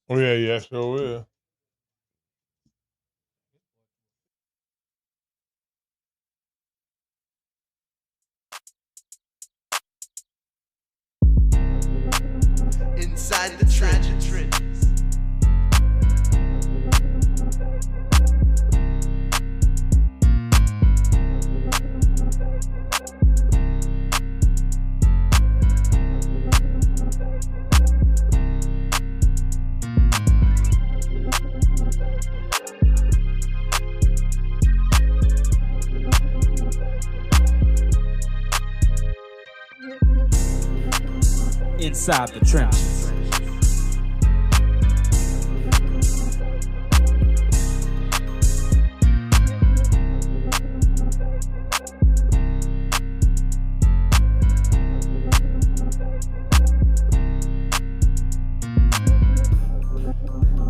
Oh yeah, sure will. Inside the trenches. Inside the trenches.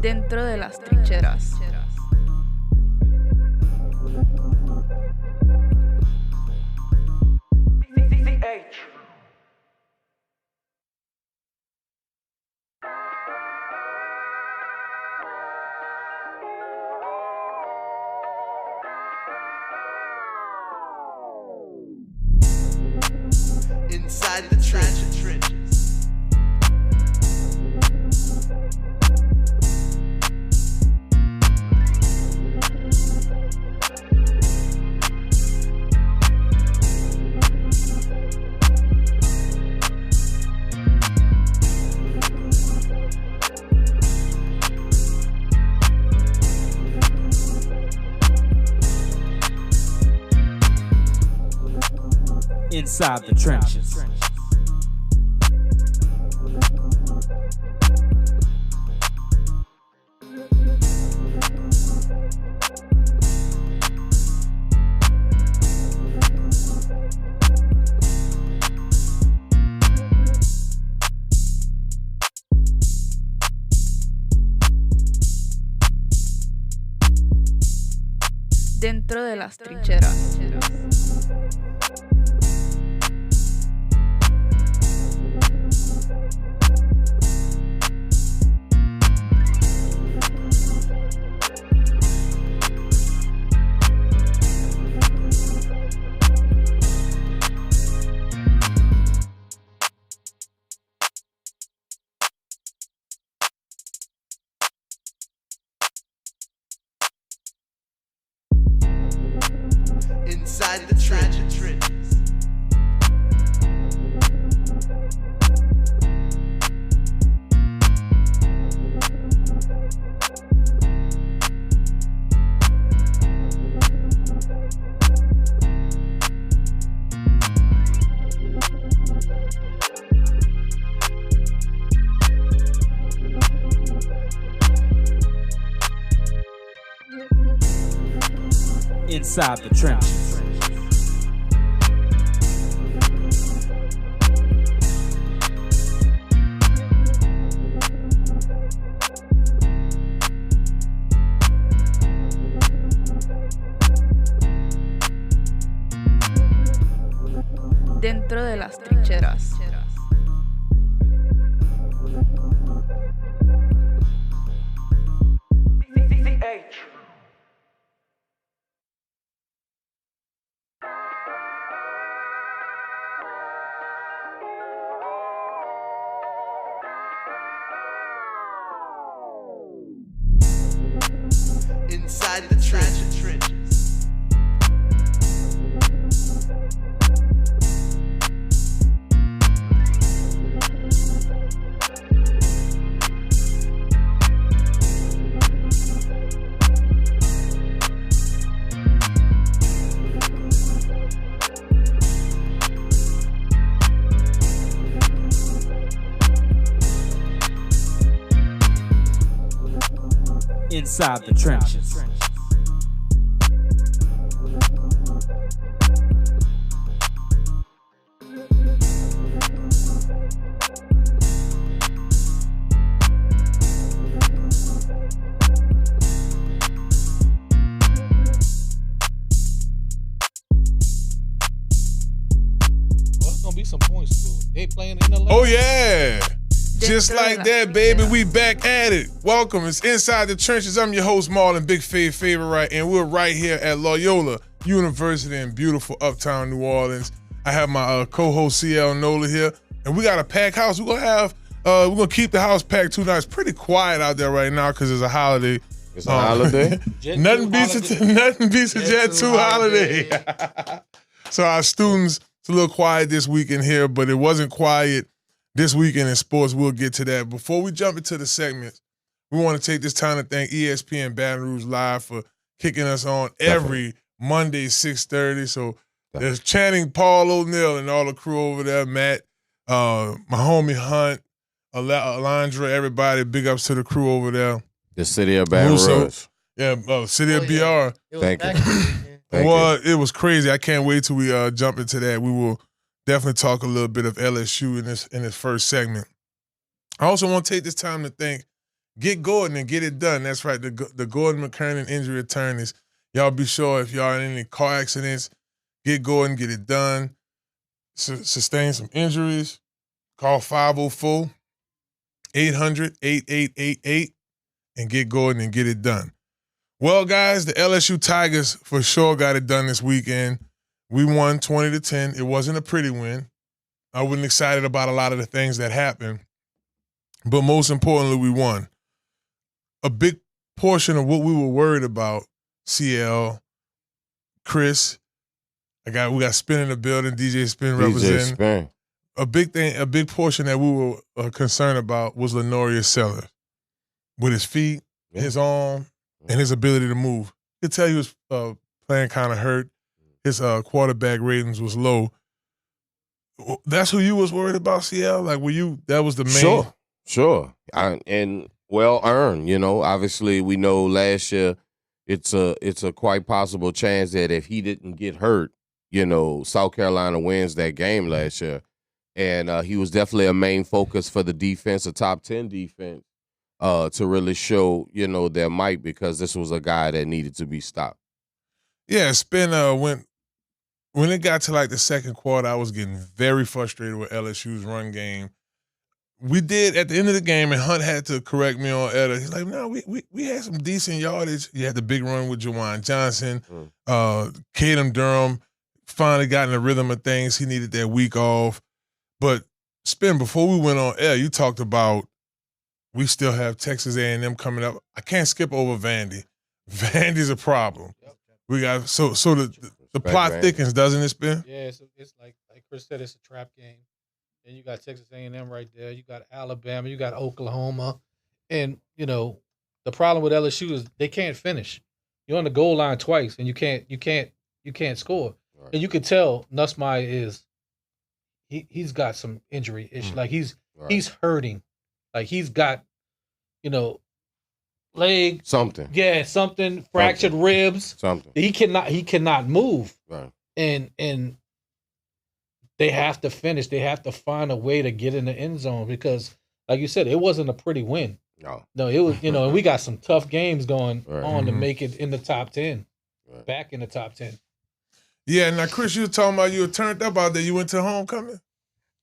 Dentro de las trincheras. Inside the trenches. Inside the trenches. Dentro de las trincheras. Inside the trenches. Inside the trenches. Dentro de las trincheras. Inside the trenches. Inside the trenches. Well, it's gonna be some points too. They playing in the Oh yeah, Dentro Just like that, baby, we back at it. Welcome, it's Inside the Trenches. I'm your host, Marlon, Big Fave Favorite, and we're right here at Loyola University in beautiful uptown New Orleans. I have my co-host CL NOLA here, and we got a packed house. We're gonna keep the house packed too. Now it's pretty quiet out there right now because it's a holiday. It's a holiday. Nothing beats a Jet 2 holiday. So our students, it's a little quiet this weekend here, but it wasn't quiet this weekend in sports. We'll get to that. Before we jump into the segments, we want to take this time to thank ESPN Baton Rouge Live for kicking us on every Monday, 6:30. So there's Channing, Paul O'Neill, and all the crew over there, Matt, my homie Hunt, Alondra, everybody. Big ups to the crew over there. The city of Baton Rouge. Yeah, city of BR. Thank you. It was crazy. I can't wait till we jump into that. We will definitely talk a little bit of LSU in this first segment. I also want to take this time to thank Get Gordon and Get It Done. That's right, the Gordon McKernan injury attorneys. Y'all be sure if y'all in any car accidents, Get Gordon, Get It Done. Sustain some injuries, call 504-800-8888 and Get Gordon and Get It Done. Well, guys, the LSU Tigers for sure got it done this weekend. We won 20-10. It wasn't a pretty win. I wasn't excited about a lot of the things that happened, but most importantly, we won. A big portion of what we were worried about, CL, Chris, we got Spin in the building, DJ Spin representing. Spin. A big portion that we were concerned about was Lenoria Sellers. With his feet, his arm, and his ability to move. You could tell he was playing kind of hurt. His quarterback ratings was low. That's who you was worried about, CL? Like, that was the main? Sure. And well earned, Obviously, we know last year it's a quite possible chance that if he didn't get hurt, South Carolina wins that game last year. And he was definitely a main focus for the defense, a top 10 defense, to really show, their might, because this was a guy that needed to be stopped. Yeah, Spin when it got to like the second quarter, I was getting very frustrated with LSU's run game. We did at the end of the game, and Hunt had to correct me on Edda. He's like, no, we had some decent yardage. You had the big run with Jawan Johnson. Caden Durham finally got in the rhythm of things. He needed that week off. But Spin, before we went on air, you talked about we still have Texas A&M coming up. I can't skip over Vandy. Vandy's a problem. We got so the plot thickens, doesn't it, Spin? Yeah, it's like Chris said, it's a trap game. And you got Texas A&M right there. You got Alabama. You got Oklahoma. And, the problem with LSU is they can't finish. You're on the goal line twice, and you can't score. Right. And you could tell Nussmeier he's got some injury issue. Like he's hurting. Like he's got, leg something. Yeah, something fractured ribs. Something. He cannot move. Right. And they have to finish. They have to find a way to get in the end zone because, like you said, it wasn't a pretty win. No, it was. And we got some tough games going on to make it in the top 10. Right. Back in the top 10. Yeah, now Chris, you were talking about you were turned up out there. You went to homecoming?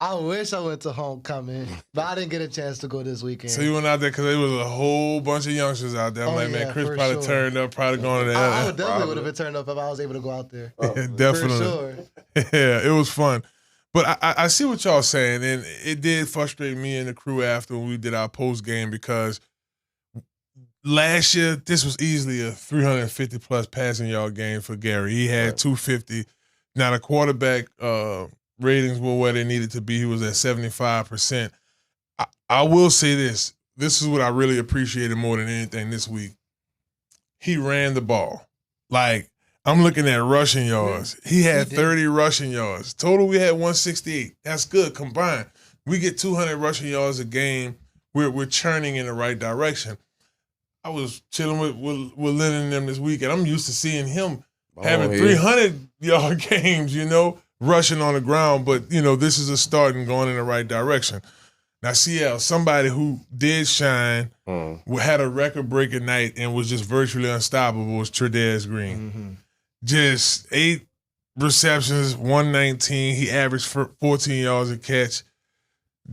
I wish I went to homecoming, but I didn't get a chance to go this weekend. So you went out there because there was a whole bunch of youngsters out there. I'm man, Chris probably turned up, probably going to that. I would definitely would have been turned up if I was able to go out there. Definitely. For sure. Yeah, it was fun. But I see what y'all saying, and it did frustrate me and the crew after when we did our post game because last year this was easily a 350-plus passing yard game for Gary. He had 250. Now the quarterback ratings were where they needed to be. He was at 75%. I will say this. This is what I really appreciated more than anything this week. He ran the ball. Like, I'm looking at rushing yards. He had 30 rushing yards. Total, we had 168. That's good combined. We get 200 rushing yards a game. We're churning in the right direction. I was chilling with Lennon and them this week, and I'm used to seeing him having 300-yard games, rushing on the ground. But, this is a start and going in the right direction. Now, CL, somebody who did shine, had a record-breaking night and was just virtually unstoppable was Jerez Green. Mm-hmm. Just 8 receptions, 119. He averaged 14 yards a catch.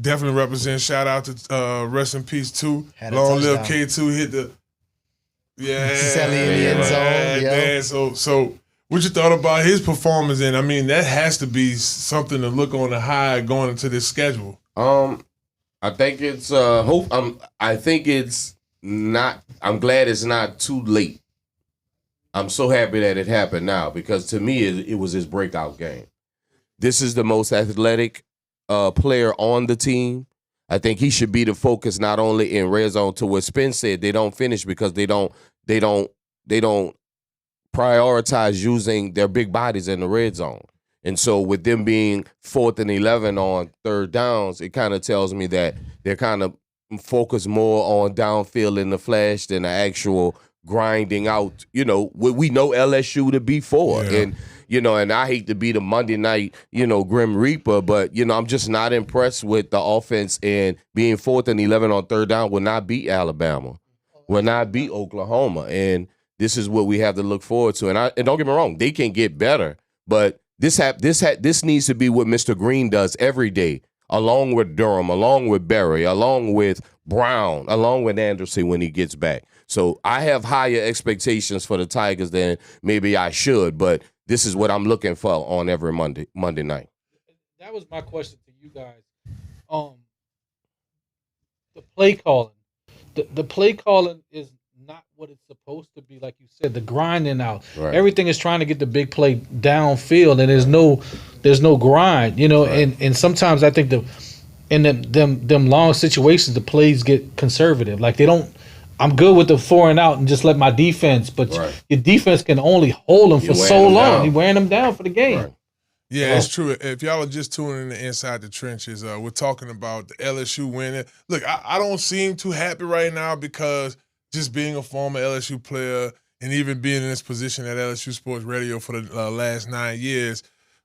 definitely represent. Shout out to rest in peace too. Had a Long live touchdown. K2 hit the Selly in the end zone. Yeah. man. So what you thought about his performance? And I mean, that has to be something to look on the high going into this schedule. I think it's I think it's not. I'm glad it's not too late. I'm so happy that it happened now because to me it was his breakout game. This is the most athletic player on the team. I think he should be the focus not only in red zone. To what Spence said, they don't finish because they don't prioritize using their big bodies in the red zone. And so with them being 4th and 11 on third downs, it kind of tells me that they're kind of focused more on downfield in the flash than the actual grinding out, what we know LSU to be for. Yeah. And, and I hate to be the Monday night, Grim Reaper, but, I'm just not impressed with the offense, and being 4th and 11 on third down will not beat Alabama, will not beat Oklahoma. And this is what we have to look forward to. And don't get me wrong, they can get better, but this needs to be what Mr. Green does every day, along with Durham, along with Berry, along with Brown, along with Anderson when he gets back. So I have higher expectations for the Tigers than maybe I should, but this is what I'm looking for on every Monday night. That was my question to you guys. The play calling. The play calling is not what it's supposed to be, like you said, the grinding out. Right. Everything is trying to get the big play downfield, and there's no grind, Right. and sometimes I think in them long situations the plays get conservative. Like they don't. I'm good with the 4 and out and just let my defense, but Right. your defense can only hold them for You're so wearing them long. down. You're wearing them down for the game. Right. Yeah, it's true. If y'all are just tuning in to Inside the Trenches, we're talking about the LSU winning. Look, I don't seem too happy right now because just being a former LSU player and even being in this position at LSU Sports Radio for the last 9 years,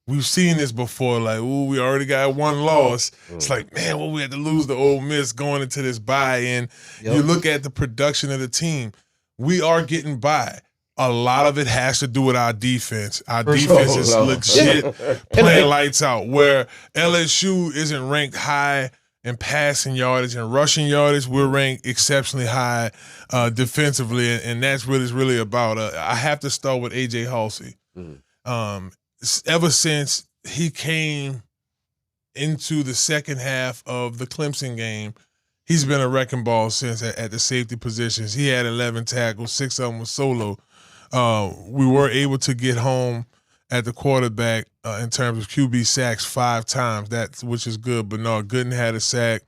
we've seen this before. Like, ooh, we already got one loss. It's like, man, well, we had to lose the Ole Miss going into this bye. And you look at the production of the team, we are getting by. A lot of it has to do with our defense. Our defense is legit playing lights out, where LSU isn't ranked high in passing yardage and rushing yardage. We're ranked exceptionally high defensively, and that's what it's really about. I have to start with A.J. Halsey. Ever since he came into the second half of the Clemson game, he's been a wrecking ball since at the safety positions. He had 11 tackles, 6 of them was solo. We were able to get home at the quarterback in terms of QB sacks 5 times, which is good. Bernard Gooden had a sack.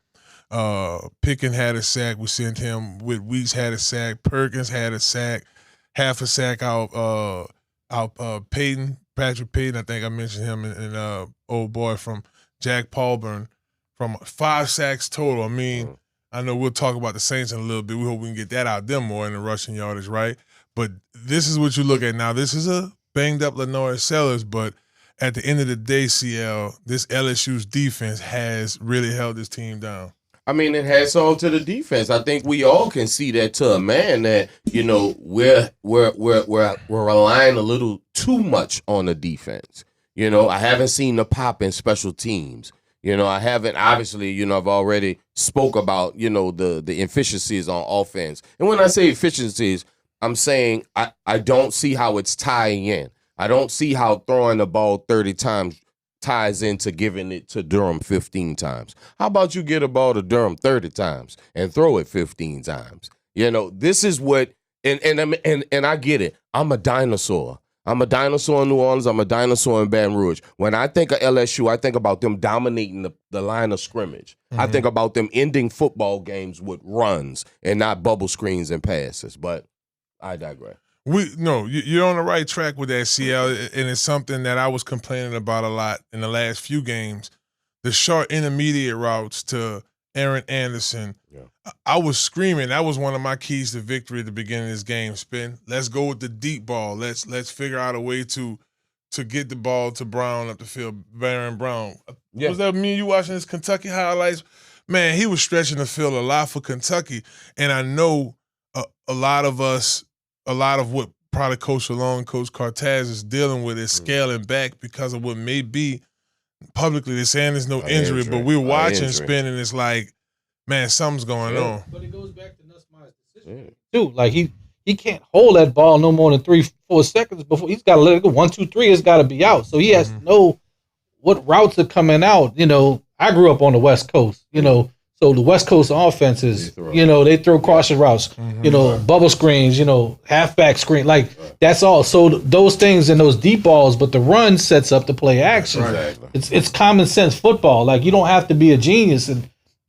Pickens had a sack. We sent him with Weeks had a sack. Perkins had a sack. Half a sack out Peyton, Patrick Peyton. I think I mentioned him, and old boy from Jack Paulburn, from 5 sacks total. I mean, I know we'll talk about the Saints in a little bit. We hope we can get that out them more in the rushing yardage, right? But this is what you look at now. This is a banged-up Lenore Sellers, but at the end of the day, CL, this LSU's defense has really held this team down. I mean, it hats off to the defense. I think we all can see that to a man that, we're relying a little too much on the defense. I haven't seen the pop in special teams. I haven't, obviously, I've already spoke about, the efficiencies on offense. And when I say efficiencies, I'm saying I don't see how it's tying in. I don't see how throwing the ball 30 times ties into giving it to Durham 15 times. How about you get a ball to Durham 30 times and throw it 15 times? This is what, and I get it. I'm a dinosaur. I'm a dinosaur in New Orleans. I'm a dinosaur in Baton Rouge. When I think of LSU, I think about them dominating the line of scrimmage. I think about them ending football games with runs and not bubble screens and passes. But I digress. You're on the right track with that, CL, and it's something that I was complaining about a lot in the last few games. The short intermediate routes to Aaron Anderson. Yeah. I was screaming. That was one of my keys to victory at the beginning of this game. Spin. Let's go with the deep ball. Let's figure out a way to get the ball to Brown up the field. Baron Brown. Yeah. Was that me and you watching his Kentucky highlights? Man, he was stretching the field a lot for Kentucky, and I know a lot of what probably Coach Shalom, Coach Cortez is dealing with is scaling back because of what may be publicly they're saying there's no injury, but we're watching spin and it's like, man, something's going on. But it goes back to Nussmeier's decision too. Like he can't hold that ball no more than 3-4 seconds before he's got to let it go. 1, 2, 3, it's got to be out. So he has to know what routes are coming out. You know, I grew up on the West Coast. You know, so the West Coast offenses, they throw crossing routes. You know, bubble screens. You know, halfback screen. Like that's all. So those things and those deep balls, but the run sets up the play action. Exactly. It's common sense football. Like you don't have to be a genius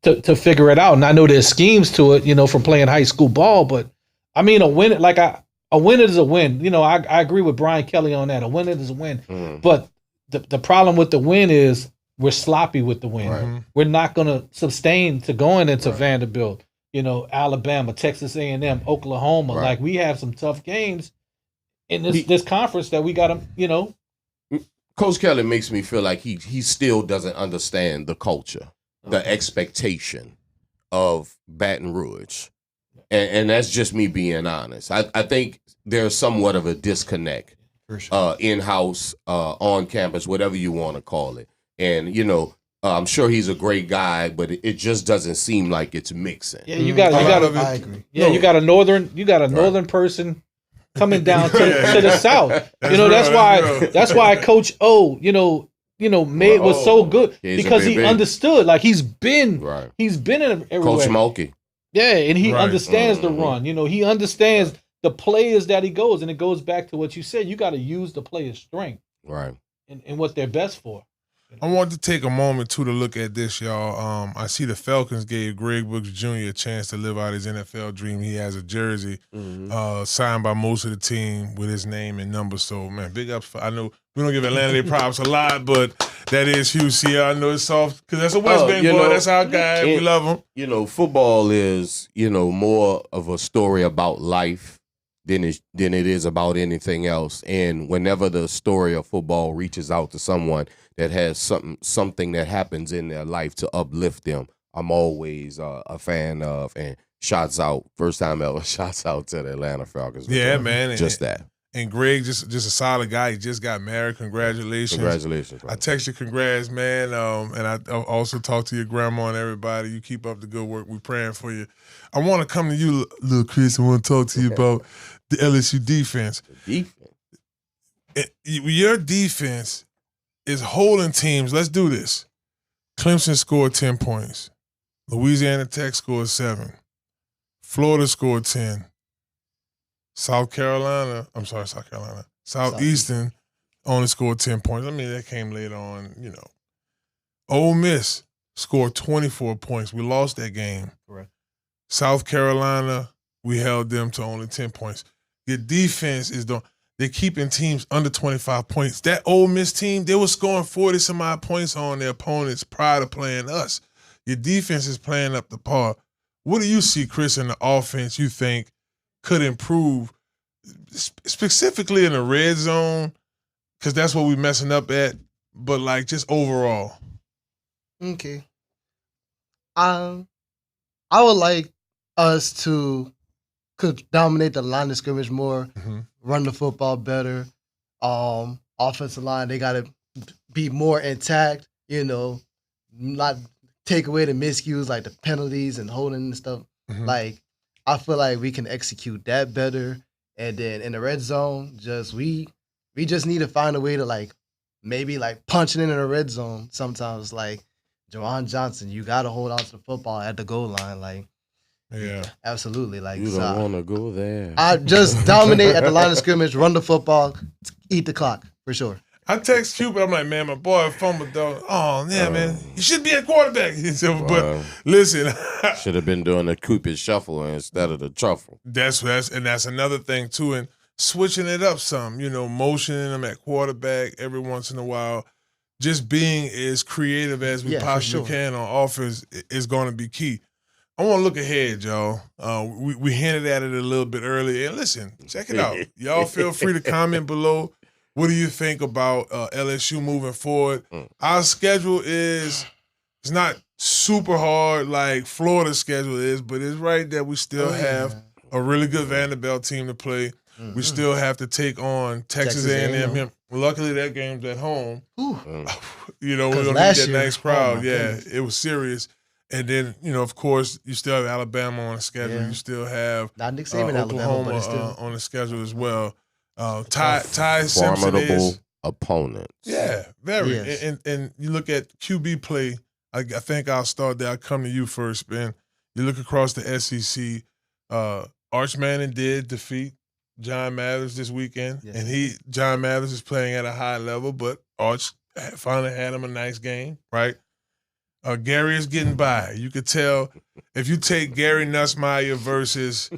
to figure it out. And I know there's schemes to it. You know, from playing high school ball, but I mean, a win is a win. You know, I agree with Brian Kelly on that. A win is a win. But the problem with the win is we're sloppy with the win. Right. We're not going to sustain to going into Vanderbilt, Alabama, Texas A&M, Oklahoma. Like we have some tough games in this conference that we got to, Coach Kelly makes me feel like he still doesn't understand the culture, the expectation of Baton Rouge. And that's just me being honest. I think there's somewhat of a disconnect in-house, on campus, whatever you want to call it. And, I'm sure he's a great guy, but it just doesn't seem like it's mixing. Yeah, I agree. Yeah, you got a northern person coming down to the south. That's why Coach O, was so good because he understood. Like he's been in everywhere. Coach Mulkey. Yeah, and he understands the run. He understands the players that he goes, and it goes back to what you said. You got to use the players' strength, right, and what they're best for. I want to take a moment too to look at this, y'all. I see the Falcons gave Greg Brooks Jr. a chance to live out his NFL dream. He has a jersey signed by most of the team with his name and number. So, man, big ups. I know we don't give Atlanta their props a lot, but that is huge. See, I know it's soft because that's a West Bank boy. That's our guy. We love him. Football is, more of a story about life than it is about anything else. And whenever the story of football reaches out to someone that has something that happens in their life to uplift them, I'm always a fan of. And first time ever, shouts out to the Atlanta Falcons. Yeah, man. Just that. And Greg, just a solid guy. He just got married. Congratulations. Congratulations. I text you congrats, man. And I also talk to your grandma and everybody. You keep up the good work. We're praying for you. I want to come to you, little Chris. I want to talk to you about the LSU defense. The defense? Your defense is holding teams. Let's do this. Clemson scored 10 points. Louisiana Tech scored 7. Florida scored 10. Southeastern only scored 10 points. I mean, that came later on, Ole Miss scored 24 points. We lost that game. Correct. South Carolina, we held them to only 10 points. Your defense they're keeping teams under 25 points. That Ole Miss team, they were scoring 40-some-odd points on their opponents prior to playing us. Your defense is playing up the par. What do you see, Chris, in the offense you think could improve, specifically in the red zone, because that's what we're messing up at, but like just overall? Okay. I would like us to could dominate the line of scrimmage more, run the football better. Offensive line, they got to be more intact, not take away the miscues like the penalties and holding and stuff. Like, I feel like we can execute that better. And then in the red zone, we just need to find a way to maybe punching in the red zone sometimes. Like Jawan Johnson, you got to hold on to the football at the goal line. Yeah, absolutely. You don't want to go there. I just dominate at the line of scrimmage, run the football, eat the clock for sure. I text Cupid. I'm like, man, my boy fumbled though. Oh yeah, man, you should be a quarterback. But listen, should have been doing the Cupid shuffle instead of the truffle. That's another thing too, and switching it up some. Motioning them at quarterback every once in a while. Just being as creative as we possibly can on offense is going to be key. I want to look ahead, y'all. We hinted at it a little bit earlier. And listen, check it out. Y'all feel free to comment below. What do you think about LSU moving forward? Our schedule it's not super hard like Florida's schedule is, but it's right that we still have a really good Vanderbilt team to play. We still have to take on Texas A&M Luckily, that game's at home. Whew. You know, we're 'Cause gonna last get that year- nice crowd. oh my Yeah, goodness. it was serious. And then, you know, of course, you still have Alabama on the schedule. Yeah. You still have Not Nick Saban, Alabama, Oklahoma but it's still. on the schedule as well. Ty Simpson Formidable is opponents. very. Yes. And you look at QB play. I think I'll start there. I'll come to you first, Ben. You look across the SEC. Arch Manning did defeat John Mathers this weekend, Yes. and John Mathers is playing at a high level, but Arch finally had him a nice game, right? Gary is getting by. You could tell if you take Gary Nussmeier versus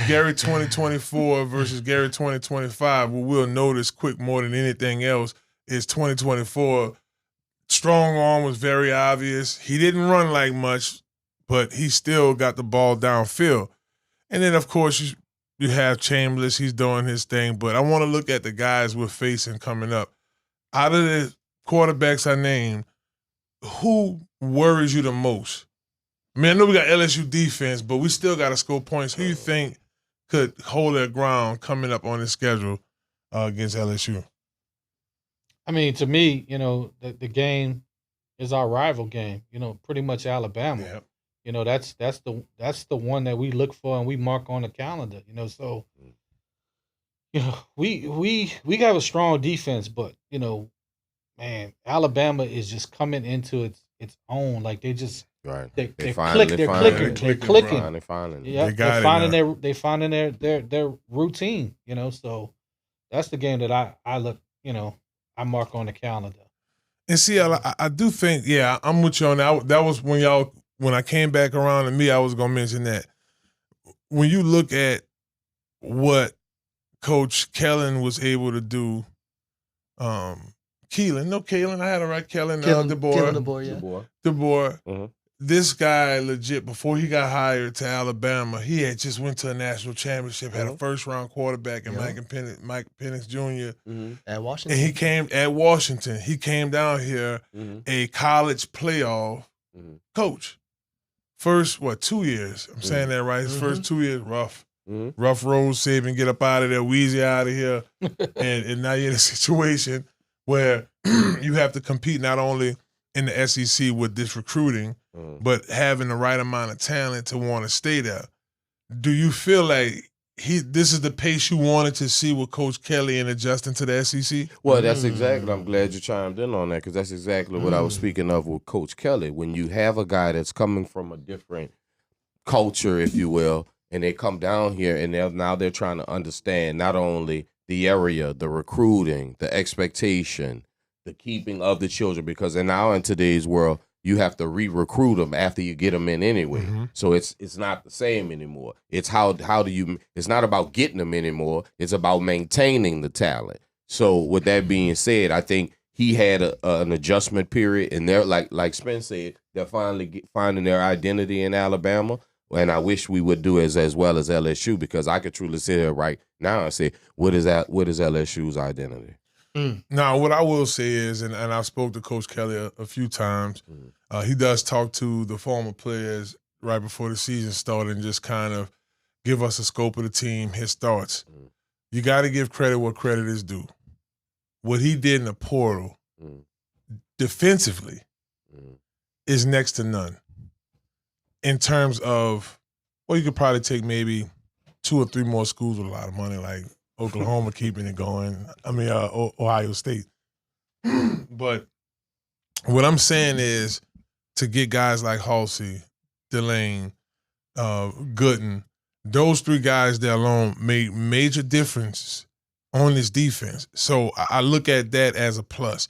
Gary 2024 versus Gary 2025, what we'll notice quick more than anything else is 2024. Strong arm was very obvious. He didn't run like much, but he still got the ball downfield. And then, of course, you have Chambliss. He's doing his thing. But I want to look at the guys we're facing coming up. Out of the quarterbacks I named, who worries you the most? I mean, I know we got LSU defense, but we still got to score points. Who you think could hold their ground coming up on the schedule against LSU? I mean, to me, you know, the game is our rival game. You know, pretty much Alabama. Yeah. You know, that's the one that we look for and we mark on the calendar. You know, so you know we got a strong defense, but you know, man, Alabama is just coming into its own. Like they just Right. they're They clicking. finally They're clicking. Finally finding it. Yeah, They got they're finding their routine. You know, so that's the game that I look. You know, I mark on the calendar. And see, I do think, yeah, I'm with you on that. That was when I came back around to me, I was going to mention that. When you look at what Coach Kellen was able to do, Kellen, I had it right, Kellen DeBoer. DeBoer. This guy, legit, before he got hired to Alabama, he had just went to a national championship, had a first-round quarterback in Mike Penix Jr. At Washington. And he came at Washington. He came down here a college playoff coach. First, 2 years? I'm saying that right. His first 2 years, rough. Rough road, Saban, get up out of there, Wheezy out of here. and now you're in a situation where you have to compete not only in the SEC with this recruiting, but having the right amount of talent to want to stay there. Do you feel like this is the pace you wanted to see with Coach Kelly and adjusting to the SEC? Well, that's exactly. I'm glad you chimed in on that because that's exactly what I was speaking of with Coach Kelly. When you have a guy that's coming from a different culture, if you will, and they come down here and they're trying to understand not only the area, the recruiting, the expectation, the keeping of the children, because now in today's world, you have to re-recruit them after you get them in anyway. So it's not the same anymore. It's it's not about getting them anymore. It's about maintaining the talent. So with that being said, I think he had an adjustment period, and they're like Spence said, they're finally finding their identity in Alabama. And I wish we would do as well as LSU, because I could truly sit here right now and say, what is LSU's identity? Now, what I will say is, and I've spoke to Coach Kelly a few times, he does talk to the former players right before the season started and just kind of give us a scope of the team, his thoughts. You got to give credit where credit is due. What he did in the portal defensively is next to none. In terms of, well, you could probably take maybe 2 or 3 more schools with a lot of money, like Oklahoma keeping it going. Ohio State. But what I'm saying is to get guys like Halsey, Delane, Gooden, those 3 guys there alone made major differences on this defense. So I look at that as a plus.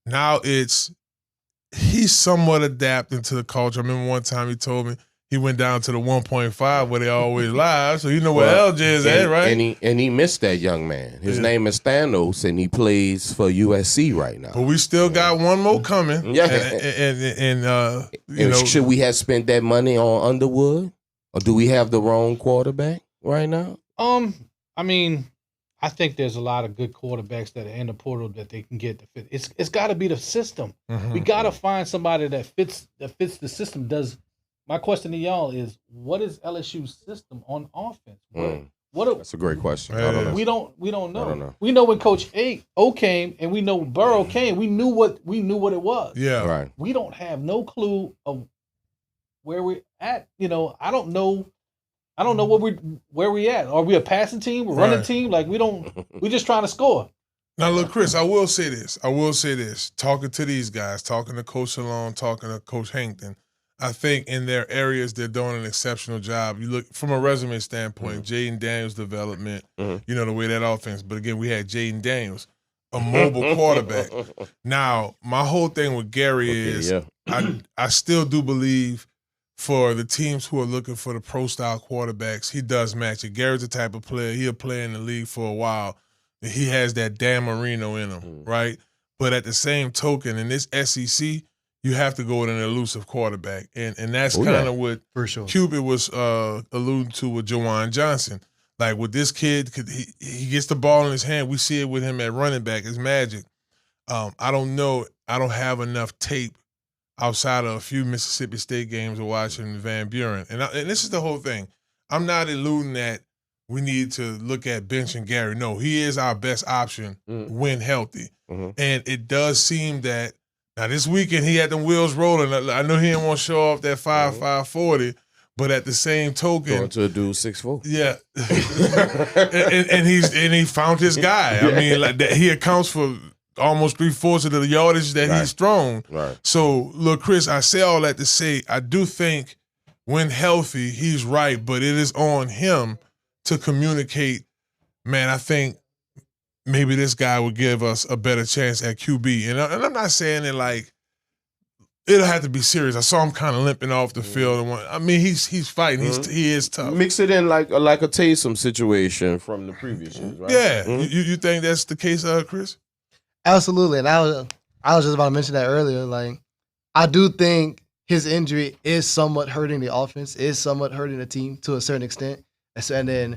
Now he's somewhat adapting to the culture. I remember one time he told me he went down to the 1.5 where they always live, so you know where LJ is at, right? And he missed that young man. His name is Thanos, and he plays for USC right now. But we still got one more coming. Yeah. And should we have spent that money on Underwood, or do we have the wrong quarterback right now? I mean, I think there's a lot of good quarterbacks that are in the portal that they can get to fit. It's got to be the system. We got to find somebody that fits the system. My question to y'all is, what is LSU's system on offense? That's a great question. I don't know. We don't know. I don't know. We know when Coach O came, and we know when Burrow came. We knew what it was. Yeah. Right. We don't have no clue of where we're at. I don't know where we at. Are we a passing team? We're running team? Like we're just trying to score. Now, look, Chris, I will say this. Talking to these guys, talking to Coach Salone, talking to Coach Hankton, I think in their areas they're doing an exceptional job. You look from a resume standpoint, Jaden Daniels' development, the way that offense. But again, we had Jaden Daniels, a mobile quarterback. Now, my whole thing with Gary is I still do believe for the teams who are looking for the pro-style quarterbacks, he does match it. Gary's the type of player, he'll play in the league for a while. He has that Dan Marino in him, right? But at the same token, in this SEC, you have to go with an elusive quarterback. And that's kind of what For sure. Cupid was alluding to with Jawan Johnson. Like with this kid, he gets the ball in his hand. We see it with him at running back. It's magic. I don't know. I don't have enough tape outside of a few Mississippi State games of watching Van Buren. And this is the whole thing. I'm not alluding that we need to look at benching Gary. No, he is our best option when healthy. And it does seem that now this weekend he had them wheels rolling. I know he didn't want to show off that 5.40, but at the same token, Going to a dude 6'4". yeah, and he found his guy. I mean, like that, he accounts for almost 3/4 of the yardage that he's thrown. Right. So, look, Chris, I say all that to say I do think when healthy, he's right, but it is on him to communicate, man, I think maybe this guy would give us a better chance at QB. And I'm not saying it like it'll have to be serious. I saw him kind of limping off the field. I mean, he's fighting. He is tough. Mix it in like a Taysom situation from the previous years, right? Yeah. You think that's the case, Chris? Absolutely. And I was just about to mention that earlier. Like, I do think his injury is somewhat hurting the offense, is somewhat hurting the team to a certain extent. And then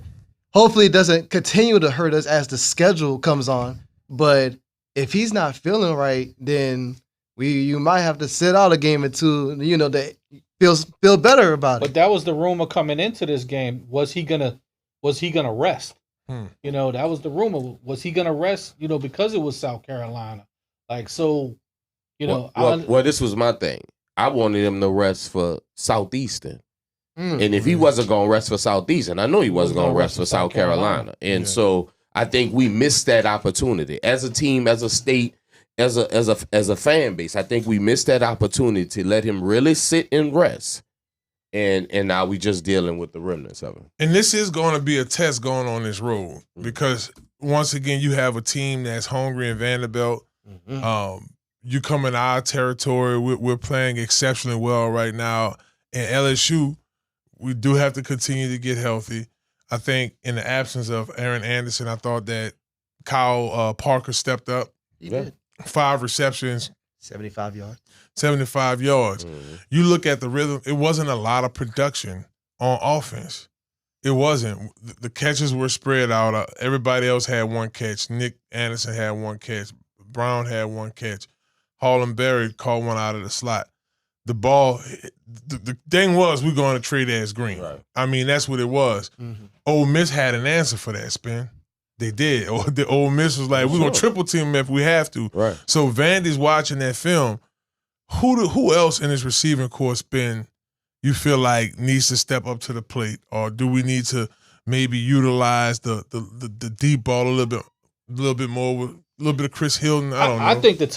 hopefully it doesn't continue to hurt us as the schedule comes on. But if he's not feeling right, then you might have to sit out a game or two, that feel better about it. But that was the rumor coming into this game. Was he gonna rest? That was the rumor. Was he gonna rest? Because it was South Carolina. Like, so, Well, this was my thing. I wanted him to rest for Southeastern. And if he wasn't going to rest for Southeastern, I know he wasn't going to rest for South Carolina. And so I think we missed that opportunity as a team, as a state, as a fan base. I think we missed that opportunity to let him really sit and rest. And now we just dealing with the remnants of it. And this is going to be a test going on this road because once again you have a team that's hungry in Vanderbilt. You come in our territory. We're playing exceptionally well right now. And LSU, we do have to continue to get healthy. I think in the absence of Aaron Anderson, I thought that Kyle Parker stepped up. He did. 5 receptions. 75 yards. 75 yards. You look at the rhythm, it wasn't a lot of production on offense. It wasn't. The catches were spread out. Everybody else had one catch. Nick Anderson had one catch. Brown had one catch. Harlan Berry caught one out of the slot. The ball, the thing was, we're going to trade as green. Right. I mean, that's what it was. Ole Miss had an answer for that, Spin. They did. The Ole Miss was like, we're going to triple team him if we have to. Right. So Vandy's watching that film. Who else in his receiving corps, Spin, you feel like needs to step up to the plate? Or do we need to maybe utilize the deep ball a little bit more with a little bit of Chris Hilton? I don't know. I think the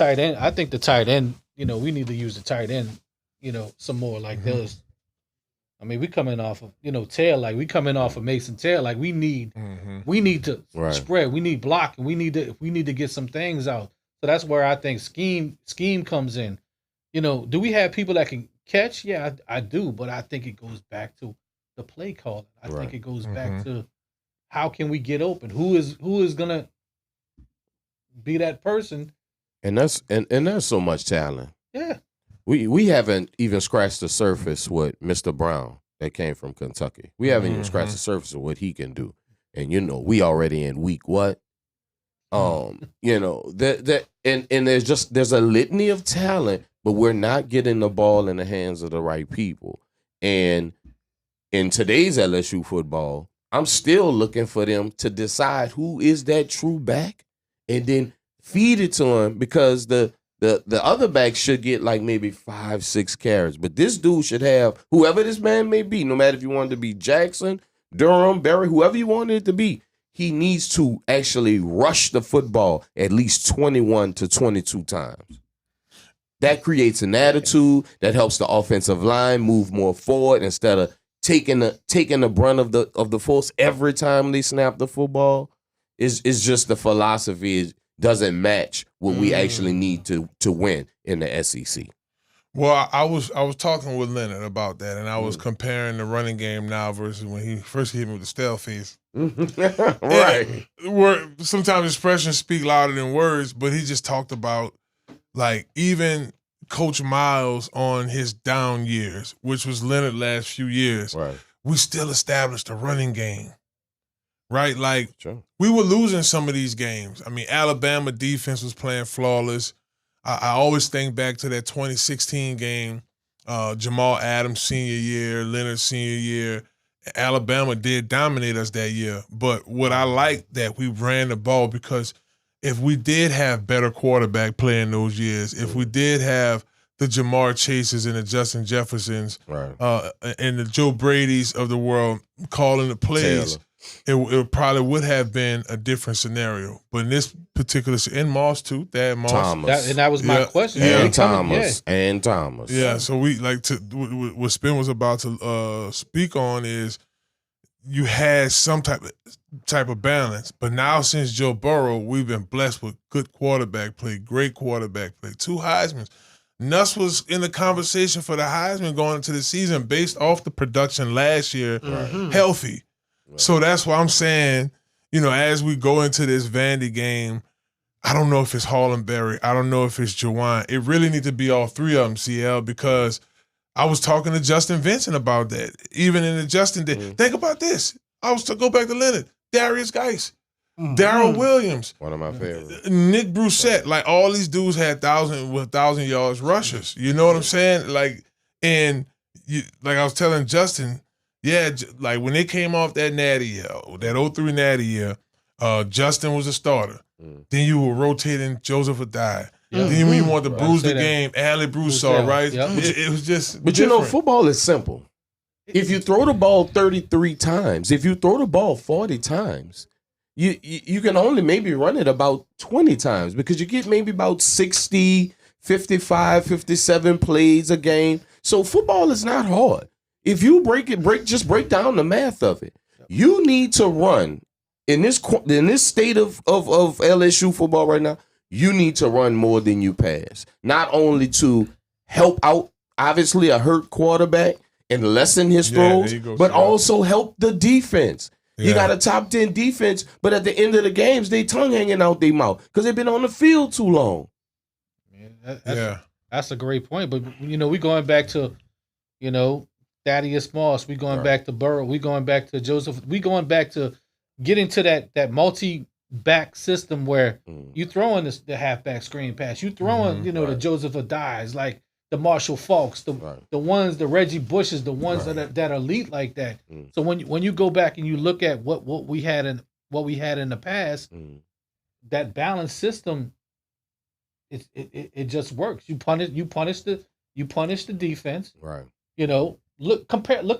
tight end, we need to use the tight end, some more like those. I mean, we coming off of, Tail, like we coming off of Mason Tail, like we need to spread, we need block, and we need to get some things out. So that's where I think scheme comes in. Do we have people that can catch? Yeah, I do, but I think it goes back to the play calling. I think it goes back to how can we get open? Who is gonna be that person? And there's so much talent. Yeah. We haven't even scratched the surface with Mr. Brown that came from Kentucky. We haven't even scratched the surface of what he can do. And we already in week what? And there's a litany of talent, but we're not getting the ball in the hands of the right people. And in today's LSU football, I'm still looking for them to decide who is that true back and then feed it to him, because the other back should get like maybe 5-6 carries. But this dude should have, whoever this man may be, no matter if you want it to be Jackson, Durham, Berry, whoever you want it to be, he needs to actually rush the football at least 21 to 22 times. That creates an attitude that helps the offensive line move more forward instead of taking the brunt of the force every time they snap the football. Is just the philosophy doesn't match what we actually need to win in the SEC. Well, I was talking with Leonard about that, and I was comparing the running game now versus when he first hit me with the stale face. Right. Where sometimes expressions speak louder than words, but he just talked about, like, even Coach Miles on his down years, which was Leonard last few years, Right. we still established a running game. Right? Like, Sure. we were losing some of these games. I mean, Alabama defense was playing flawless. I always think back to that 2016 game, Jamal Adams senior year, Leonard senior year. Alabama did dominate us that year. But what I like that we ran the ball, because if we did have better quarterback play in those years, if we did have the Jamar Chases and the Justin Jeffersons Right. And the Joe Bradys of the world calling the plays, it probably would have been a different scenario. But in this particular, in Moss too, Thad Moss. Thomas. That was my question. And Thomas. And Thomas. Yeah, so we like to what Spin was about to speak on is you had some type of balance, but now since Joe Burrow, we've been blessed with good quarterback play, great quarterback play, 2 Heismans. Nuss was in the conversation for the Heisman going into the season based off the production last year, healthy. Right. So that's why I'm saying, as we go into this Vandy game, I don't know if it's Hollenberry. I don't know if it's Jawan. It really needs to be all 3 of them, CL, because I was talking to Justin Vincent about that. Even in the Justin day. Think about this. I was to go back to Leonard. Darius Geis. Darrell Williams. One of my favorites. Nick Brissett. Like, all these dudes had 1,000 yards rushers. You know what I'm saying? Like, and like I was telling Justin, yeah, like when they came off that natty year, that 03 natty year, Justin was a starter. Then you were rotating Joseph Adai. Then when you want to bruise the game, Allie Broussard, right? Yep. It was just But different. Football is simple. If you throw the ball 33 times, if you throw the ball 40 times, you can only maybe run it about 20 times, because you get maybe about 60, 55, 57 plays a game. So football is not hard. If you just break down the math of it. You need to run in this state of LSU football right now. You need to run more than you pass, not only to help out obviously a hurt quarterback and lessen his throws, but also help the defense. You got a top 10 defense, but at the end of the games, they tongue hanging out their mouth because they've been on the field too long. That's a great point. But we going back to, Thaddeus Moss. We going back to Burrow. We going back to Joseph. We going back to getting to that multi-back system where you throwing the halfback screen pass. You throwing, the Joseph Adai's, like the Marshall Falks, the ones, the Reggie Bushes, the ones that are elite like that. So when you go back and you look at what we had in the past, that balanced system, it just works. You punish the defense. Right. Look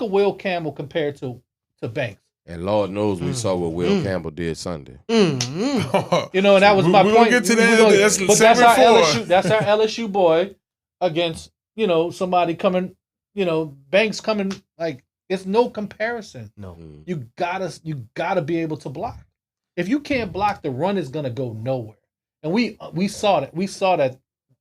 at Will Campbell compared to Banks. And Lord knows we saw what Will Campbell did Sunday. And that was my point. We'll get to that. That's our LSU boy against, somebody coming, Banks coming, like, it's no comparison. No. You gotta be able to block. If you can't block, the run is gonna go nowhere. And we saw that. We saw that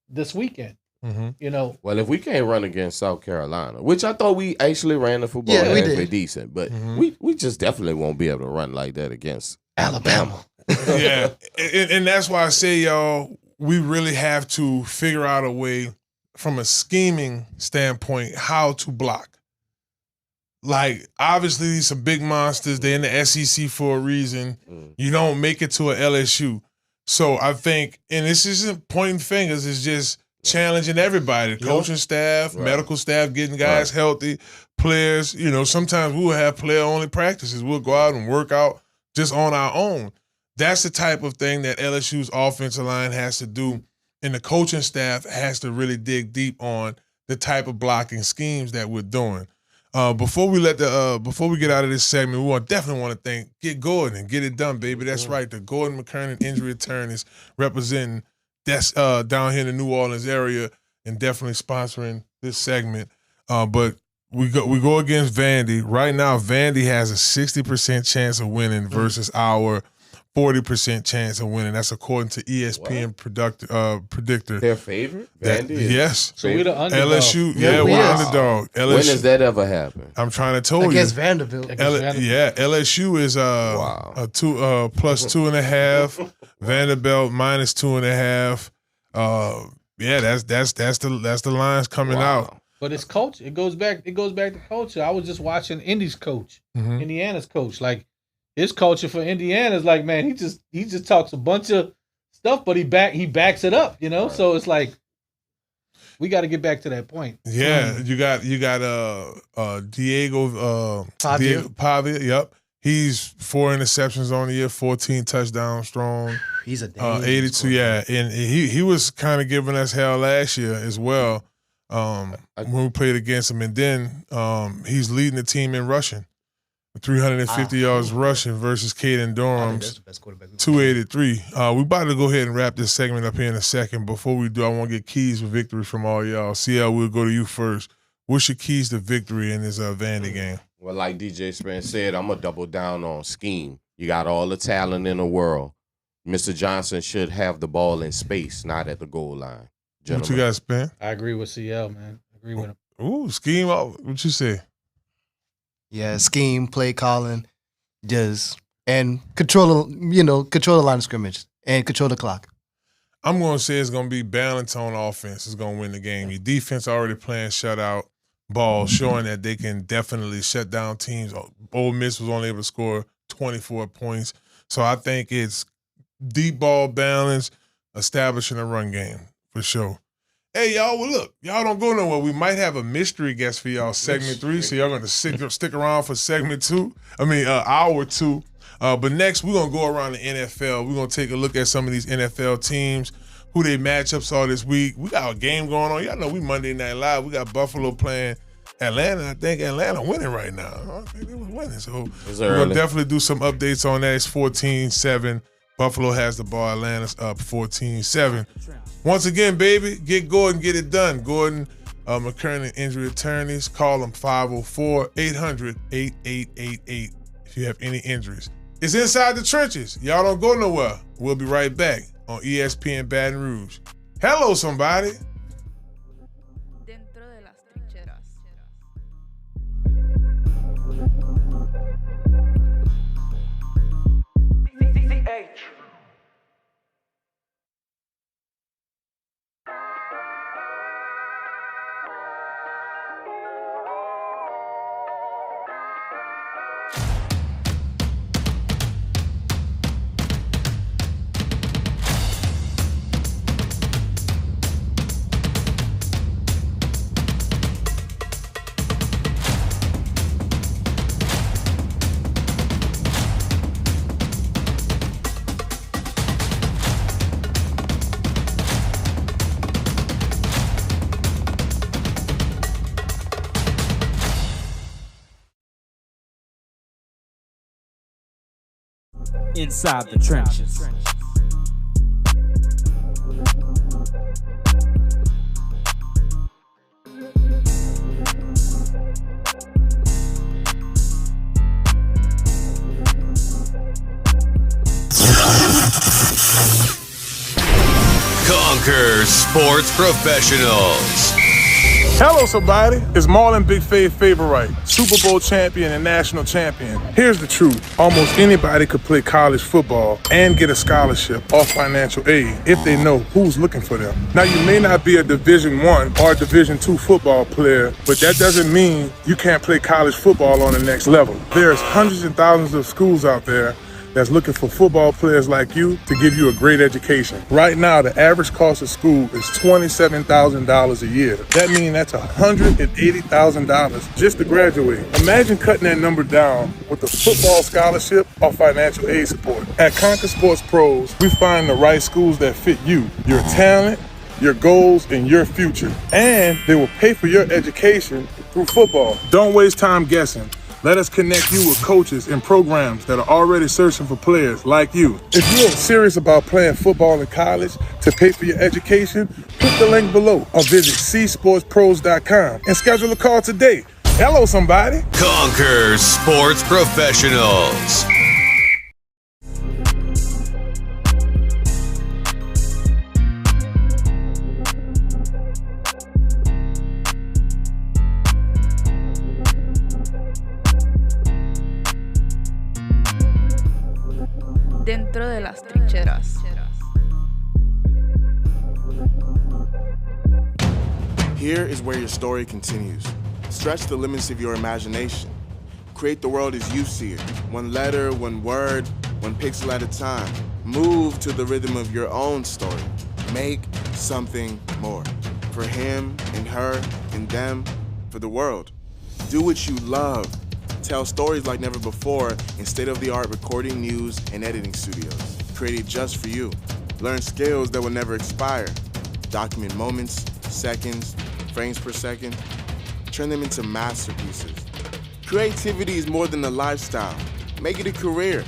this weekend. Well, if we can't run against South Carolina, which I thought we actually ran the football halfway decent, but we just definitely won't be able to run like that against Alabama. Yeah, and that's why I say, y'all, we really have to figure out a way from a scheming standpoint how to block. Like, obviously, these are big monsters. They're in the SEC for a reason. You don't make it to an LSU. So I think, and this isn't pointing fingers, it's just challenging everybody, coaching staff, medical staff, getting guys healthy, players. You know, sometimes we will have player-only practices. We'll go out and work out just on our own. That's the type of thing that LSU's offensive line has to do, and the coaching staff has to really dig deep on the type of blocking schemes that we're doing. Before we get out of this segment, we definitely want to get Gordon and get it done, baby. That's right. The Gordon McKernan injury attorneys representing that's down here in the New Orleans area and definitely sponsoring this segment. But we go against Vandy. Right now, Vandy has a 60% chance of winning versus our 40% chance of winning. That's according to ESPN predictor. Their favorite? Vandy? Yes. So we're the underdog. LSU, we're underdog. LSU, when does that ever happen? I'm trying to tell you. Against Vanderbilt. LSU is a plus 2.5. Vanderbilt minus 2.5. That's the lines coming out. But it's culture. It goes back to culture. I was just watching Indy's coach, Indiana's coach. Like, his culture for Indiana is like, man, he just talks a bunch of stuff, but he backs it up, you know. So it's like we got to get back to that point. Yeah, you got Diego Pavia. Yep, he's 4 interceptions on the year, 14 touchdowns strong. He's a 82. Yeah, and he was kind of giving us hell last year as well when we played against him, and then he's leading the team in rushing. 350 yards rushing versus Caden Durham's 283. We about to go ahead and wrap this segment up here in a second. Before we do, I want to get keys for victory from all y'all. CL, we'll go to you first. What's your keys to victory in this Vandy game? Well, like DJ Spence said, I'm going to double down on scheme. You got all the talent in the world. Mr. Johnson should have the ball in space, not at the goal line. Gentlemen. What you got, Spence? I agree with CL, man. I agree with him. Ooh, scheme. What you say? Yeah, scheme, play calling, and control the line of scrimmage and control the clock. I'm going to say it's going to be balance on offense. It's going to win the game. Your defense already playing shutout ball, showing that they can definitely shut down teams. Ole Miss was only able to score 24 points. So I think it's deep ball balance, establishing a run game for sure. Hey, y'all, well, look, y'all don't go nowhere. We might have a mystery guest for y'all, segment 3, so y'all going to stick around for segment 2. Hour 2. But next, we're going to go around the NFL. We're going to take a look at some of these NFL teams, who their matchups are this week. We got a game going on. Y'all know we Monday Night Live. We got Buffalo playing Atlanta. I think Atlanta winning right now. I think they was winning. So we're going to definitely do some updates on that. It's 14-7. Buffalo has the ball. Atlanta's up 14-7. Once again, baby, get Gordon, get it done. Gordon McKernan Injury Attorneys. Call them 504-800-8888 if you have any injuries. It's Inside the Trenches. Y'all don't go nowhere. We'll be right back on ESPN Baton Rouge. Hello, somebody. Dentro de las trincheras. Inside the trenches. Conquer Sports Professionals. Hello, somebody. It's Marlon Big Favorite, Super Bowl champion and national champion. Here's the truth. Almost anybody could play college football and get a scholarship or financial aid if they know who's looking for them. Now, you may not be a Division I or Division II football player, but that doesn't mean you can't play college football on the next level. There's hundreds and thousands of schools out there that's looking for football players like you to give you a great education. Right now, the average cost of school is $27,000 a year. That means that's $180,000 just to graduate. Imagine cutting that number down with a football scholarship or financial aid support. At Conquer Sports Pros, we find the right schools that fit you, your talent, your goals, and your future. And they will pay for your education through football. Don't waste time guessing. Let us connect you with coaches and programs that are already searching for players like you. If you're serious about playing football in college to pay for your education, click the link below or visit csportspros.com and schedule a call today. Hello, somebody. Conquer Sports Professionals. Dentro de las trincheras. Here is where your story continues. Stretch the limits of your imagination. Create the world as you see it. One letter, one word, one pixel at a time. Move to the rhythm of your own story. Make something more. For him and her and them, for the world. Do what you love. Tell stories like never before in state-of-the-art recording, news, and editing studios. Created just for you. Learn skills that will never expire. Document moments, seconds, frames per second. Turn them into masterpieces. Creativity is more than a lifestyle. Make it a career.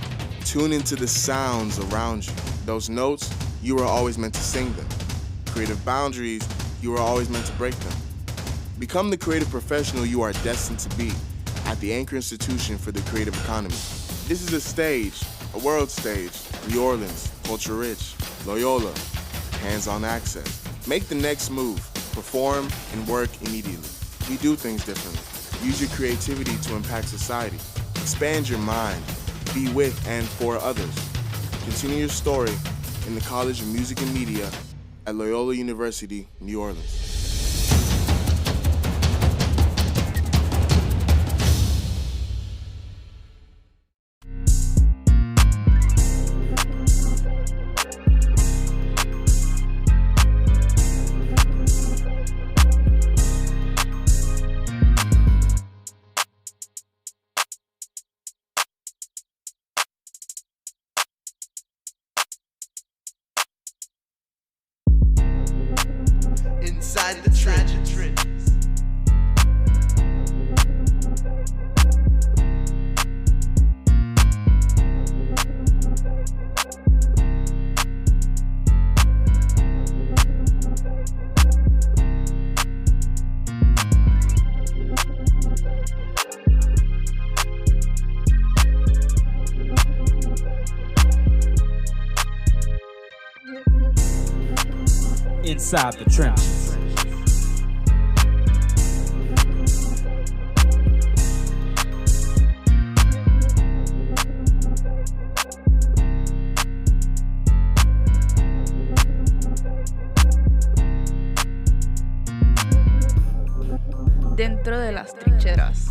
Tune into the sounds around you. Those notes, you were always meant to sing them. Creative boundaries, you were always meant to break them. Become the creative professional you are destined to be at the Anchor Institution for the Creative Economy. This is a stage, a world stage. New Orleans, culture rich. Loyola, hands-on access. Make the next move. Perform and work immediately. We do things differently. Use your creativity to impact society. Expand your mind. Be with and for others. Continue your story in the College of Music and Media at Loyola University, New Orleans. Inside the trenches. Inside the trenches. Dentro de las trincheras.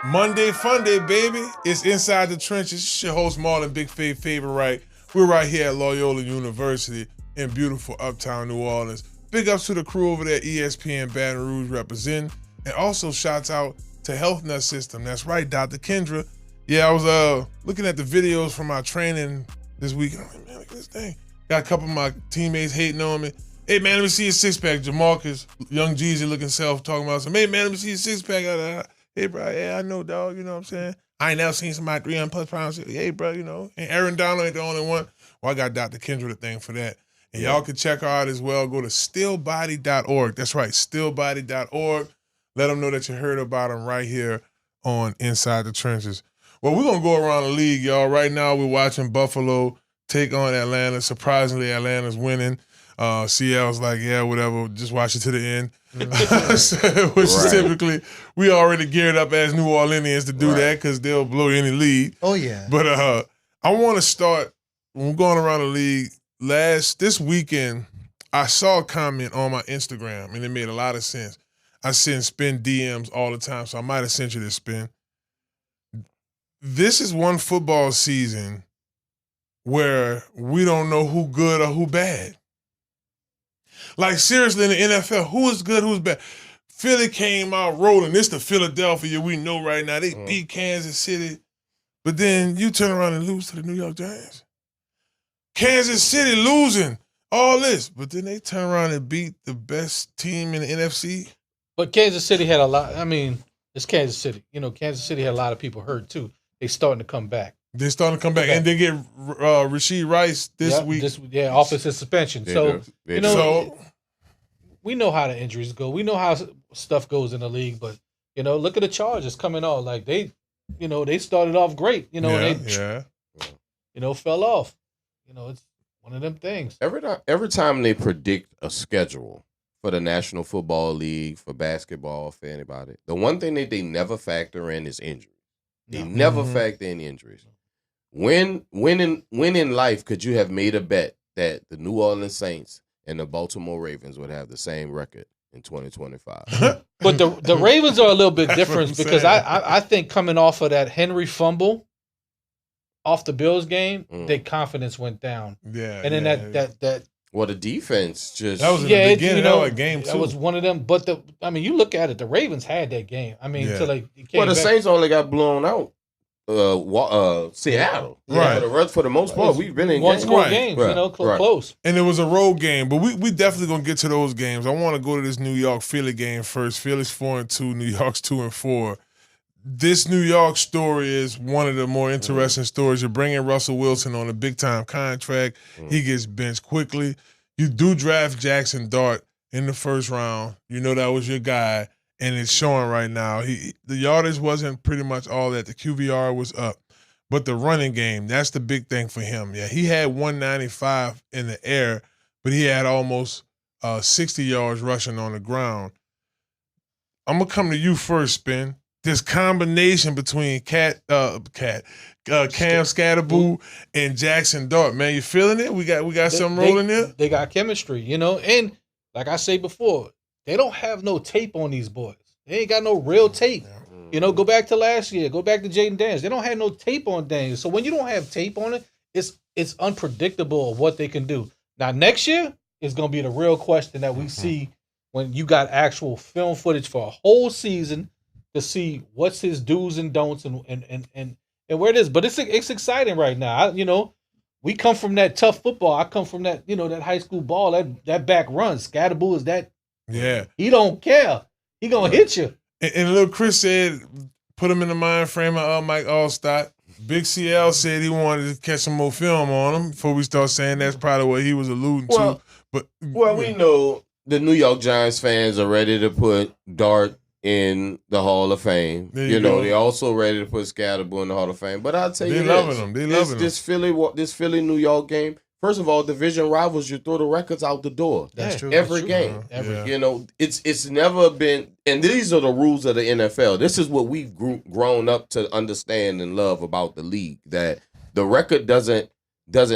Monday Fun Day, baby. It's Inside the Trenches. It's your host, Marlon, Big Fave Favorite. We're right here at Loyola University in beautiful uptown New Orleans. Big ups to the crew over there at ESPN Baton Rouge representing. And also shouts out to Health Nut System. That's right, Dr. Kendra. Yeah, I was looking at the videos from my training this week. I'm like, man, look at this thing. Got a couple of my teammates hating on me. Hey, man, let me see your six-pack. Jamarcus, young Jeezy looking self talking about something. Hey, man, let me see your six-pack. Hey, bro, yeah, I know, dog, you know what I'm saying? I ain't never seen somebody 300 plus pounds. Hey, bro, you know, and Aaron Donald ain't the only one. Well, I got Dr. Kendra the thing for that. And y'all can check her out as well. Go to stillbody.org. That's right, stillbody.org. Let them know that you heard about them right here on Inside the Trenches. Well, we're going to go around the league, y'all. Right now, we're watching Buffalo take on Atlanta. Surprisingly, Atlanta's winning. CL's like, yeah, whatever, just watch it to the end. Mm-hmm. Which is typically, we already geared up as New Orleanians to do that because they'll blow any lead. Oh, yeah. But I want to start, when we're going around the league, this weekend, I saw a comment on my Instagram, and it made a lot of sense. I send Spin DMs all the time, so I might have sent you this, Spin. This is one football season where we don't know who good or who bad. Like, seriously, in the NFL, who is good, who's bad? Philly came out rolling. This the Philadelphia we know right now. They beat Kansas City. But then you turn around and lose to the New York Giants. Kansas City losing all this. But then they turn around and beat the best team in the NFC. But Kansas City had a lot. I mean, it's Kansas City. You know, Kansas City had a lot of people hurt, too. They starting to come back. They're starting to come back. And they get Rasheed Rice this week. Off his suspension. They do. We know how the injuries go. We know how stuff goes in the league. But, you know, look at the Chargers coming off. Like, they started off great. You know, and they, fell off. You know, it's one of them things. Every time they predict a schedule for the National Football League, for basketball, for anybody, the one thing that they never factor in is injury. They never factor in injuries. When in life could you have made a bet that the New Orleans Saints and the Baltimore Ravens would have the same record in 2025? But the Ravens are a little bit different because I think coming off of that Henry fumble off the Bills game, their confidence went down. Yeah. And then that well, the defense just that was in the beginning of a game too. That was one of them. But you look at it, the Ravens had that game. I mean, until they came the back. Saints only got blown out. Seattle, right? For the most part, we've been in one-score games, close. And it was a road game, but we definitely gonna get to those games. I want to go to this New York Philly game first. Philly's 4-2, New York's 2-4. This New York story is one of the more interesting stories. You're bringing Russell Wilson on a big-time contract. He gets benched quickly. You do draft Jackson Dart in the first round. You know that was your guy, and it's showing right now. The yardage wasn't pretty much all that. The QBR was up. But the running game, that's the big thing for him. Yeah, he had 195 in the air, but he had almost 60 yards rushing on the ground. I'm going to come to you first, Spin. This combination between Cam Scatterboo and Jackson Dart, man, you feeling it? We got something rolling there? They got chemistry, and like I say before, they don't have no tape on these boys. They ain't got no real tape. Go back to last year. Go back to Jaden Daniels. They don't have no tape on Daniels. So when you don't have tape on it, it's unpredictable of what they can do. Now, next year is going to be the real question that we see when you got actual film footage for a whole season to see what's his do's and don'ts and where it is. But it's exciting right now. We come from that tough football. I come from that, that high school ball, that back run. Scatterboo is that. Yeah. He don't care. He going to hit you. And little Chris said, put him in the mind frame of Mike Allstott. Big CL said he wanted to catch some more film on him before we start saying that's probably what he was alluding to. But we know the New York Giants fans are ready to put Dart in the Hall of Fame. They're also ready to put Scatterboo in the Hall of Fame. But I'll tell you this Philly New York game. First of all, division rivals, you throw the records out the door. That's true. Every game. It's never been, and these are the rules of the NFL. This is what we've grown up to understand and love about the league, that the record doesn't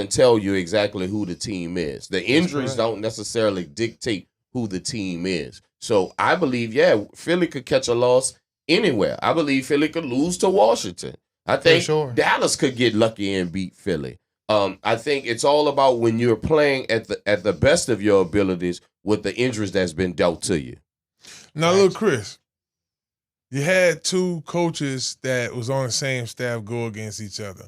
tell you exactly who the team is. The injuries don't necessarily dictate who the team is. So I believe, Philly could catch a loss anywhere. I believe Philly could lose to Washington. I think Dallas could get lucky and beat Philly. I think it's all about when you're playing at the best of your abilities with the injuries that's been dealt to you. Now, look, Chris, you had two coaches that was on the same staff go against each other.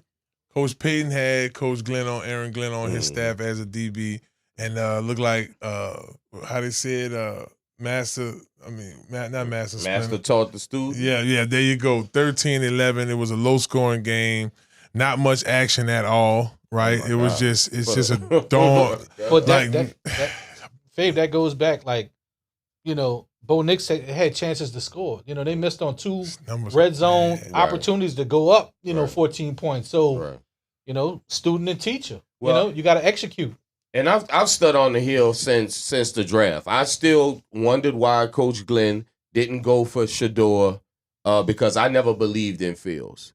Coach Payton had Coach Aaron Glenn on his staff as a DB, and looked like how they said Master taught the student. Yeah, there you go. 13-11. It was a low-scoring game. Not much action at all, right? Oh it's just a dog. But that goes back, Bo Nix had chances to score. They missed on two red zone opportunities to go up, 14 points. So, student and teacher, you got to execute. And I've stood on the hill since the draft. I still wondered why Coach Glenn didn't go for Shador because I never believed in Fields.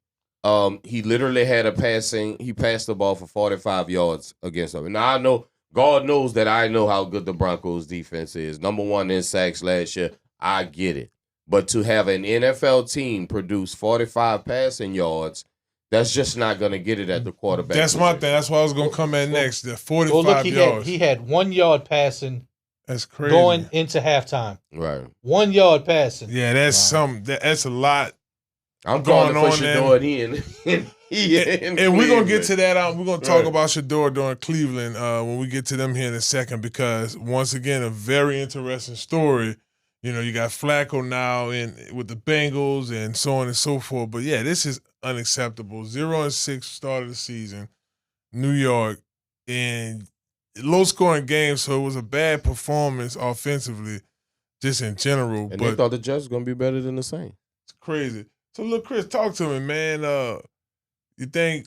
He literally had he passed the ball for 45 yards against them. Now I know, God knows that I know how good the Broncos defense is. Number 1 in sacks last year. I get it. But to have an NFL team produce 45 passing yards, that's just not going to get it at the quarterback. That's position. my thing. That's what I was going to come at next. The 45 Well, look, yards. he had 1 yard passing That's crazy. going into halftime. Right. 1 yard passing. Yeah, that's that's a lot. I'm going going on for Shador and we're going to get to that. We're going to talk about Shador during Cleveland when we get to them here in a second because, once again, a very interesting story. You know, you got Flacco now with the Bengals and so on and so forth. But, yeah, this is unacceptable. 0-6 start of the season, New York, and low-scoring game, so it was a bad performance offensively just in general. And but they thought the Jets was going to be better than the Saints. It's crazy. So, look, Chris, talk to me, man. You think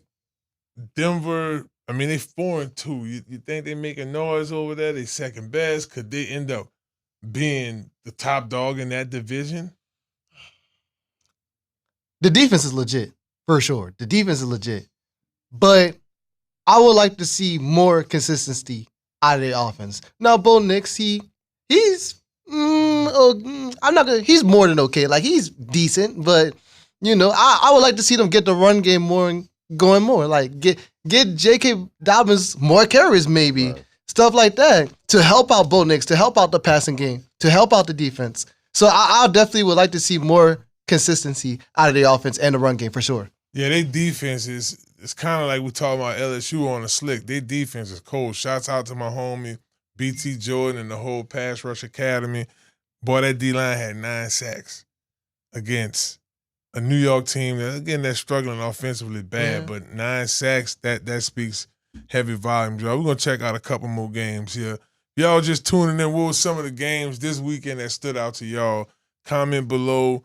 Denver, I mean, they 4-2. You think they making noise over there? They second best? Could they end up being the top dog in that division? The defense is legit, for sure. The defense is legit. But I would like to see more consistency out of the offense. Now, Bo Nix, he's he's more than okay. Like, he's decent, but you know, I would like to see them get the run game going more. Like, get J.K. Dobbins more carries, maybe. Right. Stuff like that to help out Bo Nix, to help out the passing game, to help out the defense. So I definitely would like to see more consistency out of the offense and the run game for sure. Yeah, their defense it's kind of like we talking about LSU on the slick. Their defense is cold. Shouts out to my homie BT Jordan and the whole Pass Rush Academy. Boy, that D-line had 9 sacks against a New York team that, again, they're struggling offensively bad, but 9 sacks, that speaks heavy volumes, y'all. We're going to check out a couple more games here. Y'all just tuning in. What were some of the games this weekend that stood out to y'all? Comment below.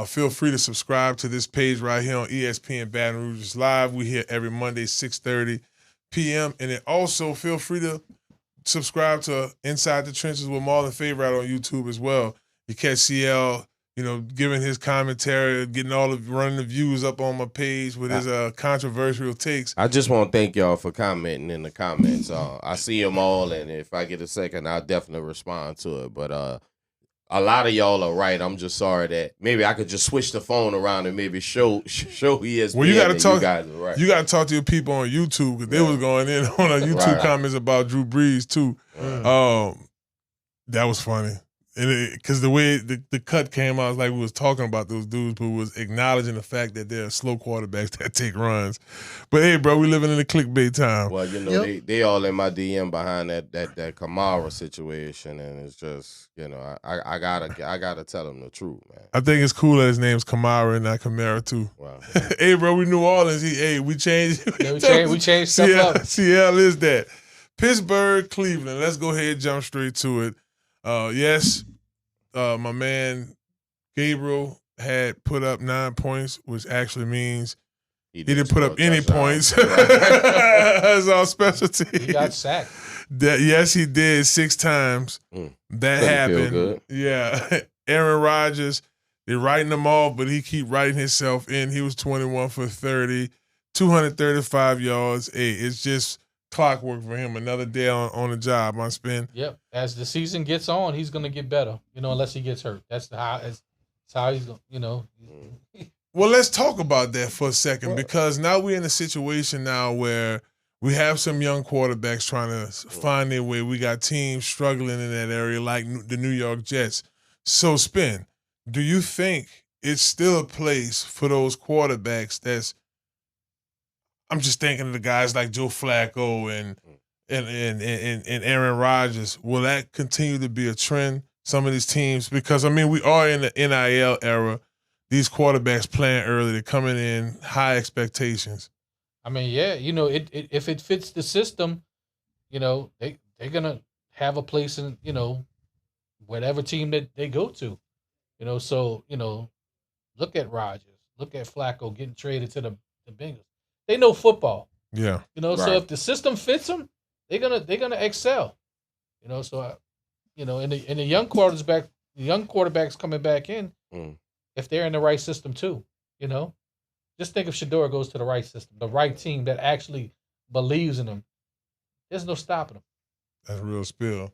Feel free to subscribe to this page right here on ESPN Baton Rouge Live. We're here every Monday, 6:30 p.m. And then also feel free to subscribe to Inside the Trenches with Marlon Favorite on YouTube as well. You catch CL, you know, giving his commentary, running the views up on my page with his controversial takes. I just want to thank y'all for commenting in the comments. I see them all, and if I get a second, I'll definitely respond to it. But a lot of y'all are right. I'm just sorry that maybe I could just switch the phone around and maybe show ESPN. Well, you got to talk. You guys are right. You got to talk to your people on YouTube because they was going in on our YouTube comments about Drew Brees too. That was funny. Because the way the cut came out, like we was talking about those dudes who was acknowledging the fact that they're slow quarterbacks that take runs. But hey, bro, we living in a clickbait time. Well, you know, they all in my DM behind that Kamara situation, and it's just, you know, I gotta tell them the truth, man. I think it's cool that his name's Kamara and not Kamara too. Wow. Hey, bro, we New Orleans. We changed. We changed stuff up. CL is that. Pittsburgh, Cleveland. Let's go ahead and jump straight to it. Yes, my man Gabriel had put up 9 points, which actually means he didn't put up any points. That's our specialty. He got sacked. Yes, he did 6 times. That happened. Good. Yeah. Aaron Rodgers, they're writing him off, but he keep writing himself in. He was 21 for 30, 235 yards. Hey, it's just clockwork for him. Another day on the job, on spin. Yep. As the season gets on, he's going to get better. You know, unless he gets hurt. That's how he's going. You know. Well, let's talk about that for a second because now we're in a situation now where we have some young quarterbacks trying to find their way. We got teams struggling in that area, like the New York Jets. So, Spin, do you think it's still a place for those quarterbacks that's? I'm just thinking of the guys like Joe Flacco and Aaron Rodgers. Will that continue to be a trend, some of these teams? Because, I mean, we are in the NIL era. These quarterbacks playing early, they're coming in high expectations. I mean, yeah, you know, if it fits the system, you know, they're going to have a place in, you know, whatever team that they go to. You know, so, you know, look at Rodgers. Look at Flacco getting traded to the Bengals. They know football. Yeah. You know, so if the system fits them, they're gonna excel. So in the young quarterbacks coming back in, if they're in the right system too, just think if Shador goes to the right system, the right team that actually believes in him, there's no stopping him. That's a real spill.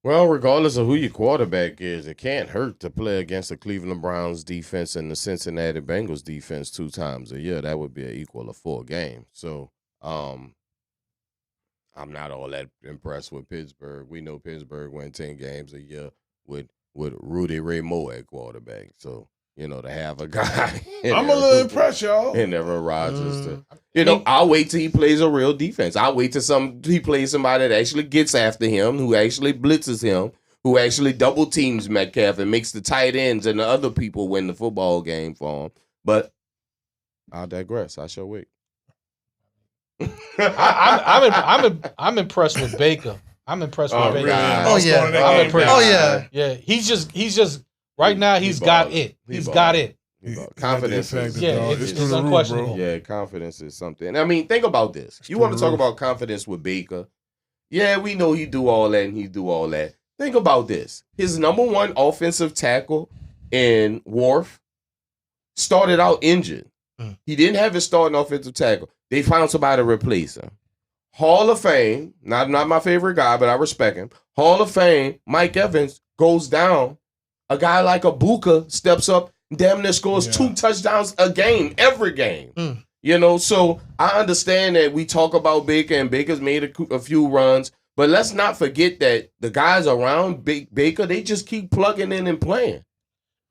Well, regardless of who your quarterback is, it can't hurt to play against the Cleveland Browns defense and the Cincinnati Bengals defense 2 times a year. That would be an equal of 4 games. So, I'm not all that impressed with Pittsburgh. We know Pittsburgh win 10 games a year with Rudy Ray Moore at quarterback. So, to have a guy. I'm a little impressed, y'all. And Aaron Rodgers. I'll wait till he plays a real defense. I'll wait till he plays somebody that actually gets after him, who actually blitzes him, who actually double teams Metcalf and makes the tight ends and the other people win the football game for him. But I'll digress. I shall wait. I'm impressed with Baker. I'm impressed with Baker. Really? Oh yeah. I'm impressed. Oh yeah. Yeah. He's just right now. He's got it. He's got it. Confidence is, it's unquestionable. Yeah, confidence is something. I mean, think about this. You want to talk about confidence with Baker? Yeah, we know he do all that and he do all that. Think about this. His number 1 offensive tackle in Wharf started out injured. He didn't have his starting offensive tackle. They found somebody to replace him. Hall of Fame, not my favorite guy, but I respect him. Hall of Fame, Mike Evans goes down. A guy like Ibuka steps up, damn near scores 2 touchdowns a game, every game. So I understand that we talk about Baker, and Baker's made a few runs, but let's not forget that the guys around Baker, they just keep plugging in and playing.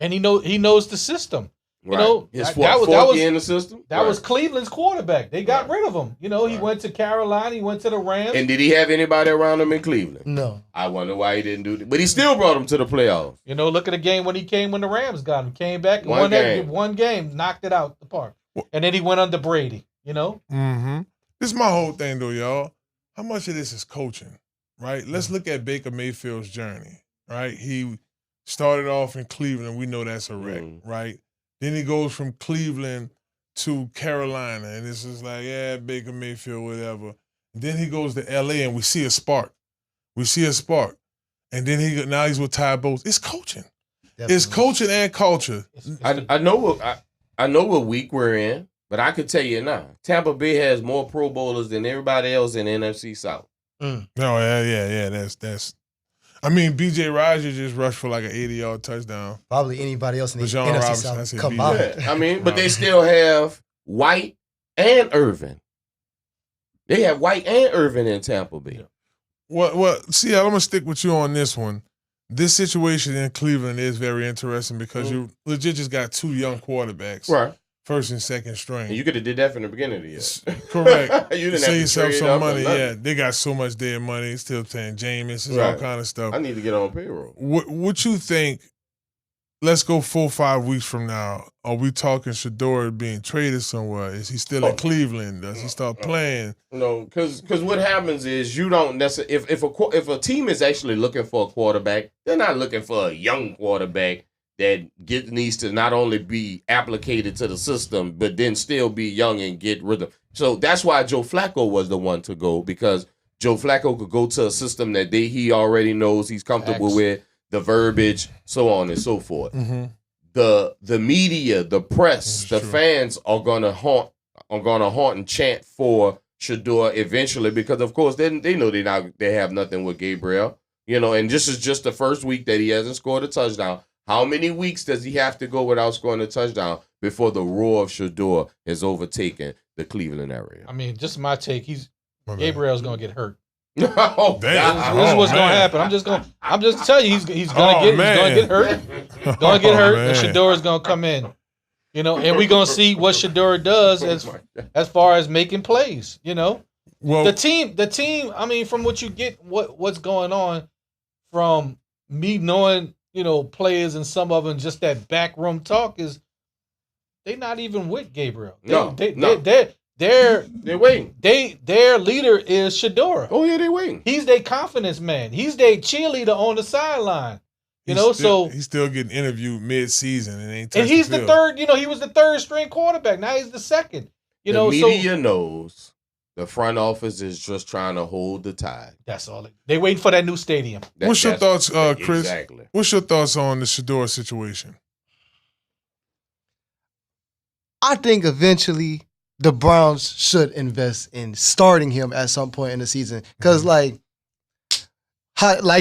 And he knows the system. Right. His fourth year in the system. That was Cleveland's quarterback. They got rid of him. He went to Carolina. He went to the Rams. And did he have anybody around him in Cleveland? No. I wonder why he didn't do that. But he still brought him to the playoffs. Look at the game when the Rams got him. Came back and one game, knocked it out the park. And then he went under Brady, Mm-hmm. This is my whole thing, though, y'all. How much of this is coaching, right? Let's look at Baker Mayfield's journey, right? He started off in Cleveland. We know that's a wreck, right? Then he goes from Cleveland to Carolina, and it's just like, Baker Mayfield, whatever. Then he goes to L.A., and we see a spark. And then now he's with Ty Bowles. It's coaching. Definitely. It's coaching and culture. I know what week we're in, but I could tell you now, Tampa Bay has more Pro Bowlers than everybody else in the NFC South. Oh, yeah. That's. I mean, B.J. Rogers just rushed for like an 80-yard touchdown. Probably anybody else in the Bijan NFC South combined. Yeah, but they still have White and Irvin. They have White and Irvin in Tampa Bay. Well, see, I'm going to stick with you on this one. This situation in Cleveland is very interesting because you legit just got 2 young quarterbacks. Right. First and second string. And you could have did that from the beginning of the year. Correct. You didn't Save have to yourself trade some up money. or nothing. Yeah, they got so much dead money. Still paying Jameis, all kind of stuff. I need to get on payroll. What you think? Let's go 4-5 weeks from now. Are we talking Shador being traded somewhere? Is he still in Cleveland? Does he start playing? No, because what happens is you don't necessarily. If a team is actually looking for a quarterback, they're not looking for a young quarterback that needs to not only be applicated to the system, but then still be young and get rid of. So that's why Joe Flacco was the one to go, because Joe Flacco could go to a system that he already knows, he's comfortable with, the verbiage, so on and so forth. Mm-hmm. The media, the press, the fans are gonna haunt and chant for Shador eventually, because of course they know they have nothing with Gabriel, and this is just the first week that he hasn't scored a touchdown. How many weeks does he have to go without scoring a touchdown before the roar of Shador has overtaken the Cleveland area? I mean, just my take. Gabriel's gonna get hurt. Oh, damn. This is what's gonna happen. I'm just telling you, he's gonna get hurt. He's gonna get hurt, and Shador is gonna come in. And we're gonna see what Shador does as far as making plays. Well, the team. I mean, from what you get, what's going on, from me knowing, players and some of them, just that backroom talk is they not even with Gabriel. They're waiting. Their leader is Shador. Oh yeah, they waiting. He's their confidence man. He's their cheerleader on the sideline. So he's still getting interviewed mid-season and ain't. And he's the third. He was the third string quarterback. Now he's the second. The media knows The front office is just trying to hold the tide. That's all. They waiting for that new stadium. What's your thoughts, Chris? Exactly. What's your thoughts on the Shador situation? I think eventually the Browns should invest in starting him at some point in the season. Because, like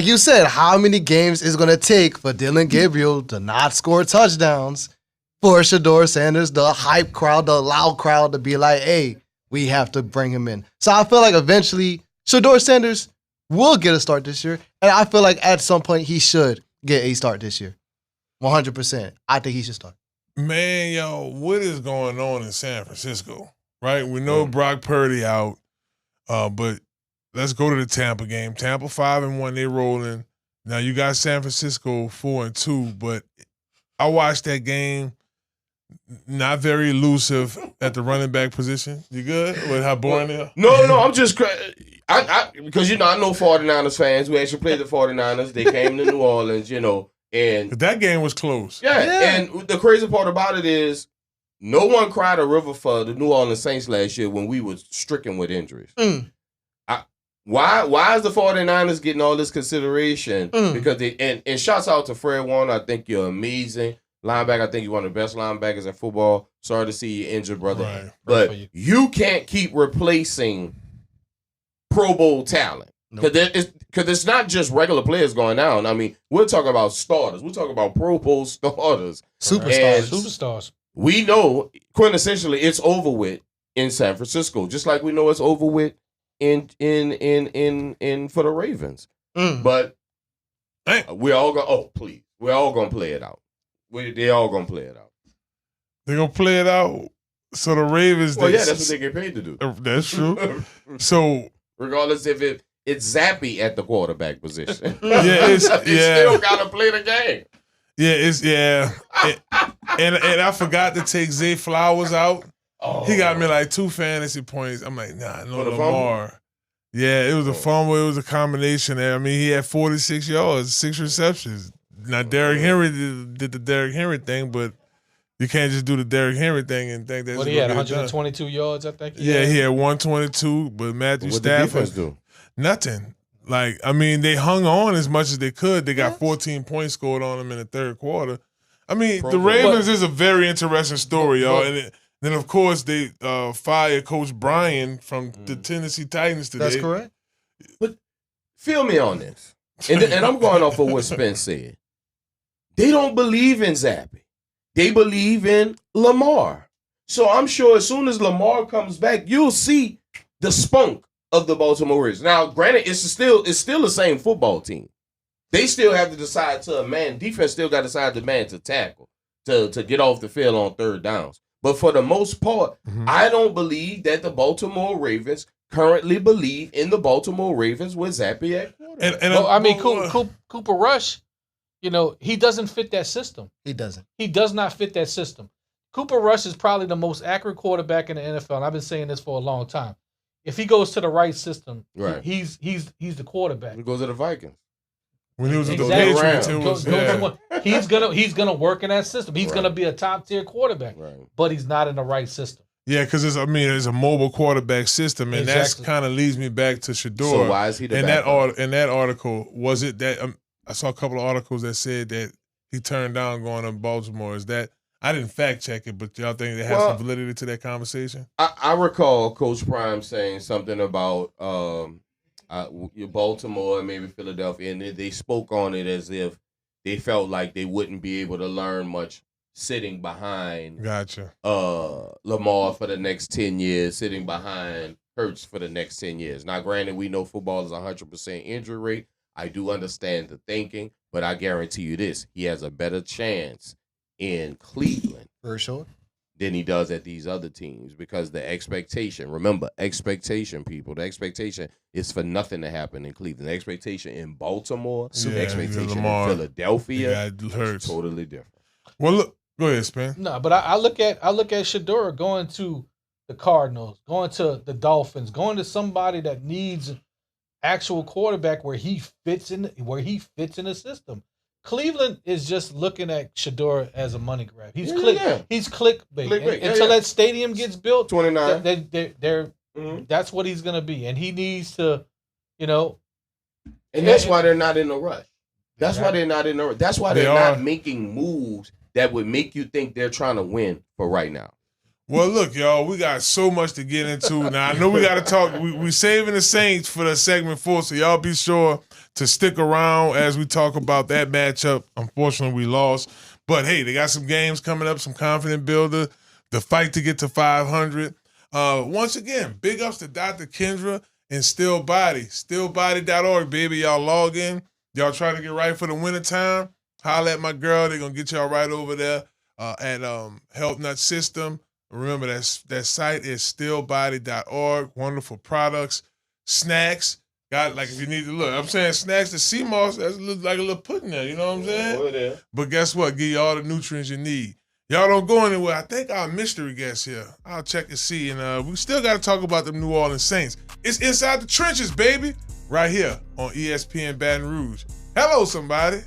you said, how many games is going to take for Dylan Gabriel to not score touchdowns, for Shador Sanders, the hype crowd, the loud crowd, to be like, hey, we have to bring him in. So I feel like eventually Shador Sanders will get a start this year. And I feel like at some point he should get a start this year. 100%. I think he should start. Man, yo, what is going on in San Francisco? Right? We know Brock Purdy out, but let's go to the Tampa game. Tampa 5-1, they rolling. Now you got San Francisco 4-2, but I watched that game. Not very elusive at the running back position. You good with how boring they are? No, I'm just because I know 49ers fans. We actually played the 49ers. They came to New Orleans, and that game was close. Yeah, and the crazy part about it is no one cried a river for the New Orleans Saints last year when we were stricken with injuries. Why is the 49ers getting all this consideration? Because and shouts out to Fred Warner. I think you're amazing. Linebacker, I think you're one of the best linebackers in football. Sorry to see you injured, brother. Right. But you can't keep replacing Pro Bowl talent. Because it's not just regular players going down. I mean, we're talking about starters. We're talking about Pro Bowl starters. Superstars. We know, quintessentially, it's over with in San Francisco. Just like we know it's over with in for the Ravens. But we're all going to play it out. They all gonna play it out. They're gonna play it out. So the Ravens. Well, that's what they get paid to do. That's true. So regardless if it's Zappy at the quarterback position, they still gotta play the game. And I forgot to take Zay Flowers out. He got me like 2 fantasy points. I'm like, nah, no Lamar. Fumble? Yeah, it was a fumble. It was a combination there. I mean, he had 46 yards, 6 receptions. Now, Derrick Henry did the Derrick Henry thing, but you can't just do the Derrick Henry thing and think that's what he had, 122 yards, I think. He had 122, but Matthew Stafford, do? Nothing. Like, I mean, they hung on as much as they could. They got 14 points scored on them in the third quarter. I mean, the Ravens is a very interesting story, y'all. And then, of course, they fired Coach Brian from the Tennessee Titans today. That's correct. But feel me on this. And I'm going off of what Spence said. They don't believe in Zappy. They believe in Lamar. So I'm sure as soon as Lamar comes back, you'll see the spunk of the Baltimore Ravens. Now, granted, it's still the same football team. They still have to decide to a man. Defense still got to decide the man to tackle, to get off the field on third downs. But for the most part, I don't believe that the Baltimore Ravens currently believe in the Baltimore Ravens with Zappy at quarterback. Cooper Rush, he doesn't fit that system. He doesn't. He does not fit that system. Cooper Rush is probably the most accurate quarterback in the NFL, and I've been saying this for a long time. If he goes to the right system, he's the quarterback. He goes to the Vikings. When he was with the Patriots, he's gonna work in that system. He's gonna be a top tier quarterback, but he's not in the right system. Yeah, because it's a mobile quarterback system, and that kind of leads me back to Shador. So why is he the backup? In that article, was it that I saw a couple of articles that said that he turned down going to Baltimore? Is that I didn't fact check it, but y'all think it has some validity to that conversation? I recall Coach Prime saying something about Baltimore and maybe Philadelphia, and they spoke on it as if they felt like they wouldn't be able to learn much sitting behind Lamar for the next 10 years, sitting behind Hurts for the next 10 years. Now, granted, we know football is 100% injury rate. I do understand the thinking, but I guarantee you this. He has a better chance in Cleveland for sure than he does at these other teams because the expectation, remember, people, the expectation is for nothing to happen in Cleveland. The expectation in Baltimore, the expectation in Philadelphia is totally different. Well, look, go ahead, Spen. No, but I look at Shador going to the Cardinals, going to the Dolphins, going to somebody that needs actual quarterback where he fits in the system. Cleveland is just looking at Shador as a money grab. He's clickbait. Until that stadium gets built, 29. That's what he's going to be. And he needs to, you know. And that's why they're not in a rush. That's why they're not in a rush. That's why they're not making moves that would make you think they're trying to win for right now. Well, look, y'all, we got so much to get into. Now, I know we got to talk. We saving the Saints for the segment 4, so y'all be sure to stick around as we talk about that matchup. Unfortunately, we lost. But, hey, they got some games coming up, some confident builder, the fight to get to 500. Once again, big ups to Dr. Kendra and Still Body. Stillbody.org, baby. Y'all log in. Y'all try to get right for the wintertime. Holla at my girl. They're going to get y'all right over there at Health Nut System. Remember, that site is stillbody.org. Wonderful products. Snacks. Got, like, if you need to look. I'm saying snacks, the sea moss, that's like a little pudding there. You know what I'm saying? Over there. But guess what? Give you all the nutrients you need. Y'all don't go anywhere. I think our mystery guest here. I'll check and see. And we still got to talk about the New Orleans Saints. It's Inside the Trenches, baby. Right here on ESPN Baton Rouge. Hello, somebody.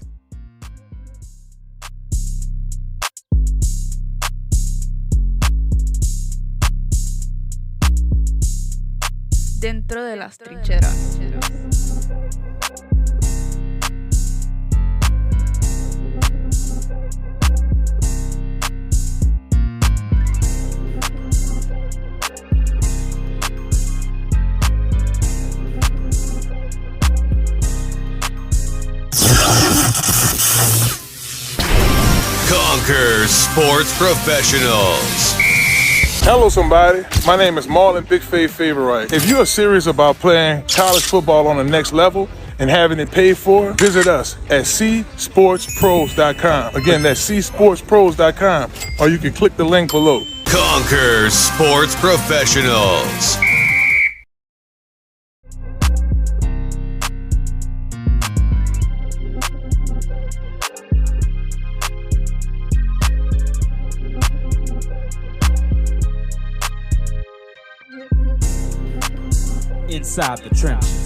Dentro de las trincheras. Conquer Sports Professionals. Hello, somebody. My name is Marlon Big Faith Favorite. If you're serious about playing college football on the next level and having it paid for, visit us at csportspros.com. Again, that's csportspros.com, or you can click the link below. Conquer Sports Professionals. Inside the Trenches.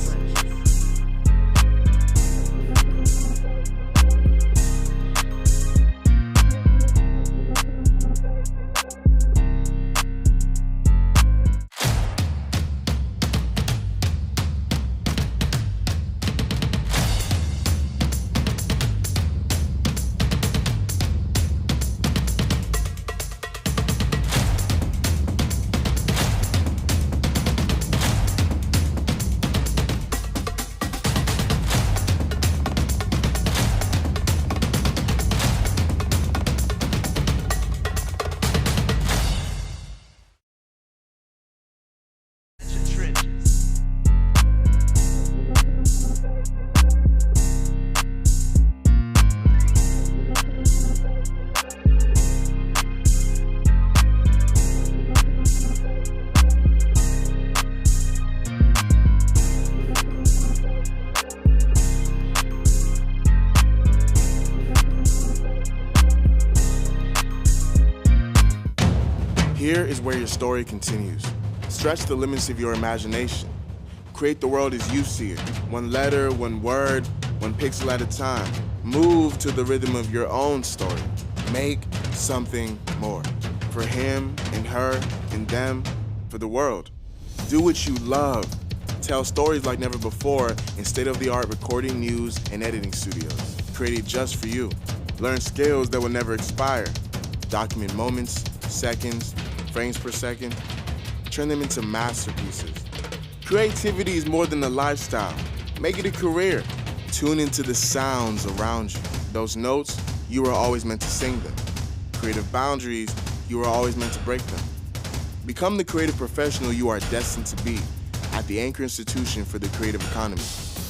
Here is where your story continues. Stretch the limits of your imagination. Create the world as you see it. One letter, one word, one pixel at a time. Move to the rhythm of your own story. Make something more. For him and her and them, for the world. Do what you love. Tell stories like never before in state-of-the-art recording, news, and editing studios. Created just for you. Learn skills that will never expire. Document moments, seconds, frames per second. Turn them into masterpieces. Creativity is more than a lifestyle. Make it a career. Tune into the sounds around you. Those notes, you were always meant to sing them. Creative boundaries, you were always meant to break them. Become the creative professional you are destined to be at the Anchor Institution for the Creative Economy.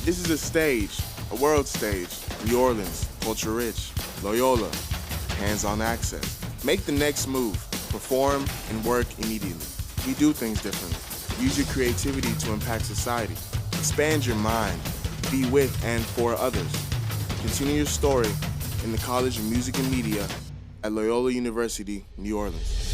This is a stage, a world stage. New Orleans, culture rich. Loyola, hands-on access. Make the next move. Perform and work immediately. We do things differently. Use your creativity to impact society. Expand your mind. Be with and for others. Continue your story in the College of Music and Media at Loyola University, New Orleans.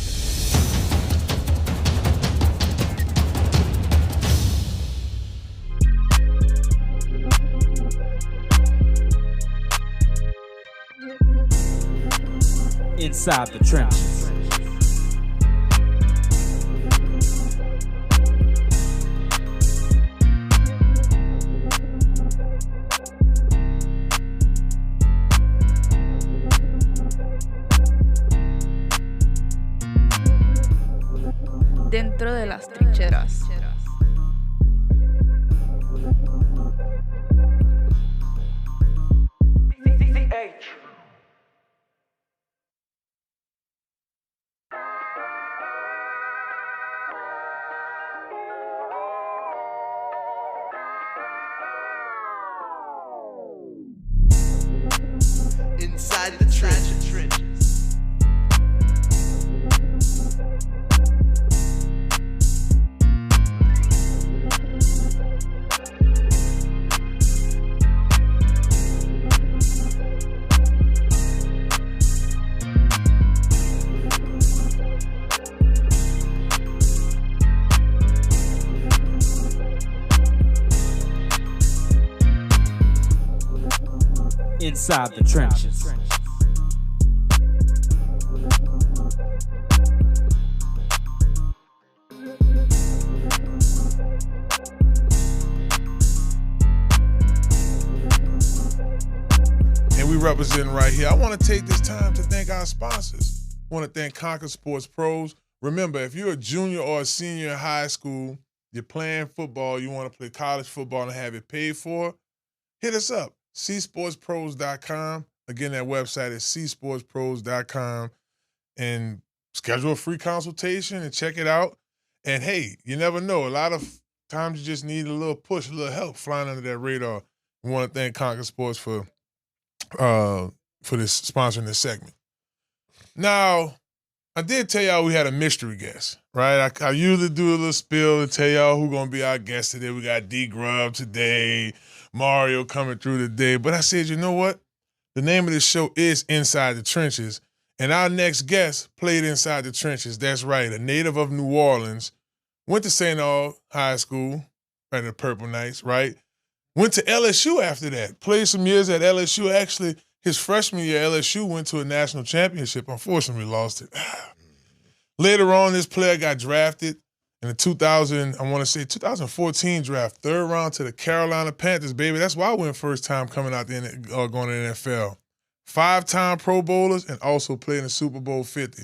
Inside the Trenches. Dentro de las trincheras. Inside the trenches. Inside the trenches. And we representing right here. I want to take this time to thank our sponsors. I want to thank Conquer Sports Pros. Remember, if you're a junior or a senior in high school, you're playing football, you want to play college football and have it paid for, hit us up, csportspros.com. Again, that website is csportspros.com, and schedule a free consultation and check it out. And hey, you never know. A lot of times you just need a little push, a little help flying under that radar. We want to thank Conquer Sports for this sponsoring this segment. Now, I did tell y'all we had a mystery guest, right? I usually do a little spill to tell y'all who's gonna be our guest today. We got D Grub today, Mario coming through today. But I said, you know what? The name of this show is Inside the Trenches, and our next guest played inside the trenches. That's right, a native of New Orleans, went to St. Aug High School, right, the Purple Knights, right? Went to LSU after that, played some years at LSU. Actually, his freshman year, LSU went to a national championship. Unfortunately, lost it. Later on, this player got drafted in the 2014 draft, third round to the Carolina Panthers, baby. That's why I went first time coming out going to the NFL. 5-time Pro Bowlers and also played in the Super Bowl 50.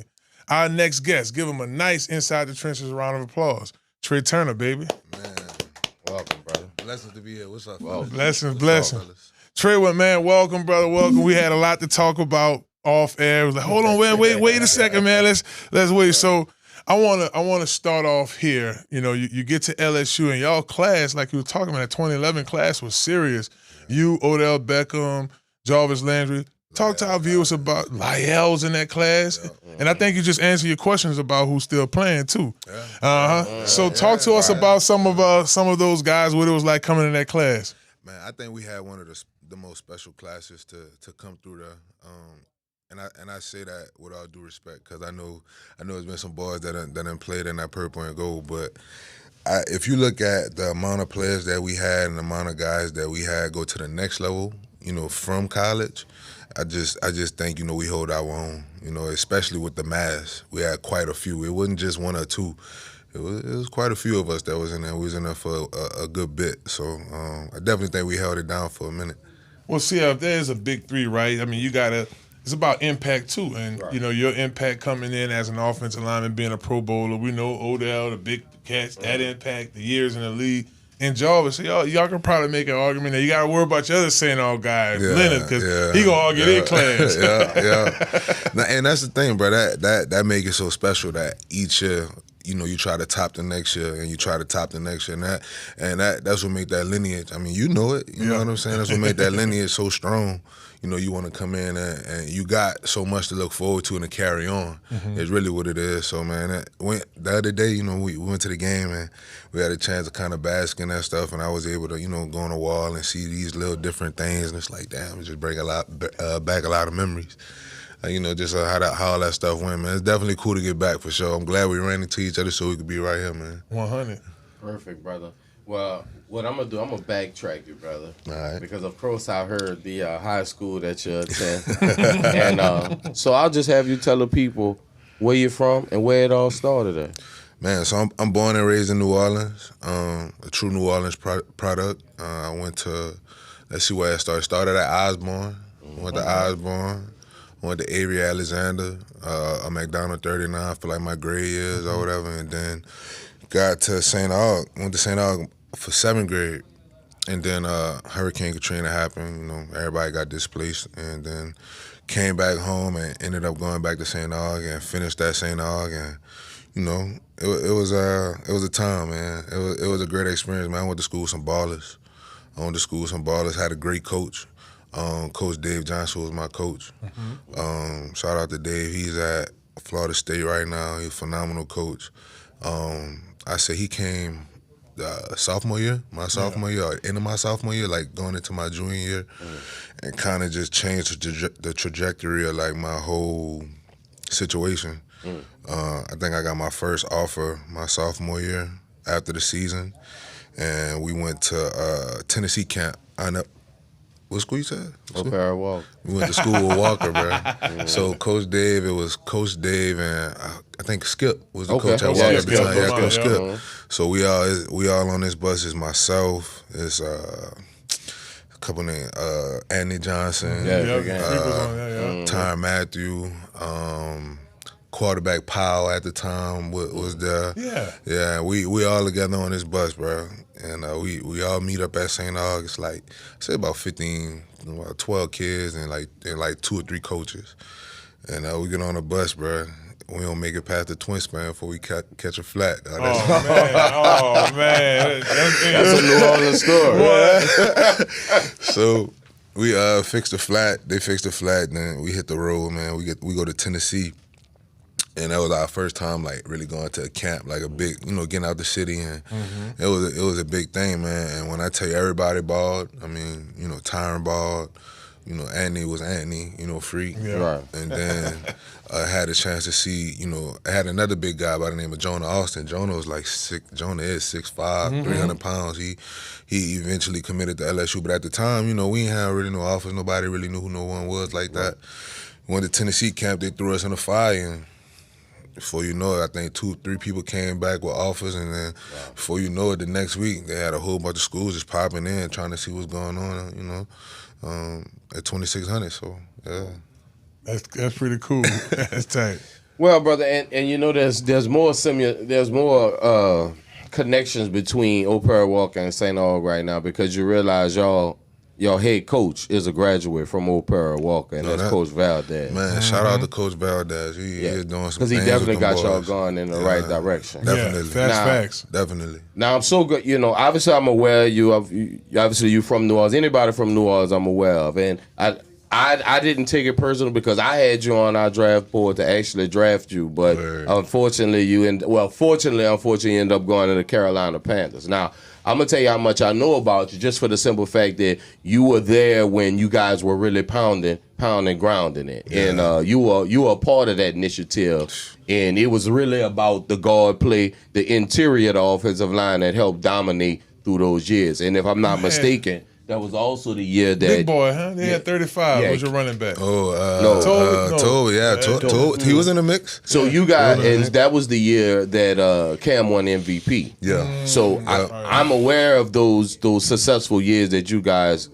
Our next guest, give him a nice Inside the Trenches round of applause. Trai Turner, baby. Man, Welcome, brother. blessings to be here. What's up, Well, fellas? Blessings, What's blessings. up, fellas? Trey went, man, welcome, brother, welcome. We had a lot to talk about off air. It was like, hold on, wait a second, man. Let's wait. So I wanna start off here. You know, you get to LSU and y'all class, like you were talking about, that 2011 class was serious. You, Odell Beckham, Jarvis Landry. Talk to our viewers about Lyell's in that class. And I think you just answered your questions about who's still playing too. So talk to us about some of those guys, what it was like coming in that class. Man, I think we had one of the most special classes to come through there. And I say that with all due respect, because I know there's been some boys that done played in that purple and gold. But if you look at the amount of players that we had and the amount of guys that we had go to the next level, you know, from college, I just think, you know, we hold our own. You know, especially with the mass, we had quite a few. It wasn't just one or two. It was quite a few of us that was in there. We was in there for a good bit. So I definitely think we held it down for a minute. Well, see, if there's a big three, right? I mean, it's about impact too. And, you know, your impact coming in as an offensive lineman, being a Pro Bowler. We know Odell, the big catch, that impact, the years in the league. And Jarvis, so y'all can probably make an argument that you got to worry about your other St. Aug guy, Leonard, because he going to argue their class. And that's the thing, bro. That make it so special that each year, you know, you try to top the next year and you try to top the next year. And that's what make that lineage. I mean, you know it. You know what I'm saying? That's what make that lineage so strong. You know, you want to come in and you got so much to look forward to and to carry on. It's really what it is. So, man, the other day, you know, we went to the game and we had a chance to kind of bask in that stuff, and I was able to, you know, go on the wall and see these little different things, and it's like, damn, it just bring back a lot of memories. You know, just how all that stuff went, man. It's definitely cool to get back for sure. I'm glad we ran into each other so we could be right here, man. 100. Perfect, brother. Well, what I'm going to do, I'm going to backtrack you, brother. All right. Because, of course, I heard the high school that you attend. And so I'll just have you tell the people where you're from and where it all started at. Man, so I'm born and raised in New Orleans, a true New Orleans product. I went to, let's see where I started. Started at Osborne. Went to Osborne. went to Avery Alexander, a McDonald 39 for like my grade years or whatever, and then got to St. Aug. Went to St. Aug for 7th grade, and then Hurricane Katrina happened. You know, everybody got displaced, and then came back home and ended up going back to St. Aug and finished at St. Aug, and you know, it was a time, man. It was a great experience, man. I went to school with some ballers. Had a great coach. Coach Dave Johnson was my coach. Shout out to Dave. He's at Florida State right now. He's a phenomenal coach. I say he came sophomore year, or end of my sophomore year, like going into my junior year, and kind of just changed the trajectory of like my whole situation. I think I got my first offer my sophomore year after the season, and we went to Tennessee camp. What school you said? O'Hara Walker. We went to school with Walker, bro. So Coach Dave, it was Coach Dave and I think Skip was the coach at Walker at the time. Yeah, Coach Skip. So we all on this bus. Is myself. It's a couple names. Anthony Johnson. Tyron Matthew. Quarterback Powell at the time was there. Yeah. We all together on this bus, bro. And we all meet up at St. Aug. It's like, say about 12 kids and like 2 or 3 coaches. And we get on the bus, bro. We don't make it past the twin span before we catch a flat. Oh man. That's a New Orleans story. So we fixed the flat. They fixed the flat, and then we hit the road, man. We go to Tennessee. And that was our first time, like, really going to a camp, like a big, you know, getting out the city, and it was a big thing, man. And when I tell you everybody balled, I mean, you know, Tyron balled, you know, Anthony was Anthony, you know, free. Right. And then I had a chance to see, you know, I had another big guy by the name of Jonah Austin. Jonah was like Jonah is 6'5", 300 pounds. He eventually committed to LSU, but at the time, you know, we didn't have really no offers. Nobody really knew who no one was like that. Went to Tennessee camp, they threw us in the fire, and before you know it, I think 2-3 people came back with offers, and then before you know it, the next week they had a whole bunch of schools just popping in trying to see what's going on, you know, at 2600. So yeah, that's pretty cool. That's tight. Well, brother, and you know, there's more connections between O'Hara Walker and St. Aug right now, because you realize your head coach is a graduate from O'Hara Walker, and that's Coach Valdez. Man, shout out to Coach Valdez. He is doing some things. Because he definitely got y'all going in the right direction. Definitely. Facts. Definitely. Now, I'm so good. You know, obviously, I'm aware obviously, you from New Orleans. Anybody from New Orleans, I'm aware of. And I didn't take it personal because I had you on our draft board to actually draft you, but unfortunately, unfortunately, you end up going to the Carolina Panthers. Now, I'm going to tell you how much I know about you, just for the simple fact that you were there when you guys were really pounding, grounding it. Yeah. And you were a part of that initiative. And it was really about the guard play, the interior of the offensive line that helped dominate through those years. And if I'm not mistaken, that was also the year that big boy, huh? They had 35. Was your running back? Tobi, Tobi. He was in the mix. So you got, and that was the year that Cam won MVP. Yeah. So I'm aware of those successful years that you guys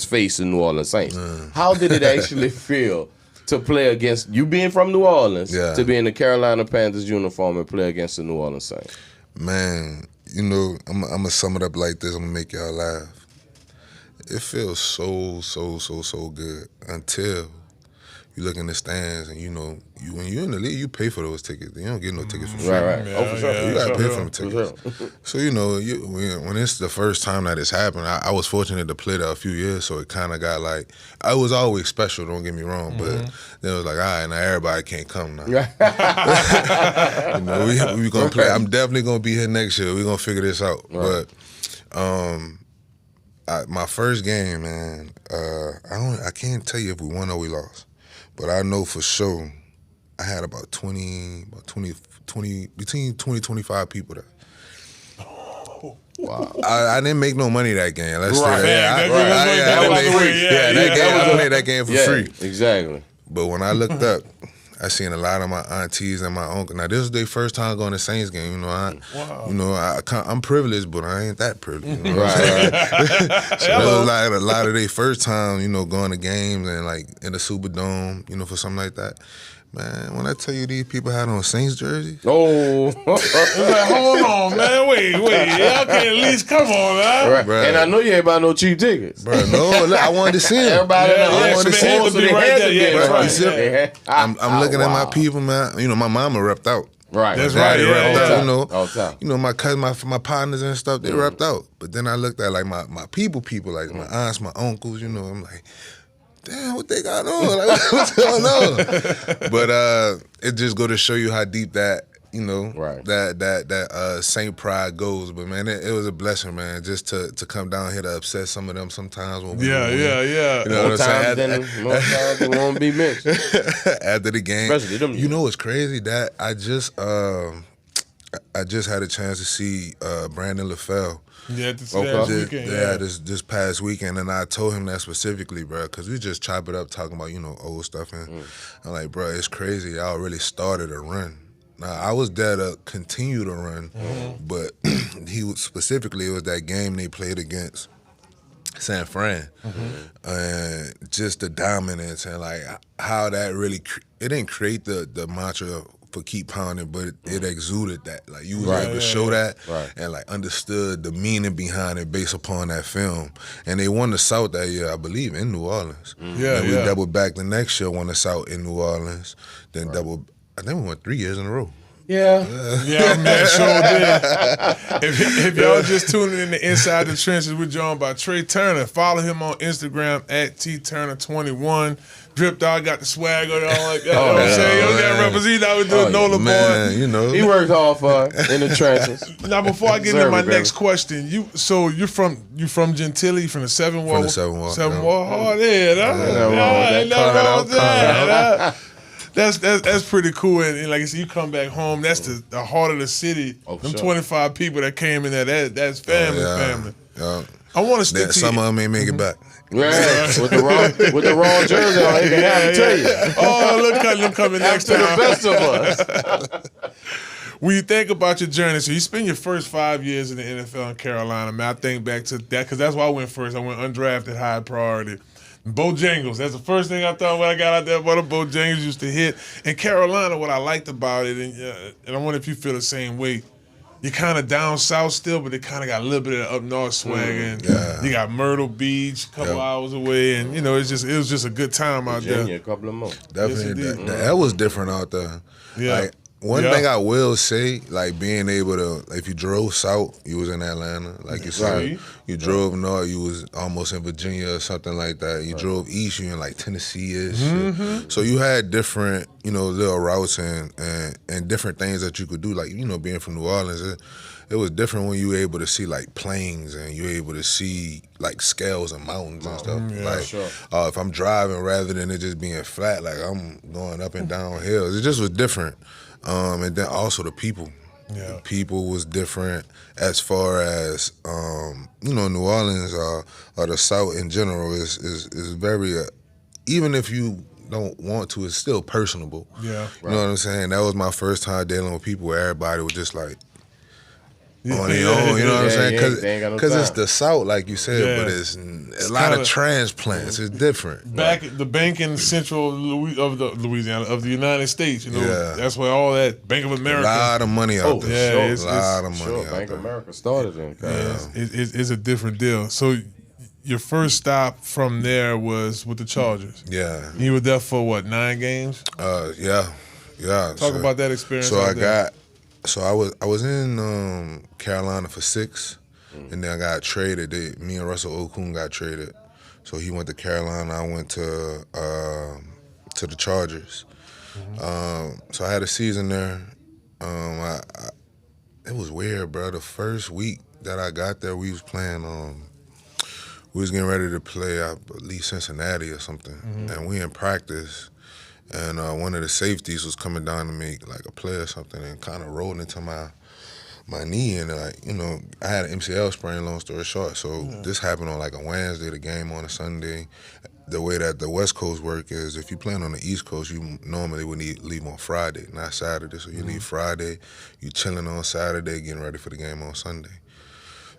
faced in New Orleans Saints. How did it actually feel to play against you, being from New Orleans, to be in the Carolina Panthers uniform and play against the New Orleans Saints? Man, you know, I'm gonna sum it up like this. I'm gonna make y'all laugh. It feels so good until you look in the stands and, you know, when you're in the league, you pay for those tickets. You don't get no tickets for free. Right. For sure. You got to pay for them tickets. So, you know, when it's the first time that it's happened, I was fortunate to play there a few years, so it kind of got like, I was always special, don't get me wrong, but then it was like, all right, now everybody can't come now. You know, we going to play. I'm definitely going to be here next year. We're going to figure this out. Right. But my first game, man, I can't tell you if we won or we lost, but I know for sure I had about 20, between 20, 25 people there. Wow. I didn't make no money that game. Let's say that. I played that game for free. Exactly. But when I looked up, I seen a lot of my aunties and my uncle. Now this was their first time going to Saints game. You know, I'm privileged, but I ain't that privileged. You know what I'm saying? So it was like a lot of their first time, you know, going to games and like in the Superdome, you know, for something like that. Man, when I tell you these people had on Saints jerseys. Oh. It's like, hold on, man. Wait. Y'all can at least come on, man. Right. And I know you ain't buy no cheap tickets. Bro, no, look, I wanted to see him. Everybody I wanted to see him. So they right there. Yeah, Bro, right. you see, I'm looking at my people, man. You know, my mama repped out. Right. That's My daddy right. repped out, All you know, my cousin, my partners and stuff, they repped out. But then I looked at like my people, like my aunts, my uncles, you know, I'm like, damn, what they got on? Like, what's going on? But it just go to show you how deep that, you know, that Saint pride goes. But man, it was a blessing, man, just to come down here to upset some of them sometimes when we Yeah. You know More times it won't be mixed. After the game. Especially them. You know what's crazy? That I just had a chance to see Brandon LaFell. Yeah, this weekend. Yeah, this past weekend, and I told him that specifically, bro, because we just chop it up talking about, you know, old stuff, and I'm like, bro, it's crazy. Y'all really started a run. Now, I was there to continue to run, but he was specifically, it was that game they played against San Fran, and just the dominance and like how that really, it didn't create the mantra for keep pounding, but it exuded that. Like you was able to show that and like understood the meaning behind it based upon that film. And they won the South that year, I believe, in New Orleans. And we doubled back the next year, won the South in New Orleans. Then I think we went 3 years in a row. Yeah, man, sure did. If y'all just tuning in to Inside the Trenches, we're joined by Trai Turner. Follow him on Instagram at TTurner21. Drip Dog got the swag on y'all like that. You know what I'm saying? Yo, that represent out with the NOLA boy. You know. He worked hard for it in the trenches. Now, before I get into my next question, you're from Gentilly, from the Seven Wall? From the Seven Wall. Seven Wall hard head. That's pretty cool. And like I said, you come back home, that's the heart of the city. Them 25 people that came in there, that's family. Yeah. I want to stick to some of them ain't make it back. Yeah, with the wrong jersey on, they can have to tell you. Oh, look at them coming next time. The best of us. When you think about your journey, so you spend your first 5 years in the NFL in Carolina, man, I think back to that because that's why I went first. I went undrafted, high priority. Bojangles, that's the first thing I thought when I got out there. But the Bojangles used to hit. In Carolina, what I liked about it, and I wonder if you feel the same way, you're kind of down south still, but they kind of got a little bit of up north swag. And you got Myrtle Beach, a couple hours away, and it was just a good time out there. A couple of months. Definitely, that was different out there. Yeah. Like, one thing I will say, like being able to, if you drove south, you was in Atlanta. Like you said, you drove north, you was almost in Virginia or something like that. You drove east, you in like Tennessee-ish. So you had different, little routes and different things that you could do. Like, being from New Orleans, it was different when you were able to see like plains and you were able to see like scales and mountains and stuff. If I'm driving rather than it just being flat, like I'm going up and down hills. It just was different. And then also the people. The people was different as far as New Orleans or the South in general is very even if you don't want to, it's still personable. You know what I'm saying? That was my first time dealing with people where everybody was just like on their own, you know what I'm saying? Because it's the South, like you said, but it's a lot of transplants. It's different. The banking central of the Louisiana, of the United States, that's where all that Bank of America. A lot of money out there. It's a lot of money out there. Bank of America started in. It's a different deal. So your first stop from there was with the Chargers. Yeah. You were there for what, 9 games? Yeah. Talk about that experience. So I was in Carolina for 6, and then I got traded. Me and Russell Okung got traded. So he went to Carolina. I went to the Chargers. So I had a season there. It was weird, bro. The first week that I got there, we was playing. We was getting ready to play, I believe, Cincinnati or something, and we in practice. And one of the safeties was coming down to make like a play or something and kind of rolled into my my knee, and I had an MCL sprain. Long story short, so this happened on like a Wednesday. The game on a Sunday. The way that the West Coast work is, if you playing on the East Coast, you normally would leave on Friday, not Saturday. So you leave Friday, you chilling on Saturday, getting ready for the game on Sunday.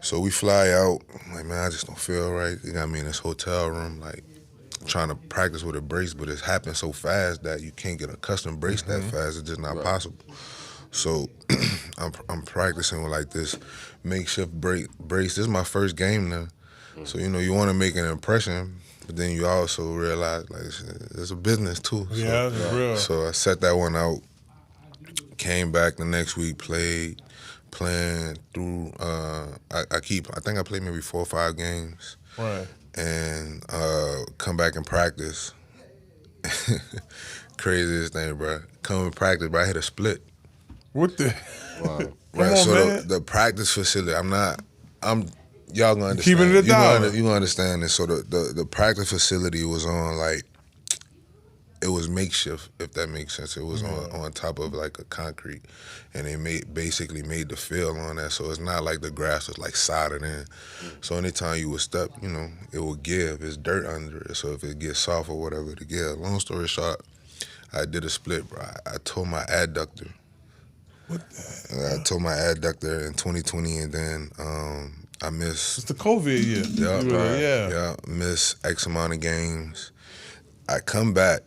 So we fly out. I'm like, man, I just don't feel right. They got me in this hotel room, like trying to practice with a brace, but it's happened so fast that you can't get a custom brace that fast. It's just not possible. So I'm practicing with like this makeshift brace. This is my first game now. So you want to make an impression. But then you also realize, like, it's a business too. Yeah, it's real. So I set that one out, came back the next week, playing through, I think I played maybe 4 or 5 games. Right. And come back and practice. Craziest thing, bro. Come and practice, bro, I hit a split. What the? Wow. Right, so man. the practice facility, y'all gonna understand. Keeping it down. You gonna understand this. So the practice facility was on like, it was makeshift, if that makes sense. It was on top of like a concrete, and they basically made the field on that. So it's not like the grass was like soldered in. So anytime you would step, it would give. It's dirt under it. So if it gets soft or whatever, it'll give. Long story short, I did a split, bro. I tore my adductor. What the? I tore my adductor in 2020, and then I missed. It's the COVID year. Yeah, missed X amount of games. I come back.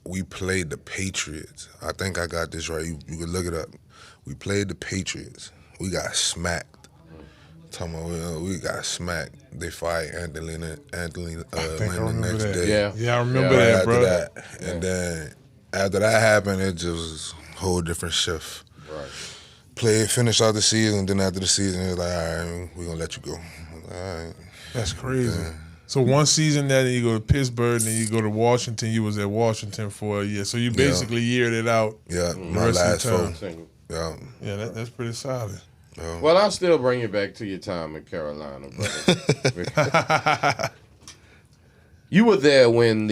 We played the Patriots. I think I got this right. You can look it up. We played the Patriots. We got smacked. Talking about we got smacked. They fired Anthony Lynn the next day. Yeah, I remember that, bro. And then after that happened, it just was a whole different shift. Right. Finish out the season, then after the season, it was like, all right, we're going to let you go. All right. That's crazy. So one season then you go to Pittsburgh, and then you go to Washington. You was at Washington for a year. So you basically yeared it out. Yeah, my last four. Yeah. Yeah, that's pretty solid. Well, I'll still bring you back to your time in Carolina, brother. You were there when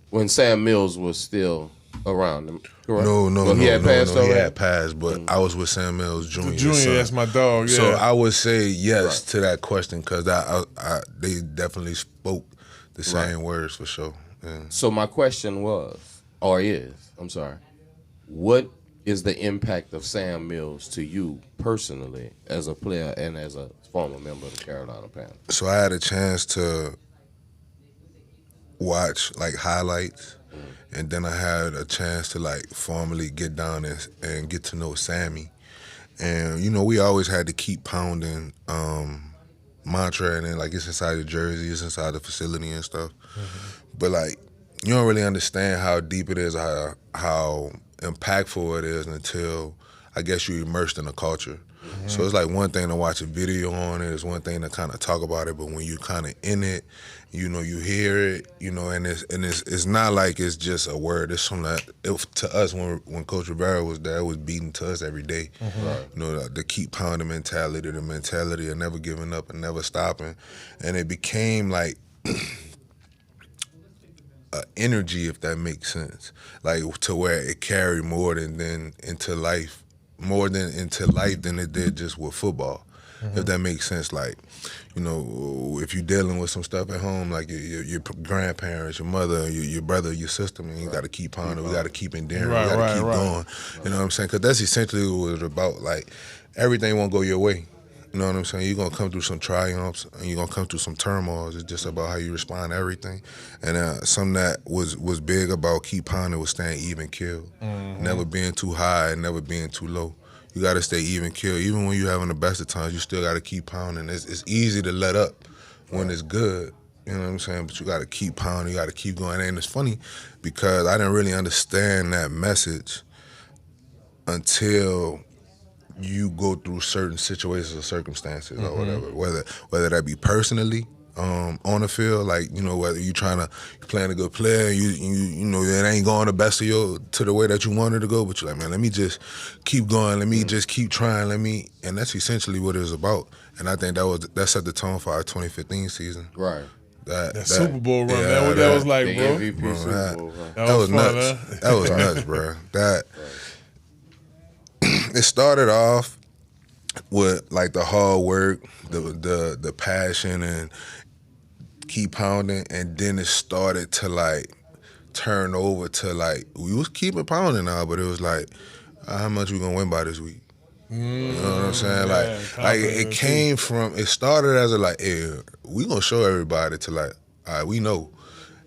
when Sam Mills was still around him, correct? No, he had passed already? He had passed, but I was with Sam Mills Jr. That's my dog, yeah. So I would say yes to that question, because they definitely spoke the same words for sure. Yeah. So my question what is the impact of Sam Mills to you personally as a player and as a former member of the Carolina Panthers? So I had a chance to watch like highlights, and then I had a chance to like formally get down and get to know Sammy. And we always had to keep pounding mantra, and then like it's inside the jersey, it's inside the facility and stuff. But like you don't really understand how deep it is, how impactful it is until I guess you're immersed in the culture. So it's like one thing to watch a video on it, it's one thing to kind of talk about it, but when you're kind of in it, you hear it, and it's not like it's just a word. It's something that to us when Coach Rivera was there, it was beating to us every day. The keep pounding mentality, the mentality of never giving up and never stopping, and it became like energy, if that makes sense, like to where it carried more than into life than it did just with football. If that makes sense. Like, if you're dealing with some stuff at home, like your grandparents, your mother, your brother, your sister, man, you got to keep on it. We got to keep endearing. We got to keep going. You know what I'm saying? Because that's essentially what it's about. Like, everything won't go your way. You know what I'm saying? You're going to come through some triumphs, and you're going to come through some turmoils. It's just about how you respond to everything. And something that was big about keep pounding was staying even killed. Never being too high and never being too low. You got to stay even killed. Even when you're having the best of times, you still got to keep pounding. It's easy to let up when it's good. You know what I'm saying? But you got to keep pounding. You got to keep going. And it's funny because I didn't really understand that message until you go through certain situations or circumstances or whatever, whether that be personally on the field, like, whether you're playing a good player, it ain't going the best of to the way that you wanted to go, but you're like, man, let me just keep going, let me just keep trying, and that's essentially what it was about. And I think that set the tone for our 2015 season. Right. That Super Bowl run, man, what that was like, bro. MVP Super Bowl run. That was nuts. Huh? That was nuts, bro. It started off with like the hard work, the passion, and keep pounding, and then it started to like turn over to like we was keeping pounding now, but it was like how much we gonna win by this week? You know what I'm saying? Like it came from. It started as a like, hey, we gonna show everybody to like, all right, we know.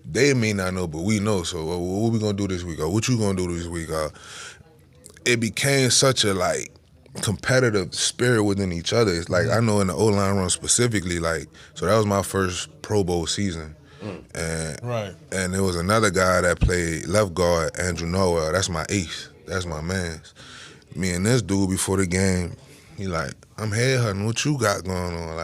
They may not know, but we know. So what we gonna do this week? Or what you gonna do this week? It became such a like competitive spirit within each other. It's like I know in the O-line run specifically, like so that was my first Pro Bowl season. And there was another guy that played left guard, Andrew Noel. That's my ace. That's my man's. Me and this dude before the game, he like, I'm headhunting. What you got going on?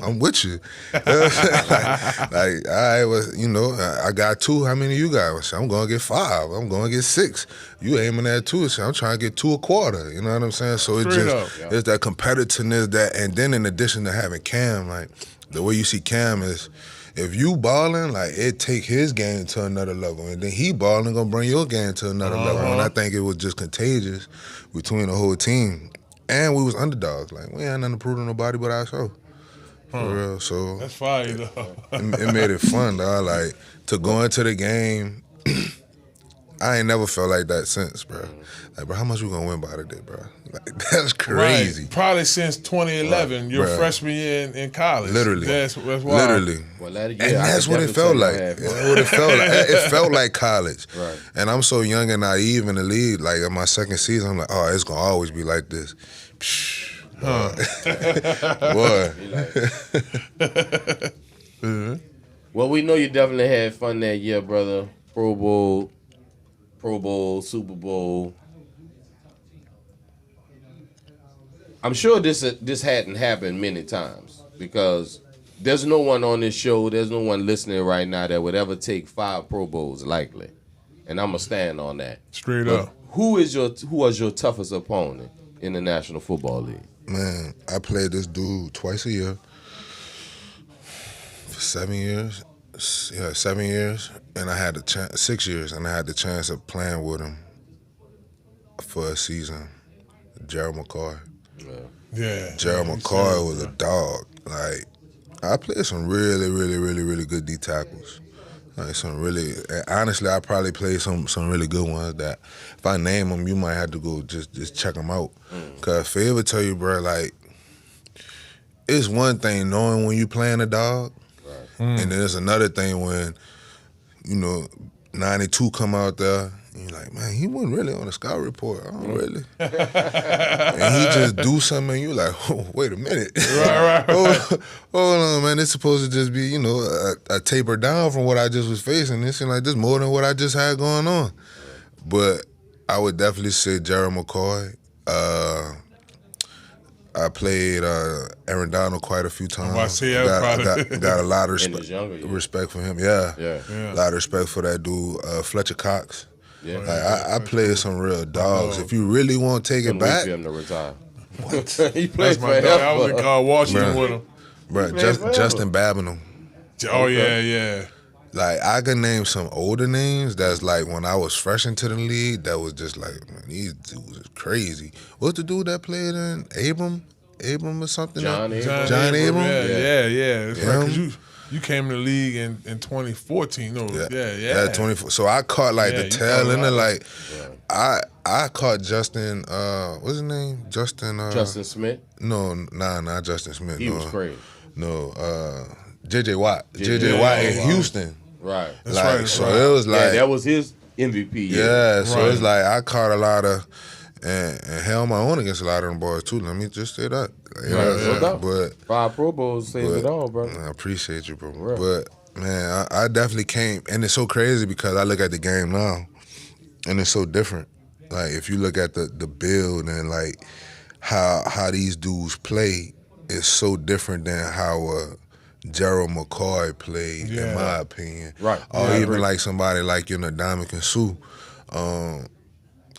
I'm with you. I was, I got 2. How many you got? I said, I'm gonna get 5. I'm gonna get 6. You aiming at 2? So I'm trying to get 2 a quarter. You know what I'm saying? So it's that competitiveness and then in addition to having Cam, like the way you see Cam is, if you balling, like it take his game to another level, and then he balling gonna bring your game to another level. And I think it was just contagious between the whole team. And we was underdogs. Like we ain't nothing to prove to nobody but ourselves. For real. So that's fire though. it made it fun, dog. Like to go into the game. I ain't never felt like that since, bro. Like, bro, how much we gonna win by today, bro? Like, that's crazy. Right. Probably since 2011, your freshman year in college. Literally. That's wild. Literally. Well, and that's what it felt like. It felt like college. Right. And I'm so young and naive in the league. Like, in my second season, I'm like, oh, it's gonna always be like this. Boy. Well, we know you definitely had fun that year, brother. Pro Bowl, Super Bowl. I'm sure this hadn't happened many times because there's no one on this show, there's no one listening right now that would ever take 5 Pro Bowls likely, and I'm gonna stand on that. Straight up. Who was your toughest opponent in the National Football League? Man, I played this dude twice a year for 7 years. Yeah, 7 years, and I had 6 years, and I had the chance of playing with him for a season. Gerald McCoy. Yeah. Gerald McCoy was a dog. Like, I played some really, really, really, really good D tackles. Like honestly, I probably played some really good ones that if I name them, you might have to go just check them out. Cause if I ever tell you, bro, like, it's one thing knowing when you playing a dog. And then there's another thing when, 92 come out there, and you're like, man, he wasn't really on the scout report. Oh, really? And he just do something, and you're like, oh, wait a minute. Right. Hold on, man. It's supposed to just be, a taper down from what I just was facing. This seemed like this more than what I just had going on. But I would definitely say Jerry McCoy. I played Aaron Donald quite a few times. Got a lot of respect for him. Yeah. A lot of respect for that dude. Fletcher Cox. Yeah. Like, I played some real dogs. If you really want to take it back. Him to retire. What? He played my dog. I was in Washington with him. Bro, Justin Babineau. Oh, yeah. Like, I could name some older names that's like when I was fresh into the league, that was just like, man, these dudes is crazy. What's the dude that played in Abram or something? John Abram. John Abram? Yeah. It's right, 'cause you came to the league in 2014. No, yeah. 24. So I caught like the tail end of like, I caught Justin, what's his name? Justin Smith? No, not Justin Smith. He was crazy. No, J.J. Watt. J.J. Watt in Houston. Right. That's right. So it was like. that was his MVP. Yeah, so it's like I caught a lot of, and held my own against a lot of them boys too. Let me just say that. But 5 Pro Bowls saved it all, bro. I appreciate you, bro. Right. But man, I definitely came, and it's so crazy because I look at the game now, and it's so different. Like if you look at the build and like how these dudes play, it's so different than how Gerald McCoy played, in my opinion. Right. Or even like somebody like Damian and Sue. I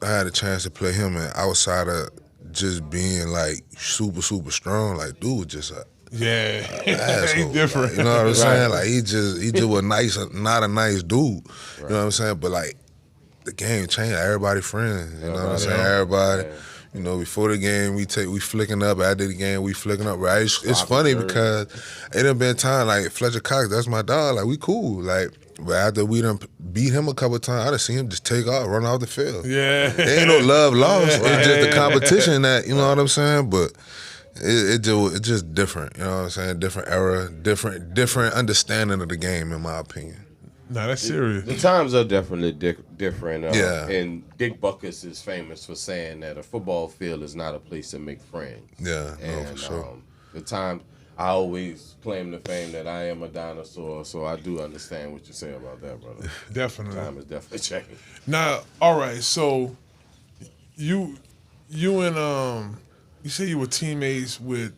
had a chance to play him, and outside of just being like super, super strong, like dude was just he's different. Like, you know what I'm saying? Like he just was nice, not a nice dude. You know what I'm saying? But like the game changed. Everybody friends. You know what I'm saying? Everybody. You know, before the game, we flicking up. After the game, we flicking up. Right? It's funny because it done been time like Fletcher Cox. That's my dog. Like we cool. Like, but after we done beat him a couple of times, I done seen him just take off, run off the field. Yeah, there ain't no love lost. It's just the competition that you know what I'm saying. But it's just different. You know what I'm saying? Different era, different understanding of the game, in my opinion. No, that's serious. The times are definitely different. Yeah. And Dick Buckus is famous for saying that a football field is not a place to make friends. Yeah, and, no, for sure. The times, I always claim the fame that I am a dinosaur, so I do understand what you say about that, brother. Definitely. Time is definitely changing. Now, all right, so you and you say you were teammates with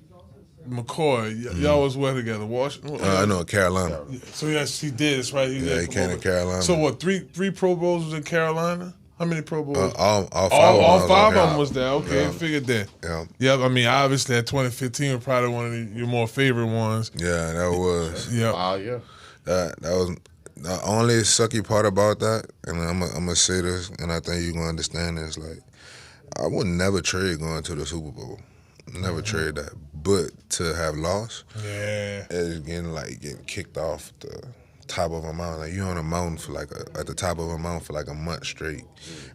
McCoy. Y'all was where together? Washington? I know, Carolina. So yes, he did. That's right. He came to Carolina. So what? Three Pro Bowls was in Carolina. How many Pro Bowls? All five. All five of them was there. Okay, Yeah. I figured that. Yeah. Yep. I mean, obviously, that 2015 was probably one of your more favorite ones. Yeah, that was. Yep. Yeah. That was the only sucky part about that, and I'm gonna say this, and I think you're gonna understand this. Like, I would never trade going to the Super Bowl. Never trade that. But to have lost, it's getting kicked off the top of a mountain. Like, you're on a mountain for at the top of a mountain for like a month straight.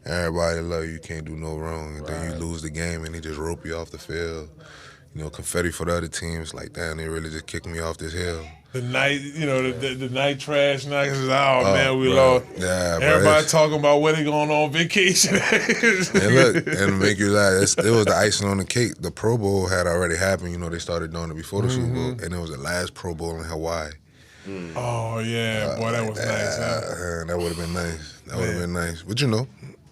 Everybody love you can't do no wrong. And then you lose the game and they just rope you off the field. You know, confetti for the other teams. Like, damn, they really just kicked me off this hill. The night, the night trash night. Man, we lost. Yeah, everybody talking about where they going on vacation. And look, and to make you laugh, it was the icing on the cake. The Pro Bowl had already happened. You know, they started doing it before the Super Bowl, and it was the last Pro Bowl in Hawaii. Oh yeah, boy, that was nice. Huh? That would have been nice. That would have been nice. But you know,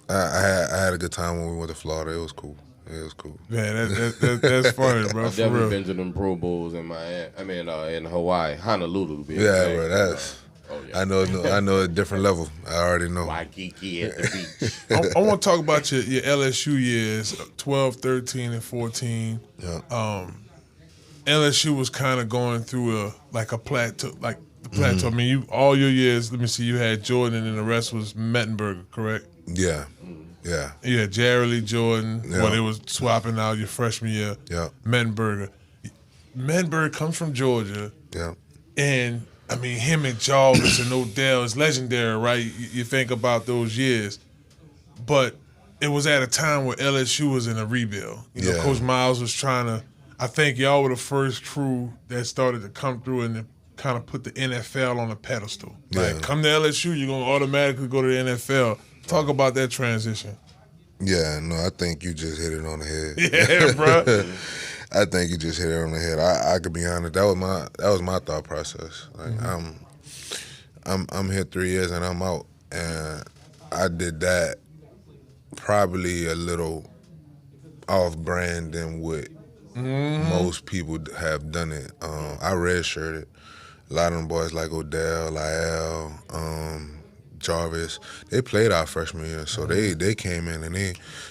I had a good time when we went to Florida. It was cool. It was cool. Man, that's funny, bro. I've never been to them Pro Bowls in in Hawaii, Honolulu to be exact. Bro, that's. I know a different level. I already know. Waikiki at the beach. I want to talk about your LSU years, 12, 13, and 14. Yeah. LSU was kind of going through a plateau, I mean, all your years. Let me see. You had Jordan, and the rest was Mettenberger, correct? Yeah. Yeah. Yeah, Jerez Lee Jordan. Yeah. Well, they was swapping out your freshman year. Yeah. Mettenberger. Mettenberger comes from Georgia. Yeah. And I mean, him and Jarvis and Odell is legendary, right? You think about those years. But it was at a time where LSU was in a rebuild. You know, Coach Miles was trying to, I think y'all were the first crew that started to come through and kind of put the NFL on a pedestal. Like, come to LSU, you're going to automatically go to the NFL. Talk about that transition. Yeah, no, I think you just hit it on the head. Yeah, bro. I think you just hit it on the head. I could be honest. That was my thought process. Like, I'm here 3 years and I'm out, and I did that probably a little off brand than what most people have done it. I redshirted. A lot of them boys like Odell, Lyle, Jarvis, they played our freshman year, so they came in and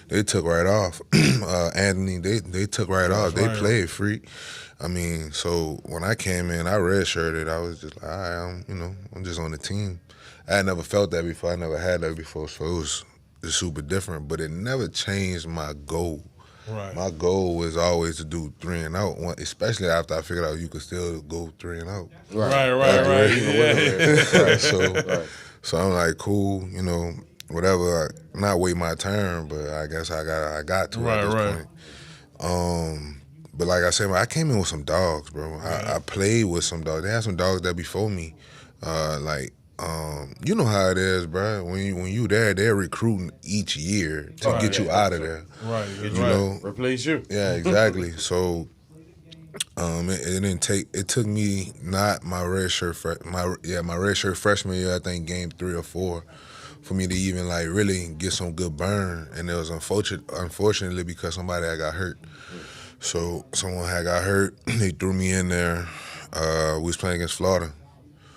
they took right off. Anthony, they took right off. They played free. I mean, so when I came in, I redshirted. I was just like, all right, I'm just on the team. I had never felt that before. I never had that before, so it was super different. But it never changed my goal. Right. My goal was always to do 3 and out, especially after I figured out you could still go 3 and out. Right. Yeah. So I'm like, cool, whatever. Not wait my turn, but I guess I got to at this point. But like I said, I came in with some dogs, bro. I played with some dogs. They had some dogs there before me. You know how it is, bro. When you there, they're recruiting each year to get you out of there. Right. You know? Replace you. Yeah, exactly. So it didn't take. It took me not my red shirt freshman year. I think game 3 or 4 for me to even really get some good burn. And it was unfortunately because somebody had got hurt. So someone had got hurt. They threw me in there. We was playing against Florida.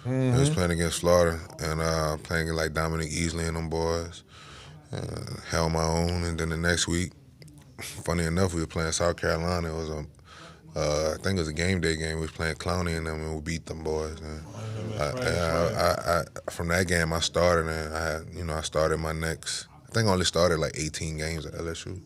I was playing against Florida and playing like Dominic Easley and them boys. Held my own, and then the next week, funny enough, we were playing South Carolina. It was I think it was a game day game. We was playing Clowney and them, and we beat them boys. And from that game, I started, and I started my next. I think I only started like 18 games at LSU,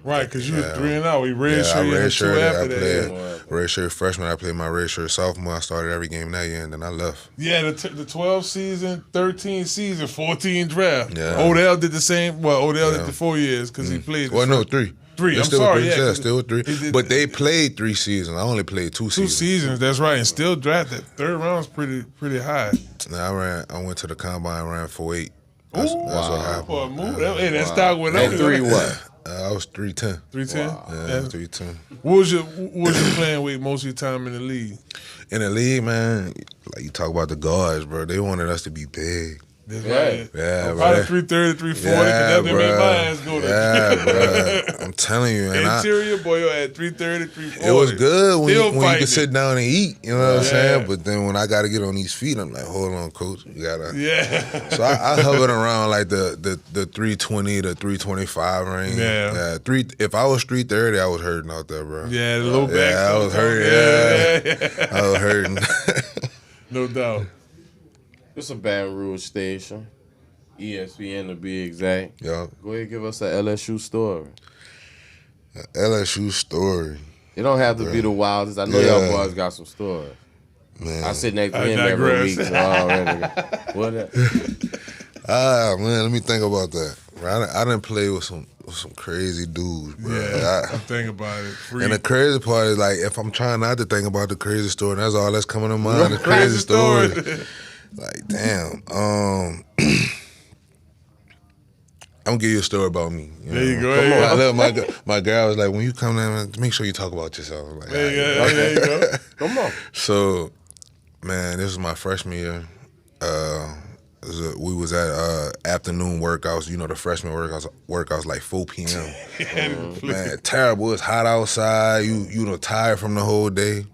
Right, because you was 3-0. We redshirted after that. Redshirt freshman. I played my redshirt sophomore. I started every game that year, and then I left. Yeah, the 12 season, 13 season, 14 draft. Yeah. Odell did the same. Well, Odell did the 4 years because he played. Well, no, 3. 3. I'm still sorry. 3. Yeah, still 3. But they played 3 seasons. I only played 2 seasons. 2 seasons. That's right, and still drafted. Third round's pretty high. Now I went to the combine, ran 4.8. That's what happened. For a move. Hey, that stock went up. At 3 what? I was 310. 310. Yeah, 310. What was your playing weight most of your time in the league? In the league, man, like you talk about the guards, bro. They wanted us to be big. That's right. Yeah, probably 330, 340. Yeah, That made my ass go there. Yeah, bro. I'm telling you, man. Interior boy at 330, 340. It was good when you fighting could sit down and eat. You know what I'm saying? But then when I got to get on these feet, I'm like, hold on, coach. You gotta. Yeah. So I hovered around like the 320 to 325 range. Yeah. If I was 330, I was hurting out there, bro. Yeah, the low back. Yeah, I was hurting. Yeah. I was hurting. No doubt. It's a Baton Rouge station. ESPN to be exact. Yeah. Go ahead and give us an LSU story. LSU story. It don't have to be the wildest. I know y'all boys got some stories. Man. I sit next to him every week, so I already what? Man, let me think about that. I didn't play with some crazy dudes, bro. Yeah, I'm thinking about it. And the crazy part is, like, if I'm trying not to think about the crazy story, that's all that's coming to mind, the crazy story. Like, damn. I'm gonna give you a story about me. There you go. My girl was like, when you come down, make sure you talk about yourself. I'm like, there you go. Come on. So, man, this was my freshman year. We was at afternoon workouts. You know, the freshman workouts like 4 p.m. Man, terrible. It was hot outside. You know, tired from the whole day.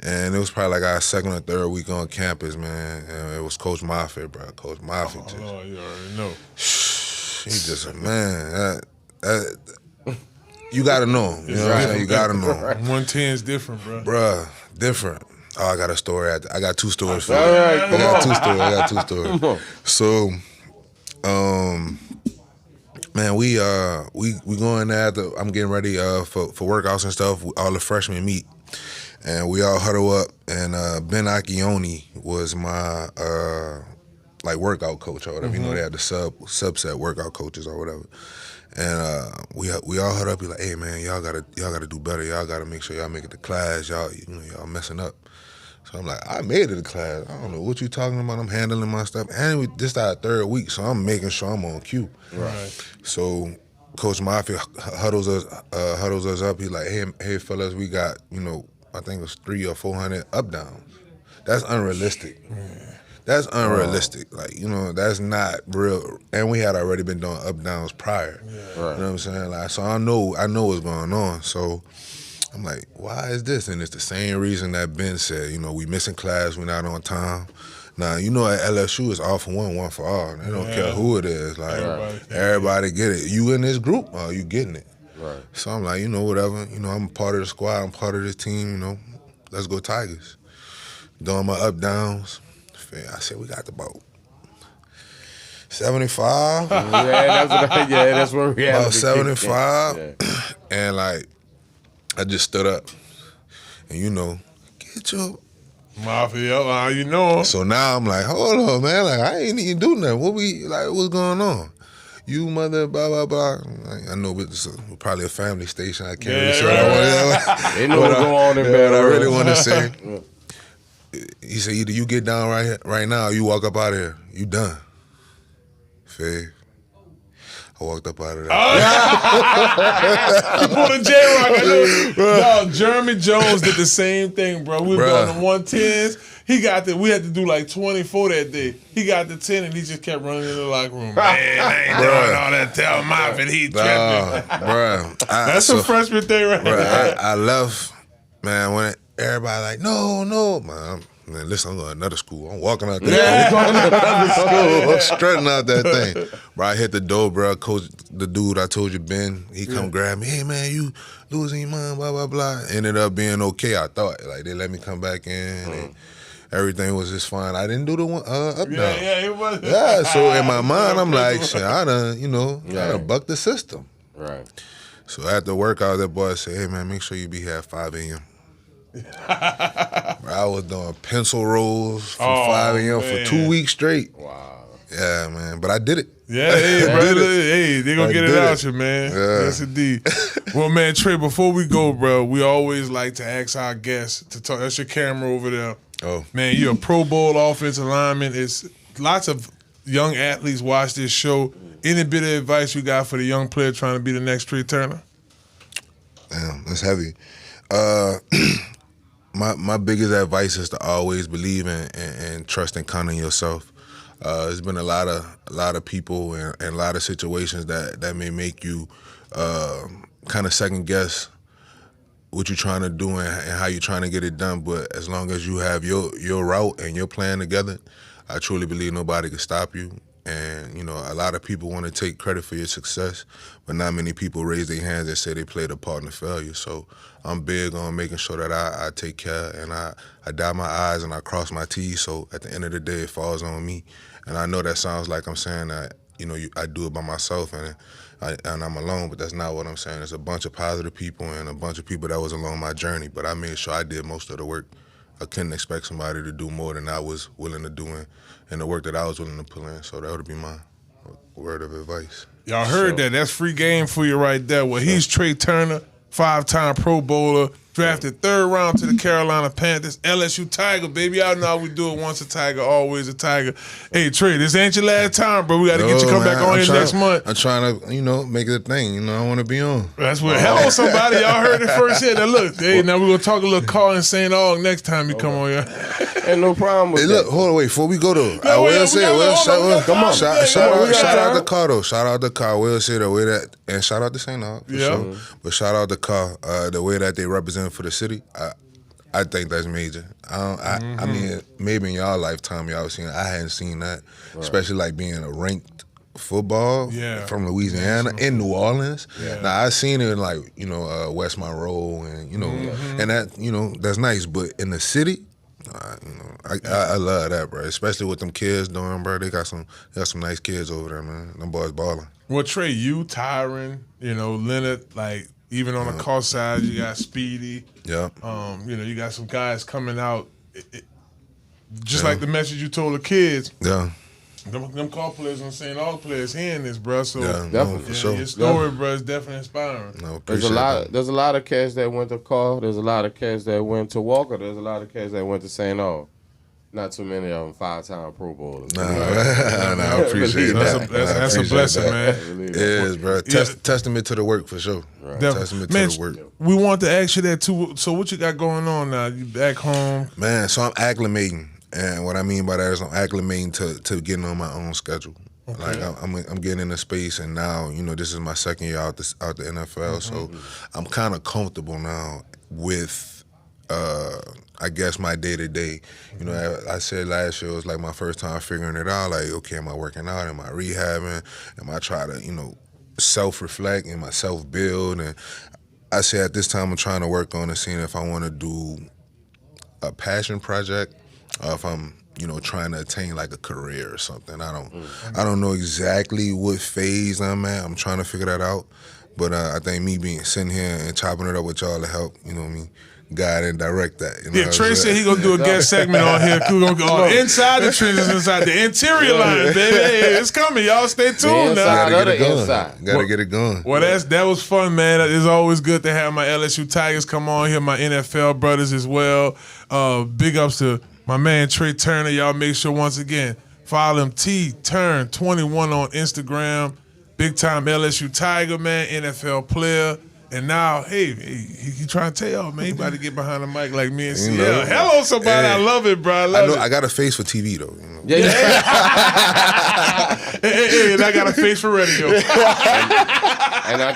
And it was probably like our second or third week on campus, man. And it was Coach Moffitt, bro. Coach Moffitt. You already know. He just, man, you got to know him. You know what I'm saying? You got to know him. 110 is different, bro. Bruh, different. Oh, I got a story. I got 2 stories for you. All right, I got 2 stories. So, man, we going there. I'm getting ready for workouts and stuff. All the freshmen meet. And we all huddle up, and Ben Akione was my like workout coach or whatever. You know, they had the subset workout coaches or whatever. And we all huddle up. Be like, hey man, y'all gotta do better. Y'all gotta make sure y'all make it to class. Y'all messing up. So I'm like, I made it to class. I don't know what you talking about. I'm handling my stuff. And this our 3rd week, so I'm making sure I'm on cue. Right. So Coach Moffitt huddles us up. He's like, hey fellas, we got, I think it was 300 or 400 up downs. That's unrealistic. That's unrealistic. Like, that's not real. And we had already been doing up downs prior. Right. You know what I'm saying? Like, so I know what's going on. So I'm like, why is this? And it's the same reason that Ben said, we missing class, we're not on time. Now, at LSU, it's all for one for all. They don't care who it is. Like, everybody get it. You in this group, you getting it. Right. So I'm like, whatever. I'm a part of the squad. I'm part of this team. Let's go Tigers. Doing my up downs. I said we got about 75. That's where we at. About 75, and like I just stood up, and get your Mafia. You know. So now I'm like, hold on, man. Like I ain't even do nothing. What's going on? You mother, blah, blah, blah. I know it's probably a family station. I can't really say what They know what's going on in Baton I Rouge. really want to say, he said, either you get down right now or you walk up out of here. You done. Fave. I walked up out of there. He pulled a J-Rock. I know. No, Jeremy Jones did the same thing, bro. We were going to 110s. We had to do like 24 that day. He got the 10 and he just kept running in the locker room. Man, I ain't doing all that. Tell Moffitt he tripping. Bro. That's a freshman thing right there. I left, man, when everybody like, no, man. Listen, I'm going to another school. I'm walking out there. I'm going to another school. I'm strutting out that thing. Bro, I hit the door, bro. Coach, the dude I told you, Ben, he come grab me. Hey, man, you losing your mind, blah, blah, blah. Ended up being okay, I thought. Like, they let me come back in. And everything was just fine. I didn't do the one up down. Yeah, it was. Yeah, so in my mind, I'm like, shit, I done bucked the system. Right. So after the workout, that boy said, "Hey man, make sure you be here at 5 a.m." I was doing pencil rolls from 5 a.m. for 2 weeks straight. Wow. Yeah, man. But I did it. Yeah, hey, brother. Hey, they gonna get it out you, man. Yeah. Yes, indeed. Well, man, Trai, before we go, bro, we always like to ask our guests to talk. That's your camera over there. Oh. Man, you're a Pro Bowl offensive lineman. It's lots of young athletes watch this show. Any bit of advice you got for the young player trying to be the next Trai Turner? Damn, that's heavy. My biggest advice is to always believe and trust and count on yourself. There's been a lot of people and a lot of situations that may make you kind of second guess what you're trying to do and how you're trying to get it done. But as long as you have your route and your plan together, I truly believe nobody can stop you. And, you know, a lot of people want to take credit for your success, but not many people raise their hands and say they played a part in the failure. So I'm big on making sure that I take care and I dot my I's and I cross my T's. So at the end of the day, it falls on me. And I know that sounds like I'm saying that, you know, I do it by myself and I'm alone, but that's not what I'm saying. There's a bunch of positive people and a bunch of people that was along my journey, but I made sure I did most of the work. I couldn't expect somebody to do more than I was willing to do and the work that I was willing to put in. So that would be my word of advice. Y'all heard that. That's free game for you right there. Well, he's Trai Turner, 5-time Pro Bowler, drafted 3rd round to the Carolina Panthers, LSU Tiger, baby. Y'all know how we do it. Once a Tiger, always a Tiger. Hey, Trai, this ain't your last time, bro. We got to get you come back on here next month. I'm trying to, you know, make it a thing. You know, I want to be on. That's what. Hello, somebody. Y'all heard it first here. Now, look, hey, now we're going to talk a little call in St. Aug next time you come on here. Ain't no problem with hey, that. look, hold on, wait. Before we go, though, No, I wait, will we say, gotta- come on. Shout out the time. car, though. Shout out the car. We'll say the way that, and shout out to St. Aug, for sure. But shout out the car, the way that they represent for the city. I think that's major. I mean, maybe in y'all lifetime y'all seen it. I hadn't seen that, especially like being a ranked football from Louisiana in New Orleans. Now I seen it in like, you know, West Monroe and, you know, and that, you know, that's nice. But in the city, you know, I love that, bro. Especially what them kids doing, bro. They got some nice kids over there, man. Them boys balling. Well, Trai, you, Tyron, you know, Leonard, like even on the call side, you got Speedy. Yeah. You know, you got some guys coming out. Just like the message you told the kids. Yeah. Them call players and St. Aug players hearing this, bro. So definitely. For sure. your story, bro, is definitely inspiring. No, There's a lot of cats that went to Carl. There's a lot of cats that went to Walker. There's a lot of cats that went to St. Aug. Not too many of them 5-time Pro Bowlers. Nah, I appreciate that. That's a blessing, man. It is, bro. Testament to the work, for sure. Right. Testament Man, to the work. we want to ask you that, too. So what you got going on now? You back home? Man, so I'm acclimating. And what I mean by that is I'm acclimating to getting on my own schedule. Okay. Like I'm getting in the space, and now, you know, this is my second year out the NFL, so I'm kind of comfortable now with I guess my day-to-day. You know, I said last year was like my first time figuring it out. Like, okay, am I working out? Am I rehabbing? Am I trying to, you know, self-reflect and my self-build? And I say at this time I'm trying to work on and seeing if I want to do a passion project or if I'm, you know, trying to attain like a career or something. I don't know exactly what phase I'm at. I'm trying to figure that out. But I think me sitting here and chopping it up with y'all to help, you know what I mean, guide and direct that. You know Yeah, Trai said he gonna do a guest segment on here. We're gonna go inside the trenches, inside the interior line, baby. Hey, it's coming, y'all. Stay tuned now. Gotta get it going. Well, that was fun, man. It's always good to have my LSU Tigers come on here, my NFL brothers as well. Big ups to my man Trai Turner. Y'all make sure once again follow him T-Turn21 on Instagram. Big time LSU Tiger, man, NFL player. And now, hey, he trying to tell y'all, man, he about to get behind the mic like me and CL. Hello, somebody. I love it, bro. I love it. I got a face for TV, though. You know? Yeah. Hey, and I got a face for radio. And I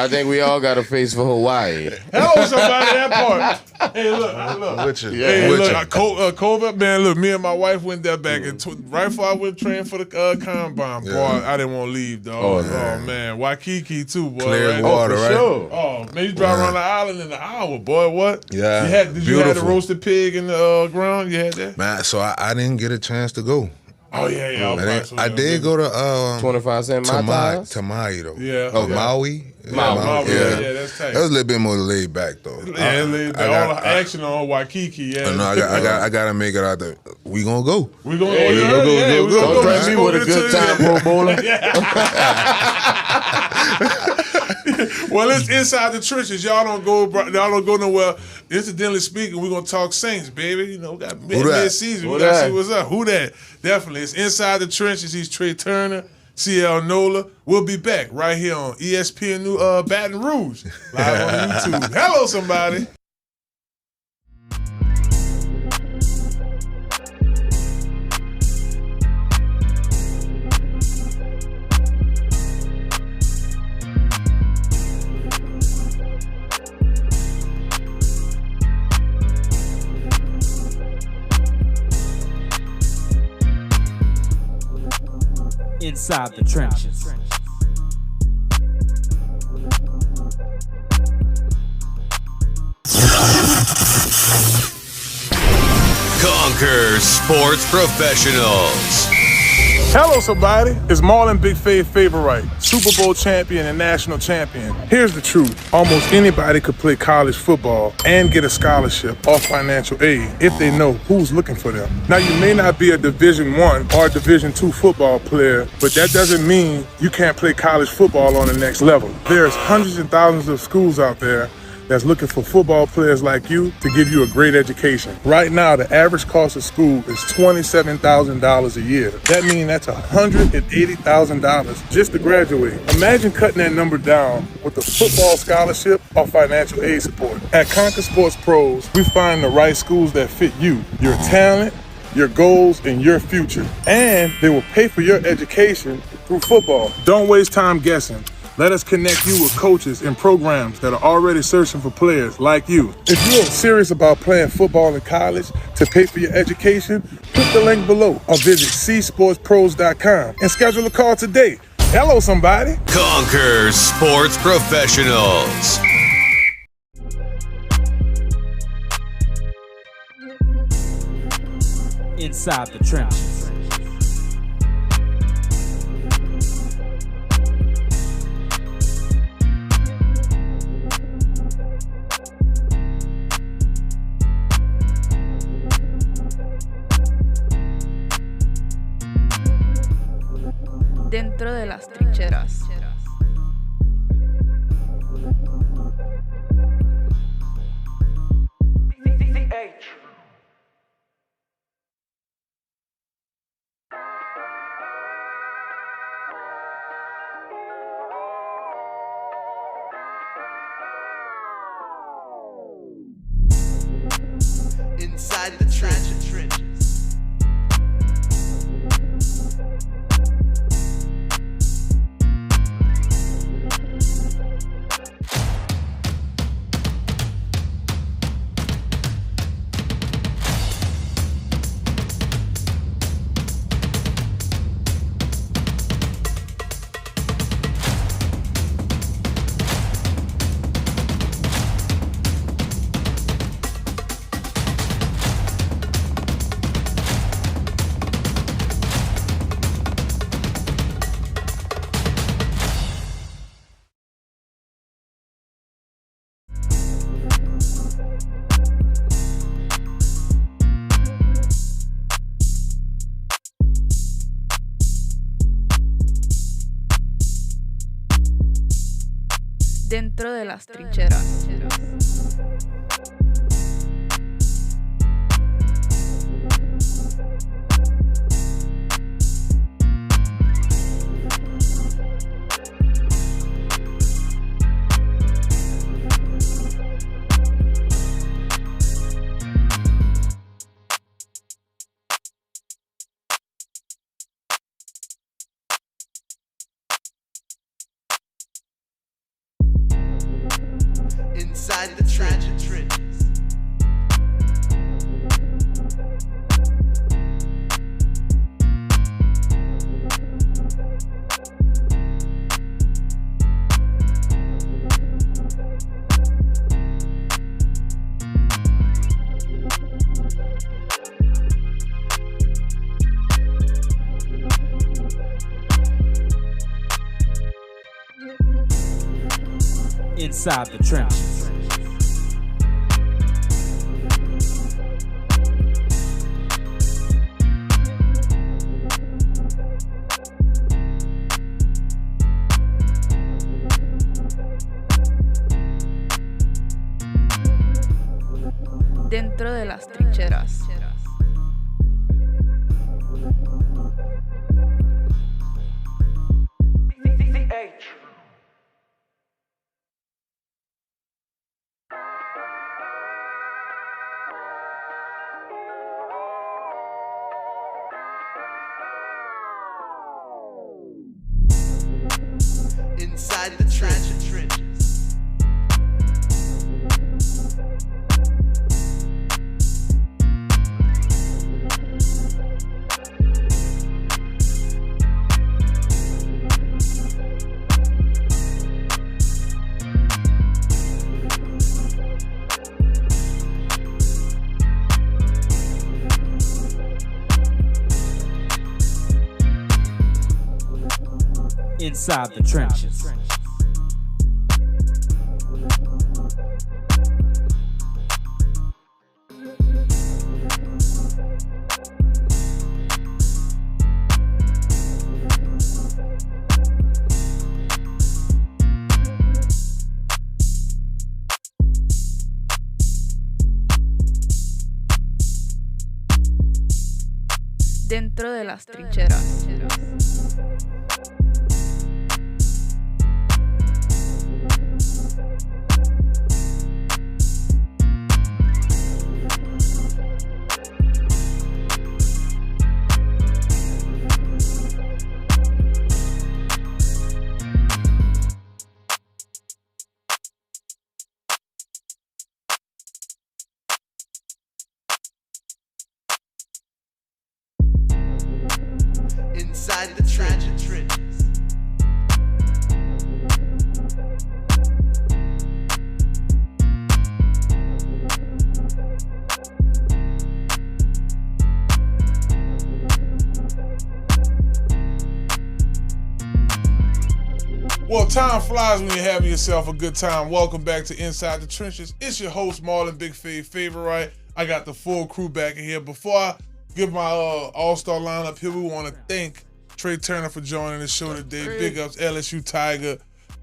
think we all got a face for Hawaii. Hello, somebody. That part. Hey, look. With you. Hey, with look. COVID, man. Look, me and my wife went there back right before I went train for the combine. Boy, I didn't want to leave, dog. Oh man, Waikiki too, boy. Clear right? water, right? Sure. Oh man, you drive around the island in an hour, boy. What? Yeah. Did you have the roasted pig in the ground? You had that? Man, so I didn't get a chance to go. Oh yeah. I did go to 25 cent to Mai Tais? Maui though. Yeah. Maui. Yeah, that's tight. That was a little bit more laid back though. Yeah, all the action on Waikiki. Yeah, no, I gotta make it out there. We gonna go. We gonna go. Don't threaten me with a good time, Pro Bowler. Well, it's inside the trenches. Y'all don't go nowhere. Incidentally speaking, we're gonna talk Saints, baby. You know, we got mid-season. We gotta see what's up. Who that? Definitely. It's inside the trenches. He's Trai Turner, CL NOLA. We'll be back right here on ESPN New Baton Rouge, live on YouTube. Hello, somebody. Inside the trenches. Conquer Sports Professionals. Hello, somebody. It's Marlon Big Favorite, Super Bowl champion and national champion. Here's the truth. Almost anybody could play college football and get a scholarship or financial aid if they know who's looking for them. Now, you may not be a Division I or Division II football player, but that doesn't mean you can't play college football on the next level. There's hundreds and thousands of schools out there that's looking for football players like you to give you a great education. Right now, the average cost of school is $27,000 a year. That means that's $180,000 just to graduate. Imagine cutting that number down with a football scholarship or financial aid support. At Conquer Sports Pros, we find the right schools that fit you, your talent, your goals, and your future. And they will pay for your education through football. Don't waste time guessing. Let us connect you with coaches and programs that are already searching for players like you. If you're serious about playing football in college to pay for your education, click the link below or visit csportspros.com and schedule a call today. Hello, somebody. Conquer Sports Professionals. Inside the trenches. Dentro de las trincheras. Inside the trenches. Dentro de las trincheras. Inside the trenches. Inside the trenches. Dentro de las trincheras. Inside the trenches. Inside the trenches. Dentro de las trincheras. Inside the trenches. Well, time flies when you're having yourself a good time. Welcome back to Inside the Trenches. It's your host, Marlon Big Favorite. I got the full crew back in here. Before I give my all-star lineup here, we want to thank Trai Turner for joining the show today. Big ups, LSU Tiger.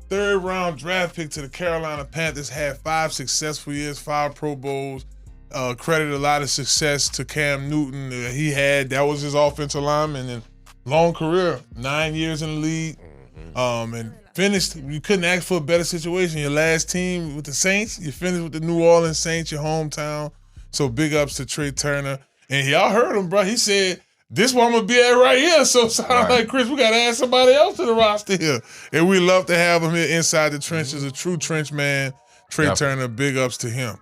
3rd round draft pick to the Carolina Panthers. Had 5 successful years, 5 Pro Bowls. Credited a lot of success to Cam Newton. He had, that was his offensive lineman. And long career, 9 years in the league. And finished, you couldn't ask for a better situation. Your last team with the Saints, you finished with the New Orleans Saints, your hometown. So big ups to Trai Turner. And y'all heard him, bro. He said, this one I'm going to be at right here. So sound like, Chris, we got to add somebody else to the roster here. And we love to have him here inside the trenches, a true trench man. Trai Turner, big ups to him.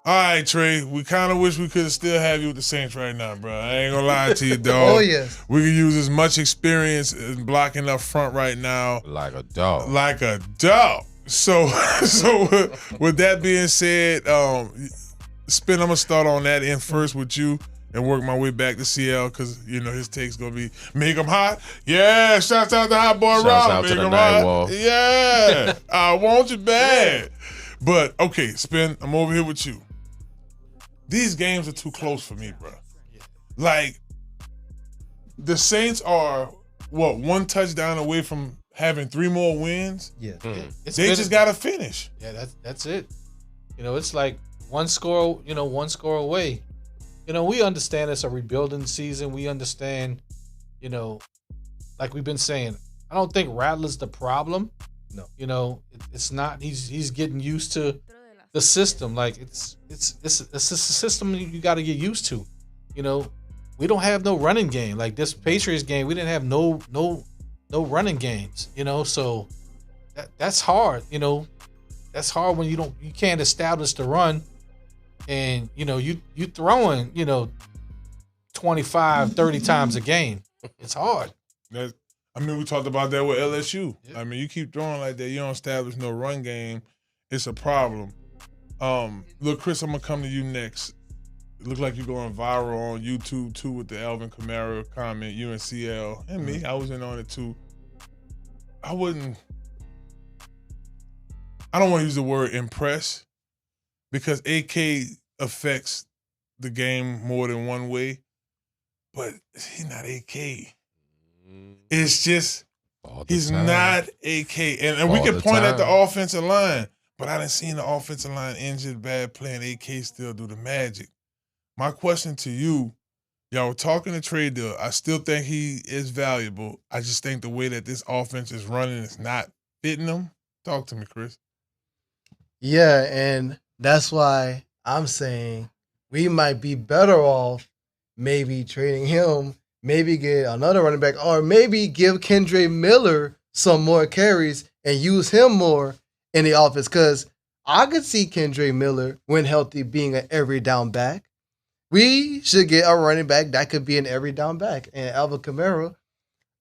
All right, Trai, we kind of wish we could still have you with the Saints right now, bro. I ain't going to lie to you, dog. Oh, yes. We could use as much experience in blocking up front right now. Like a dog. Like a dog. So with that being said, Spin, I'm going to start on that end first with you and work my way back to CL because, you know, his take's going to be make them hot. Yeah, shouts out to Hot Boy Rob. Shouts out make to the them Night hot. Wall. Yeah, I want you bad. But, okay, Spin, I'm over here with you. These games are too close for me, bro. Like, the Saints are, one touchdown away from having 3 more wins? Yeah. They just got to finish. Yeah, that's it. You know, it's like one score away. You know, we understand it's a rebuilding season. We understand, you know, like we've been saying, I don't think Rattler's the problem. No. You know, it's not. He's getting used to the system. Like it's a system you got to get used to. You know, we don't have no running game. Like this Patriots game, we didn't have no running games. You know, so that's hard. You know, that's hard when you can't establish the run, and you know you throwing 25, 30 times a game. It's hard. I mean, we talked about that with LSU. Yeah. I mean, you keep throwing like that, you don't establish no run game, it's a problem. Look, Chris, I'm gonna come to you next. It looked like you're going viral on YouTube too with the Alvin Kamara comment, UNCL, and me. I was in on it too. I don't want to use the word impress because AK affects the game more than one way, but he's not AK. It's just he's not AK. And we can point at the offensive line, but I done seen the offensive line injured, bad playing. AK still do the magic. My question to you, y'all were talking to trade deal. I still think he is valuable. I just think the way that this offense is running is not fitting him. Talk to me, Chris. Yeah, and that's why I'm saying we might be better off maybe trading him, maybe get another running back, or maybe give Kendre Miller some more carries and use him more in the offense. Because I could see Kendre Miller, when healthy, being an every down back. We should get a running back that could be an every down back. And Alvin Kamara,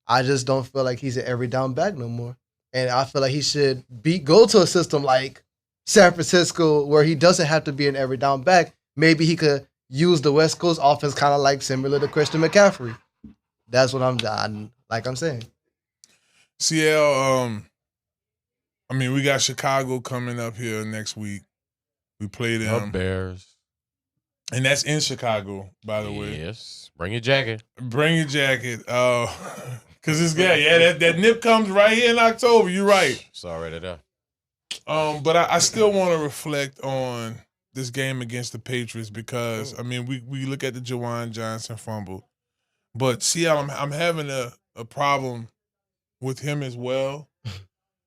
I just don't feel like he's an every down back no more. And I feel like he should go to a system like San Francisco where he doesn't have to be an every down back. Maybe he could use the West Coast offense kind of like similar to Christian McCaffrey. That's what I'm saying. CL, I mean, we got Chicago coming up here next week. We play them. Bears. And that's in Chicago, by the way. Yes. Bring your jacket. Bring your jacket. Because this guy, that nip comes right here in October. You're right. It's already there. But I still want to reflect on this game against the Patriots because, I mean, we look at the Jawan Johnson fumble. But see, I'm having a problem with him as well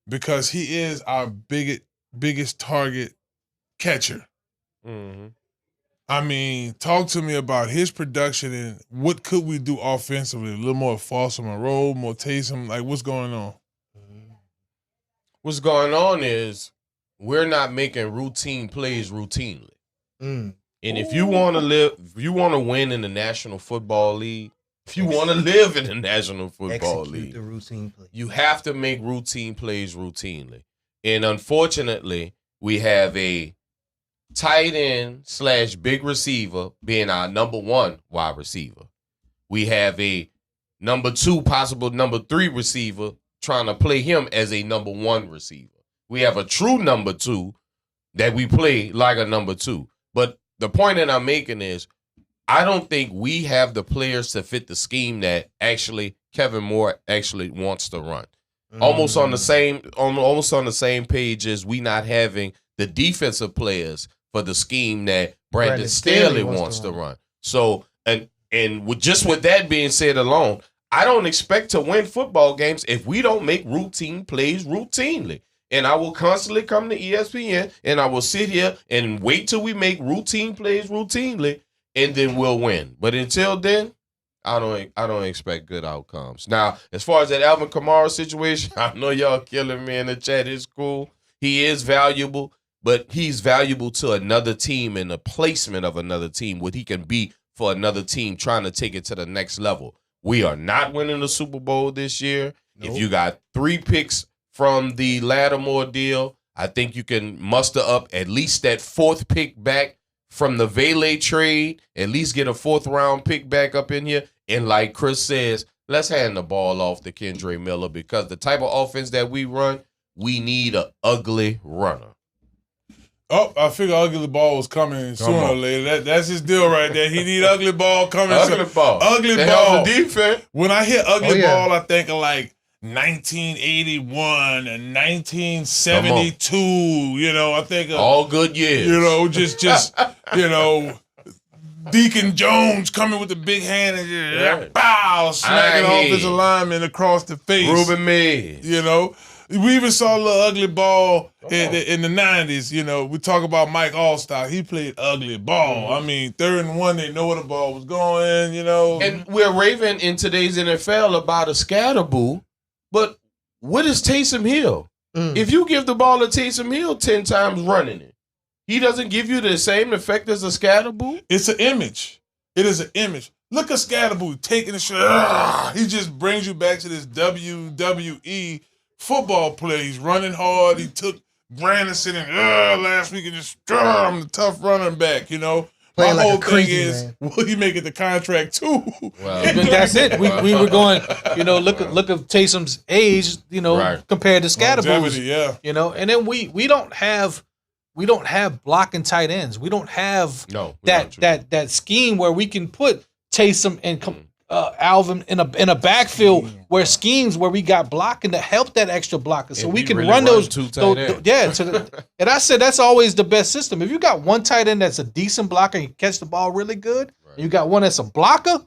because he is our biggest target catcher. Mm-hmm. I mean, talk to me about his production and what could we do offensively? A little more Foster Moreau, more Taysom. Like, what's going on? What's going on is we're not making routine plays routinely. Mm. And if you want to win in the National Football League, if you want to live in the National Football League, the routine play. You have to make routine plays routinely. And unfortunately, we have a tight end / big receiver being our number one wide receiver. We have a number 2, possible number 3 receiver trying to play him as a number 1 receiver. We have a true number 2 that we play like a number 2. But the point that I'm making is I don't think we have the players to fit the scheme that actually Kevin Moore actually wants to run. Almost on the same page as we not having the defensive players for the scheme that Brandon Staley wants to run. So, and with that being said alone, I don't expect to win football games if we don't make routine plays routinely. And I will constantly come to ESPN and I will sit here and wait till we make routine plays routinely, and then we'll win. But until then, I don't expect good outcomes. Now, as far as that Alvin Kamara situation, I know y'all killing me in the chat. It's cool. He is valuable, but he's valuable to another team and the placement of another team, what he can be for another team trying to take it to the next level. We are not winning the Super Bowl this year. Nope. If you got 3 picks from the Lattimore deal, I think you can muster up at least that 4th pick back from the Vele trade, at least get a 4th round pick back up in here. And like Chris says, let's hand the ball off to Kendre Miller because the type of offense that we run, we need an ugly runner. Oh, I figure ugly ball was coming sooner or later. That's his deal right there. He need ugly ball coming. Ugly ball. Ugly they ball. Have the defense. When I hear ugly ball, I think of like 1981 and 1972. You know, I think of all good years. You know, just you know, Deacon Jones coming with the big hand and just bow, smacking offensive lineman across the face. Ruben Mead. You know. We even saw a little ugly ball in the 90s. You know, we talk about Mike Allstott. He played ugly ball. Mm-hmm. I mean, 3rd and 1, they know where the ball was going, you know. And we're raving in today's NFL about a scatterboo, but what is Taysom Hill? If you give the ball to Taysom Hill 10 times running it, he doesn't give you the same effect as a scatterboo? It's an image. It is an image. Look at Scatterboo taking the shot. He just brings you back to this WWE football play. He's running hard. He took Brandon and last week and just I'm the tough running back, you know. Playing My like whole a crazy thing is, man. will he make it the contract too? Well, But that's it. We were going, look at Taysom's age, Right. compared to Scatterbo's, Longevity, yeah. and then we don't have blocking tight ends. We don't have that scheme where we can put Taysom and Alvin in a backfield where schemes where we got blocking to help that extra blocker, so And we we can really run run those. two tight ends. And I said that's always the best system. If you got one tight end that's a decent blocker and you catch the ball really good, and you got one that's a blocker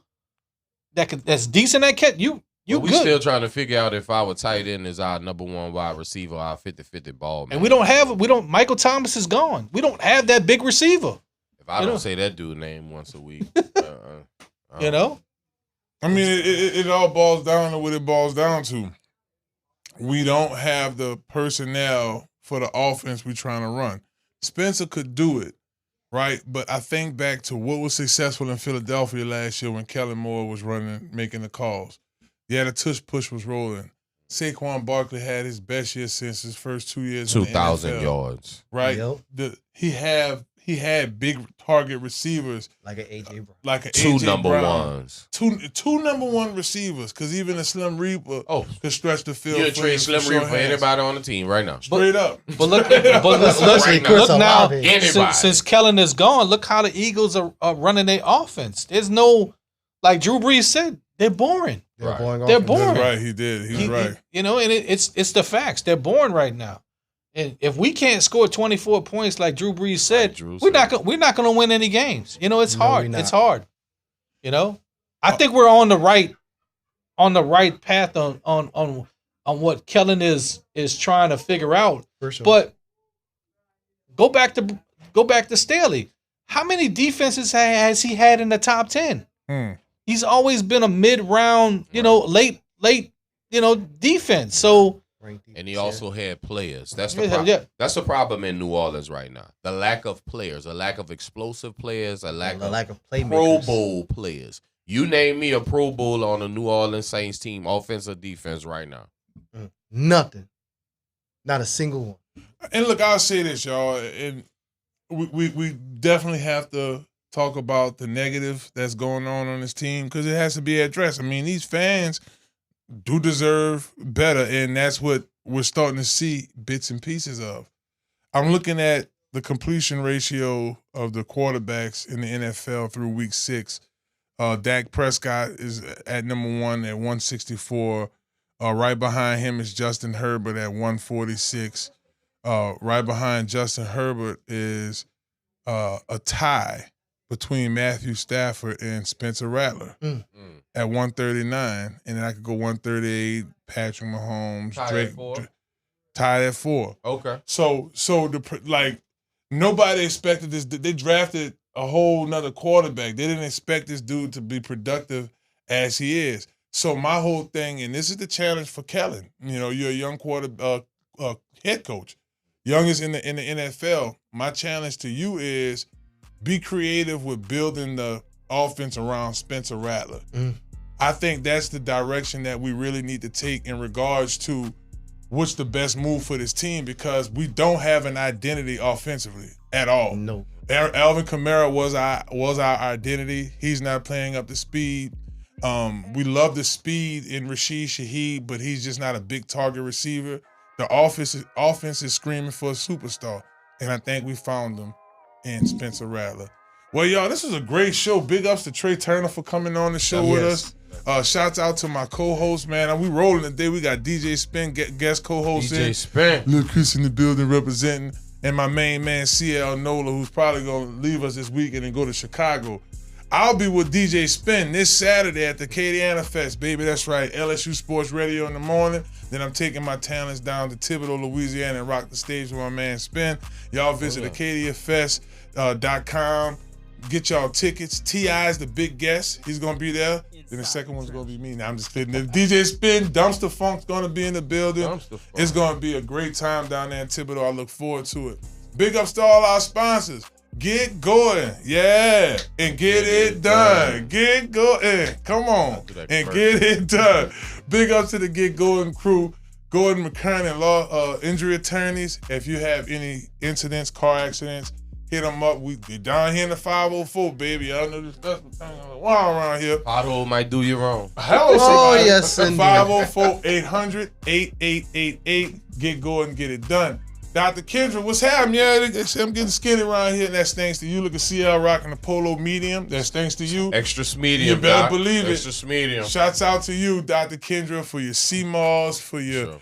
that's decent at catch, you we good. still trying to figure out if our tight end is our number one wide receiver, our 50-50 ball man. And we don't. Michael Thomas is gone. We don't have that big receiver. If I don't say that dude name once a week, I mean, it all boils down to what it boils down to. We don't have the personnel for the offense we're trying to run. Spencer could do it, right? But I think back to what was successful in Philadelphia last year when Kellen Moore was making the calls. Yeah, the tush push was rolling. Saquon Barkley had his best year since his first 2 years. 2,000 yards. Right. Yep. He had big target receivers Like an AJ Brown. like an Two AJ number Brown. ones. Two number one receivers, because even a Slim Reaper could stretch the field. You'd for trade him Slim for Reaper short for hands. anybody on the team right now. Straight up. But look Especially Chris now. Olave. Anybody. Since Kellen is gone, look how the Eagles are running their offense. There's no, like Drew Brees said, they're boring. They're boring. They're offense. boring. That's right. He did. He's right. And it's the facts. They're boring right now. And if we can't score 24 points like Drew Brees said, we're not gonna win any games. It's No, hard. we're not. It's hard. I think we're on the right path on what Kellen is trying to figure out. For sure. But go back to Staley. How many defenses has he had in the top 10? He's always been a mid-round, late, defense. So, And he also had players. That's the problem. That's the problem in New Orleans right now. The lack of players, a lack of explosive players, a lack of Pro playmakers. Bowl players. You name me a Pro Bowl on the New Orleans Saints team, offense or defense right now. Nothing. Not a single one. And look, I'll say this, y'all, and we definitely have to talk about the negative that's going on this team, because it has to be addressed. I mean, these fans do deserve better, and that's what we're starting to see bits and pieces of. I'm looking at the completion ratio of the quarterbacks in the NFL through week 6. Dak Prescott is at number 1 at 164. Right behind him is Justin Herbert at 146. Right behind Justin Herbert is a tie between Matthew Stafford and Spencer Rattler at 139. And then I could go 138, Patrick Mahomes, Drake. Tied at 4. Okay. So nobody expected this. They drafted a whole nother quarterback. They didn't expect this dude to be productive as he is. So my whole thing, and this is the challenge for Kellen. You're a young head coach, youngest in the NFL. My challenge to you is be creative with building the offense around Spencer Rattler. I think that's the direction that we really need to take in regards to what's the best move for this team, because we don't have an identity offensively at all. No. Alvin Kamara was our identity. He's not playing up to speed. We love the speed in Rashid Shaheed, but he's just not a big target receiver. The offense is screaming for a superstar, and I think we found them in Spencer Rattler. Well, y'all, this was a great show. Big ups to Trey Turner for coming on the show with us. Shouts out to my co-host, man. We rolling today. We got DJ Spin, guest co-host DJ Spin. Lil Chris in the building representing. And my main man, CL NOLA, who's probably going to leave us this weekend and go to Chicago. I'll be with DJ Spin this Saturday at the Acadiana Fest, baby. That's right. LSU Sports Radio in the morning. Then I'm taking my talents down to Thibodaux, Louisiana, and rock the stage with my man Spin. Y'all visit AcadiaFest.com. Get y'all tickets. T.I.'s the big guest. He's going to be there. Then the second one's going to be me. Now I'm just kidding. DJ Spin, Dumpster Funk's going to be in the building. It's going to be a great time down there in Thibodaux. I look forward to it. Big ups to all our sponsors. Get going. Yeah. And get it done. Get going. Come on. And get it done. Big ups to the Get Going crew. Gordon McKernan Law Injury Attorneys. If you have any incidents, car accidents, Hit them up. We down here in the 504, baby. Y'all know this stuff wild around here. Pothole might do you wrong. Hello, Oh, somebody. yes, indeed. 504-800-8888. Get going and get it done. Dr. Kendra, what's happening? Yeah, I'm getting skinny around here, and that's thanks to you. Look at CL rocking the polo medium. That's thanks to you. Extra medium. You better Doc. believe it. Extra medium. Shouts out to you, Dr. Kendra, for your CMOS, for your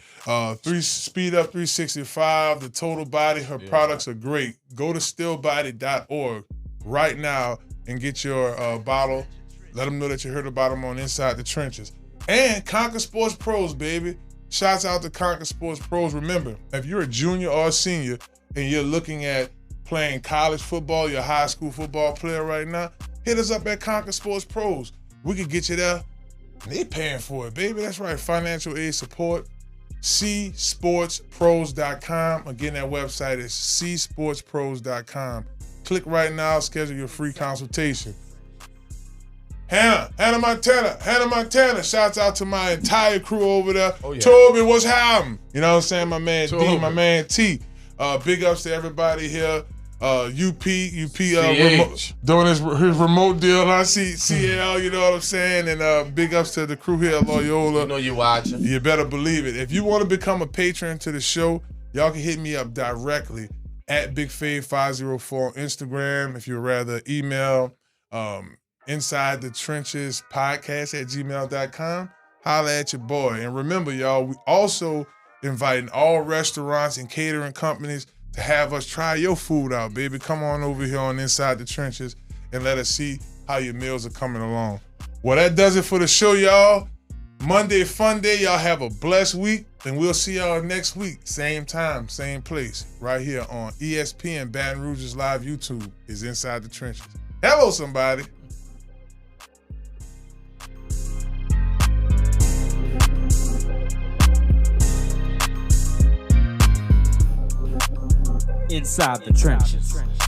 Speed Up 365, the total body. Her products are great. Go to stillbody.org right now and get your bottle. Let them know that you heard about them on Inside the Trenches. And Conquer Sports Pros, baby. Shouts out to Conquer Sports Pros. Remember, if you're a junior or a senior and you're looking at playing college football, you're a high school football player right now, hit us up at Conquer Sports Pros. We can get you there. They paying for it, baby. That's right. Financial aid support. csportspros.com. Again, that website is csportspros.com. Click right now. Schedule your free consultation. Hannah Montana. Shouts out to my entire crew over there. Oh, yeah. Tobi, what's happening? You know what I'm saying? My man D, Tobi. my man T. Big ups to everybody here. UP doing his remote deal. I see CL, you know what I'm saying? And big ups to the crew here at Loyola. You know you're watching. You better believe it. If you want to become a patron to the show, y'all can hit me up directly at BigFave504 on Instagram. If you'd rather email Inside the Trenches podcast at gmail.com, holla at your boy. And remember, y'all, we also inviting all restaurants and catering companies to have us try your food out, baby. Come on over here on Inside the Trenches and let us see how your meals are coming along. Well, that does it for the show, y'all. Monday, fun day. Y'all have a blessed week, and we'll see y'all next week. Same time, same place, right here on ESPN Baton Rouge's live YouTube is Inside the Trenches. Hello, somebody. Inside the Trenches.